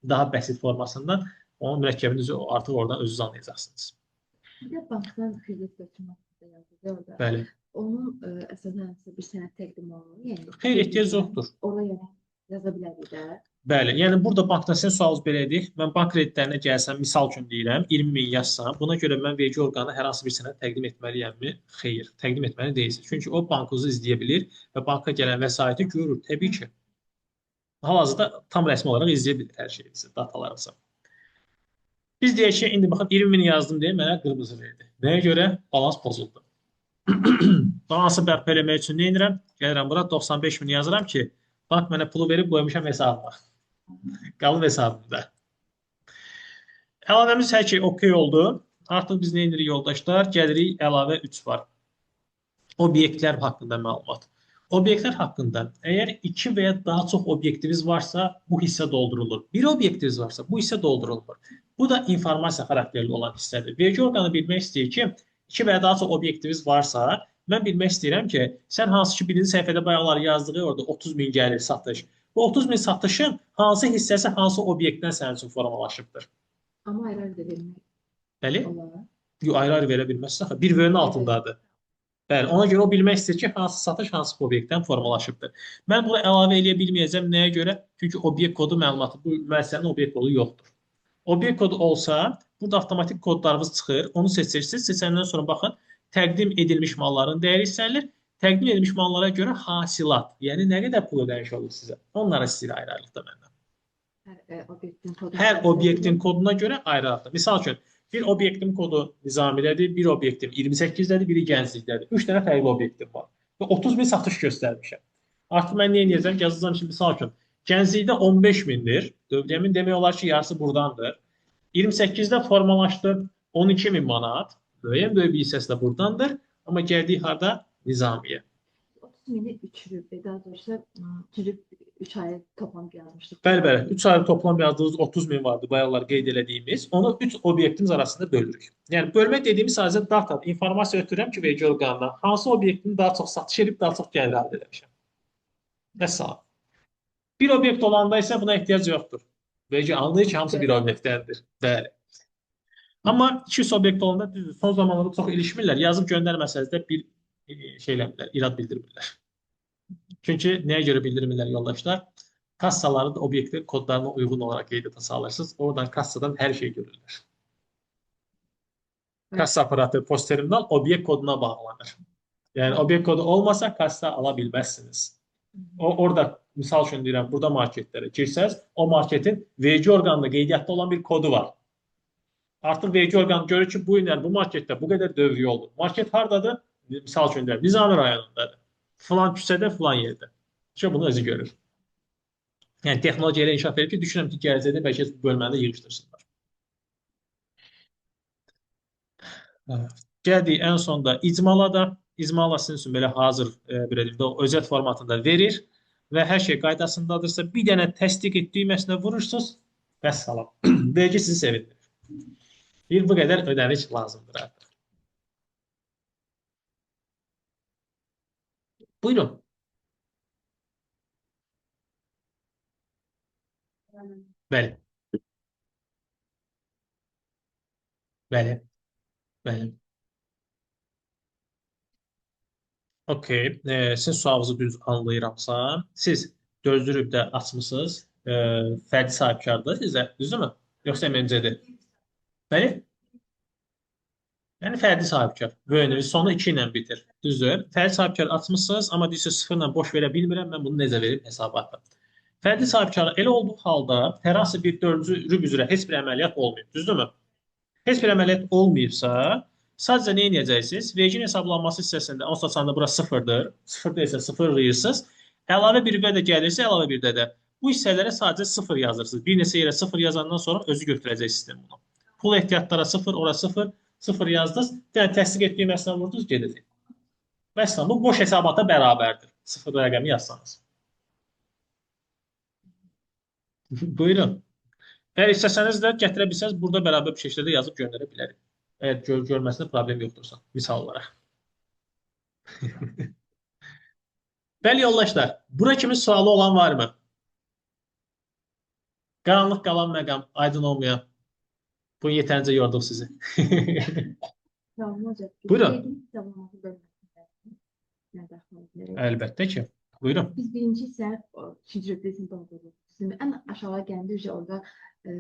Speaker 1: Daha bəsit formasından Onun mürəkkəbini artıq oradan özünüz anlayacaqsınız.
Speaker 2: Bir də bankdan kredit götürmək də yazılır orada.
Speaker 1: Bəli.
Speaker 2: Onun əsasən bir sənəd təqdim olunur. Yəni
Speaker 1: Xeyr, ehtiyac yoxdur.
Speaker 2: orada yəni yaza bilərik də.
Speaker 1: Bəli, yəni burada bankdan sizin sualınız belədir. Mən bank kreditlərinə gəlsəm, misal üçün deyirəm, 20 min yazsam, buna görə mən vergi orqanına hər hansı bir sənəd təqdim etməliyəmmi? Xeyr, təqdim etməli deyilsiniz. Çünki o bankınızı izləyə bilir və banka gələn vəsaiti görür, təbii ki. Hal-hazırda tam rəsmi olaraq izləyə bilir hər şeyinizi, datalarınızı. Biz deyək ki, indi baxın 20 min yazdım deyə mənə qırmızı verdi. Nəyə görə? Balans pozuldu. Balansı bərpa eləmək üçün nə edirəm? Gəlirəm bura 95 min yazıram ki, bank mənə pulu verib qoymuşam hesabıma. Qalıb hesabımda. Əlavəmiz hər şey okey oldu. Artıq biz nə edirik yoldaşlar? Gəlirik əlavə 3 var. Obyektlər haqqında məlumat. Obyektlər haqqında əgər 2 və ya daha çox obyektimiz varsa, bu hissə doldurulur. Bir obyektimiz varsa, bu hissə doldurulmur. Bu da informasiya xarakterli olan hissədir. Vergi orqanı bilmək istəyir ki, 2 və ya daha çox obyektimiz varsa, mən bilmək istəyirəm ki, sən hansı ki birinci səhifədə bayaqlar yazdığı orada 30 min gəlir satış. Bu 30 min satışın hansı hissəsi hansı obyektdən sənin üçün formalaşıbdır?
Speaker 2: Amma ayrı-ayrı da vermək
Speaker 1: Bəli?
Speaker 2: olar.
Speaker 1: Yox, ayrı-ayrı verə bilməzsən. Bir vərənin altındadır. Bəli, ona görə o bilmək istəyir ki, hansı satış hansı obyektdən formalaşıbdır. Mən bunu əlavə eləyə bilməyəcəm. Nəyə görə? Çünki obyekt kodu məlumatı bu müəssisənin obyekt kodu yoxdur. Obyekt kodu olsa, burada avtomatik kodlarımız çıxır. Onu seçirsiniz. Seçəndən sonra baxın, təqdim edilmiş malların dəyəri hissəlidir. Təqdim edilmiş mallara görə hasilat, yəni nə qədər pul ödəniş olur sizə? Onları istəyir ayrı-ayrılıqda məndən. Hər obyektin koduna görə ayrı-ayrılıqda. Misal üçün, bir obyektin kodu Nizamidədir, bir obyektim 28-dədir, biri Gənclikdədir. 3 dənə fərqli obyektim var. Və 30 min satış göstərmişəm. Artıq mən nə edəcəm? Yazacağım ki, misal üçün, Gənclikdə 15 mindir. Dövləmin demək olar ki, yarısı buradandır. 28-də formalaşdı 12 min manat. Böyük bir hissəsi də buradandır. Amma gəldiyi harda? Nizamiyə.
Speaker 2: 30 mini üçürüb, daha doğrusu üçürüb 3 ay toplam yazmışdıq.
Speaker 1: Bəli, 3 ay toplam yazdığımız 30 min vardı, bayaqlar qeyd elədiyimiz. Onu 3 obyektimiz arasında bölürük. Yəni, bölmək dediyimiz sadəcə data, informasiya ötürürəm ki, vergi orqanına hansı obyektin daha çox satış edib, daha çox gəlir əldə etmişəm. Vəssalam. Bir obyekt olanda isə buna ehtiyac yoxdur. Vergi anlayır ki, hamısı bir obyektdəndir. Bəli. Amma 200 obyekt olanda düzdür, son zamanlarda çox ilişmirlər. Yazıb göndərməsəniz də bir şeyləmirlər, irad bildirmirlər. Çünki nəyə görə bildirmirlər yoldaşlar? Kassaların obyektin kodlarına uyğun olaraq qeydiyyata salırsınız. Oradan kassadan hər şey görürlər. Kassa aparatı post terminal obyekt koduna bağlanır. Yəni obyekt kodu olmasa kassa ala bilməzsiniz. Orada misal üçün deyirəm, burada marketlərə girsəz, o marketin vergi orqanında qeydiyyatda olan bir kodu var. Artıq vergi orqanı görür ki, bu günlər bu marketdə bu qədər dövriyə olur. Market hardadır? Misal üçün deyirəm, Nizami rayonundadır. Filan küçədə, filan yerdə. Çünki bunu özü görür. Yəni texnologiya elə inkişaf edir ki, düşünürəm ki, gələcəkdə bəlkə bu bölməni yığışdırsınlar. Gəldik ən sonda icmala da. İcmala sizin üçün belə hazır bir elimdə özət formatında verir və hər şey qaydasındadırsa bir dənə təsdiq et düyməsinə vurursunuz və salam. Vergi sizi sevindirir. Bir bu qədər ödəniş lazımdır artıq. Buyurun. Bəli. Bəli. Bəli. Okey. Sizin sualınızı düz anlayıramsa, siz dözdürüb də açmısınız. Fərdi sahibkardır sizə, düzdürmü? Yoxsa MMC-dir? Bəli? Yəni fərdi sahibkar. Böyünür, sonu 2 ilə bitir. Düzdür? Fərdi sahibkar açmısınız, amma deyirsiniz 0 ilə boş verə bilmirəm, mən bunu necə verim hesabata. Fərdi sahibkar elə olduğu halda hər hansı bir dördüncü rüb üzrə heç bir əməliyyat olmayıb, düzdürmü? Heç bir əməliyyat olmayıbsa, sadəcə nə edəcəksiniz? Vergin hesablanması hissəsində, o saçanda bura 0-dır. 0-da isə 0 yığırsınız. Əlavə bir də gəlirsə, əlavə bir də. Bu hissələrə sadəcə 0 yazırsınız. Bir neçə yerə 0 yazandan sonra özü götürəcək sistem bunu. Pul ehtiyatlara 0, ora 0, 0 yazdınız. Yəni təsdiq etdiyi məsələ vurdunuz, gedəcək. Məsələn, bu boş hesabata bərabərdir. 0 rəqəmi yazsanız. Buyurun. Əgər istəsəniz də gətirə bilsəniz, burada bərabər bir şəkildə yazıb göndərə bilərik. Əgər görməsində problem yoxdursa, misal olaraq. Bəli yoldaşlar, bura kimi sualı olan var mı? Qaranlıq qalan məqam, aydın olmayan. Bu yetərincə yordum sizi.
Speaker 2: Tamam hocam.
Speaker 1: Buyurun.
Speaker 2: Sevgili zamanı bölümünde ne daxil
Speaker 1: Əlbəttə ki. Buyurun.
Speaker 2: Biz birinci ise ikinci reprezent doldururuz. Bizim en aşağıya gelince orada e,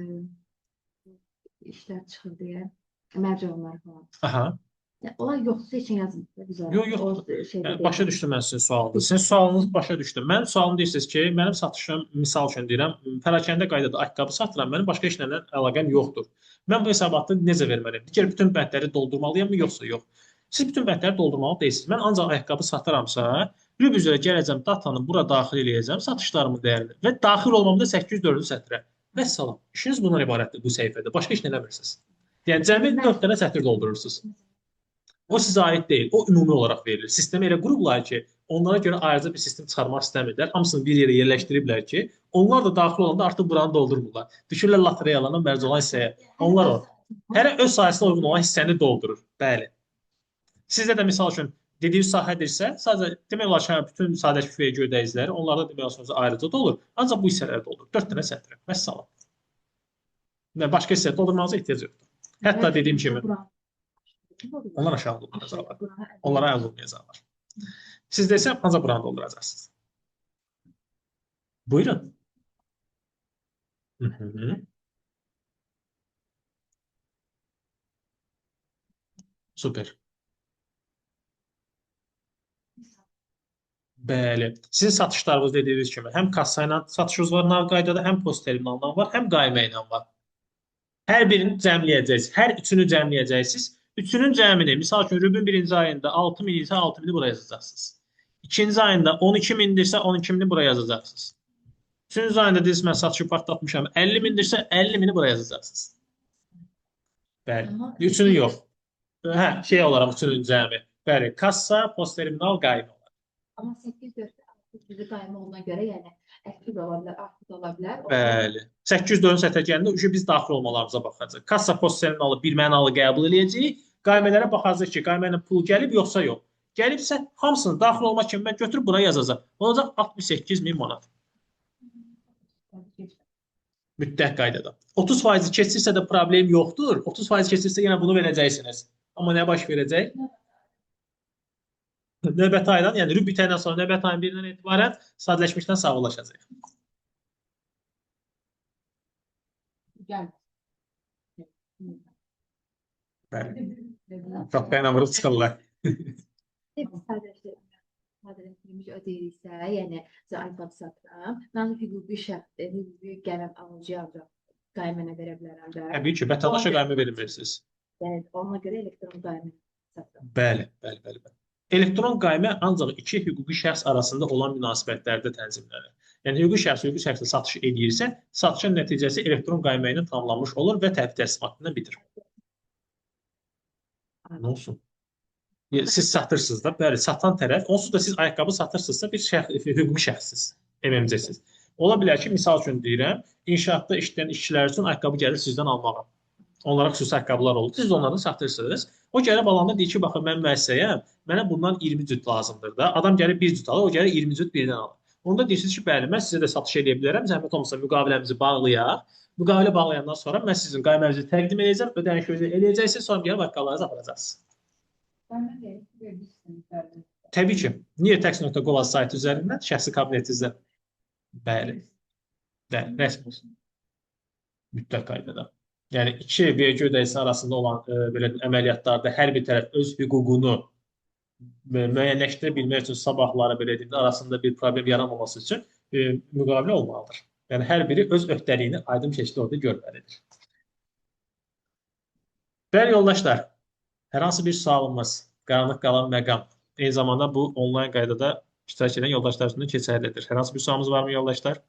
Speaker 2: işler çıxır diye mərcəonlar falan.
Speaker 1: Aha.
Speaker 2: Yani, onlar yoxsa için yazmıyor. Biz
Speaker 1: Yox, yox.
Speaker 2: o şeyde
Speaker 1: Yəni, başa düşdüm mən sizin sualınızı. Sizin sualınız başa düşdüm. Mənim sualım deyirsiniz ki, mənim satışım, misal üçün deyirəm, pərakəndə qaydada ayaqqabı satıram, mənim başqa işlə əlaqəm yoxdur. Mən bu hesabatı necə verməliyəm? Digər bütün bəndləri doldurmalıyam mı, yoxsa yox? Siz bütün bəndləri doldurmalı deyilsiniz. Mən ancaq ayaqqabı satıramsa, rüb üzrə gələcəm, datanı bura daxil eləyəcəm, satışlarımın dəyərini və daxil olmamda 804-cü sətrə. Vəssalam. İşiniz bundan ibarətdir bu səhifədə. Başqa iş eləmirsiniz. Yəni cəmi 4 dənə sətr doldurursunuz. O sizə aid deyil. O ümumi olaraq verilir. Sistemi elə qurublar ki, onlara görə ayrıca bir sistem çıxarmaq istəmirlər. Hamısını bir yerə yerləşdiriblər ki, onlar da daxil olanda artıq buranı doldurmurlar. Düşürlər lotereyalana mərc olan hissəyə. Onlar o. Hərə öz sahəsinə uyğun olan hissəni doldurur. Bəli. Sizdə də misal üçün dediyiniz sahədirsə, sadəcə demək olar ki, bütün sadələşmiş vergi ödəyiciləri onlarda demək olar ki, ayrıca da olur. Ancaq bu hissələri doldurur. 4 dənə sətr. Vəssalam. Və başqa hissə doldurmanıza ehtiyac yoxdur. Hətta dediyim kimi onlar aşağı olmayacaqlar. Onlara əl olmayacaqlar. Siz də isə ancaq buranı dolduracaqsınız. Buyurun. Hı -hı. Süper. Bəli. Sizin satışlarınız dediyiniz kimi həm kassa ilə satışınız var nav qaydada, həm post terminalından var, həm qayma ilə var. Hər birini cəmləyəcəksiniz. Hər üçünü cəmləyəcəksiniz. Üçünün cəmini, misal üçün rübün birinci ayında 6.000 isə 6.000-i buraya yazacaqsınız. İkinci ayında 12.000-dirsə 12.000-i buraya yazacaqsınız. Üçüncü ayında deyirsiniz, mən satışı partlatmışam, 50.000-dirsə 50.000-i buraya yazacaqsınız. Bəli. Üçünü yox. Hə, şey olaraq üçünün cəmi. Bəli, kassa, post terminal, qayma.
Speaker 2: Ama 804'te bizi qayma olduğuna göre yani eski de olabilir, artı da olabilir.
Speaker 1: Bəli. 804-cü sətrə gələndə biz daxil olmalarımıza baxacağıq. Kassa post terminalı bir mənalı qəbul eləyəcəyik. Qaymələrə baxacağıq ki, qayma ilə pul gəlib yoxsa yox. Gəlibsə hamısını daxil olmaq kimi mən götürüb buraya yazacağam. Olacaq 68.000 manat. Mütləq qaydada. 30% keçirsə də problem yoxdur. 30% keçirsə yenə bunu verəcəksiniz. Amma nə baş verəcək? Növbəti aydan, yəni rüb bitəndən sonra növbəti ayın birindən etibarən sadələşmişdən sağollaşacaq. Bəli. Çox qayna vurub çıxırlar.
Speaker 2: Hep sadələşdirilmiş ödəyiriksə, yəni ayaqqabı satıram, mən hüquqi şəxs, hüquqi qələm alıcıya qaymənə verə bilərəm də.
Speaker 1: Təbii ki, vətəndaşa qayma verilməlisiniz.
Speaker 2: Yəni ona görə elektron qaymə satıram.
Speaker 1: Bəli. Elektron qaymə ancaq iki hüquqi şəxs arasında olan münasibətlərdə tənzimlənir. Yəni hüquqi şəxslə satış edirsə, satışın nəticəsi elektron qayma ilə tamamlanmış olur və təhvil təslimatından bitir. Nə olsun? Siz satırsınız da, bəli, satan tərəf, onsuz da siz ayaqqabı satırsınızsa bir hüquqi şəxssiz, MMC-siz. Ola bilər ki, misal üçün deyirəm, inşaatda işləyən işçilər üçün ayaqqabı gəlir sizdən almağa. Onlara xüsusi ayaqqabılar olur. Siz onlardan satırsınız. O gəlib alanda deyir ki, baxın, mən müəssisəyəm, mənə bundan 20 cüt lazımdır da. Adam gəlib 1 cüt alır, o gəlib 20 cüt birdən alır. Onda deyirsiniz ki, bəli, mən sizə də satış edə bilərəm, zəhmət olmasa müqaviləmizi bağlayaq. Müqavilə bağlayandan sonra mən sizin qaymənizi təqdim edəcəm, ödənişinizi eləyəcəksiniz, sonra gəlib ayaqqabılarınızı aparacaqsınız. Təbii ki. Niyə tax.gov saytı üzərindən, şəxsi kabinetinizdən? Bəli. Rəsmi olsun. Mütləq qaydada. Yəni, iki vergi ödəyicisi arasında olan belə əməliyyatlarda hər bir tərəf öz hüququnu müəyyənləşdirə bilmək üçün sabahları belə deyim, arasında bir problem yaranmaması üçün müqavilə olmalıdır. Yəni, hər biri öz öhdəliyini aydın şəkildə orada görməlidir. Bəli, yoldaşlar, hər hansı bir sualımız, qaranlıq qalan məqam, eyni zamanda bu onlayn qaydada iştirak edən yoldaşlar üçün keçərlidir. Hər hansı bir sualımız varmı, yoldaşlar?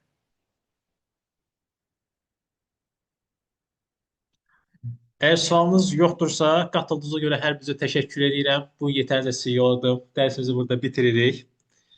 Speaker 1: Əgər sualınız yoxdursa, qatıldığınıza görə hər bizə təşəkkür edirəm. Bu yetərincə sizi yordum. Dərsimizi burada bitiririk.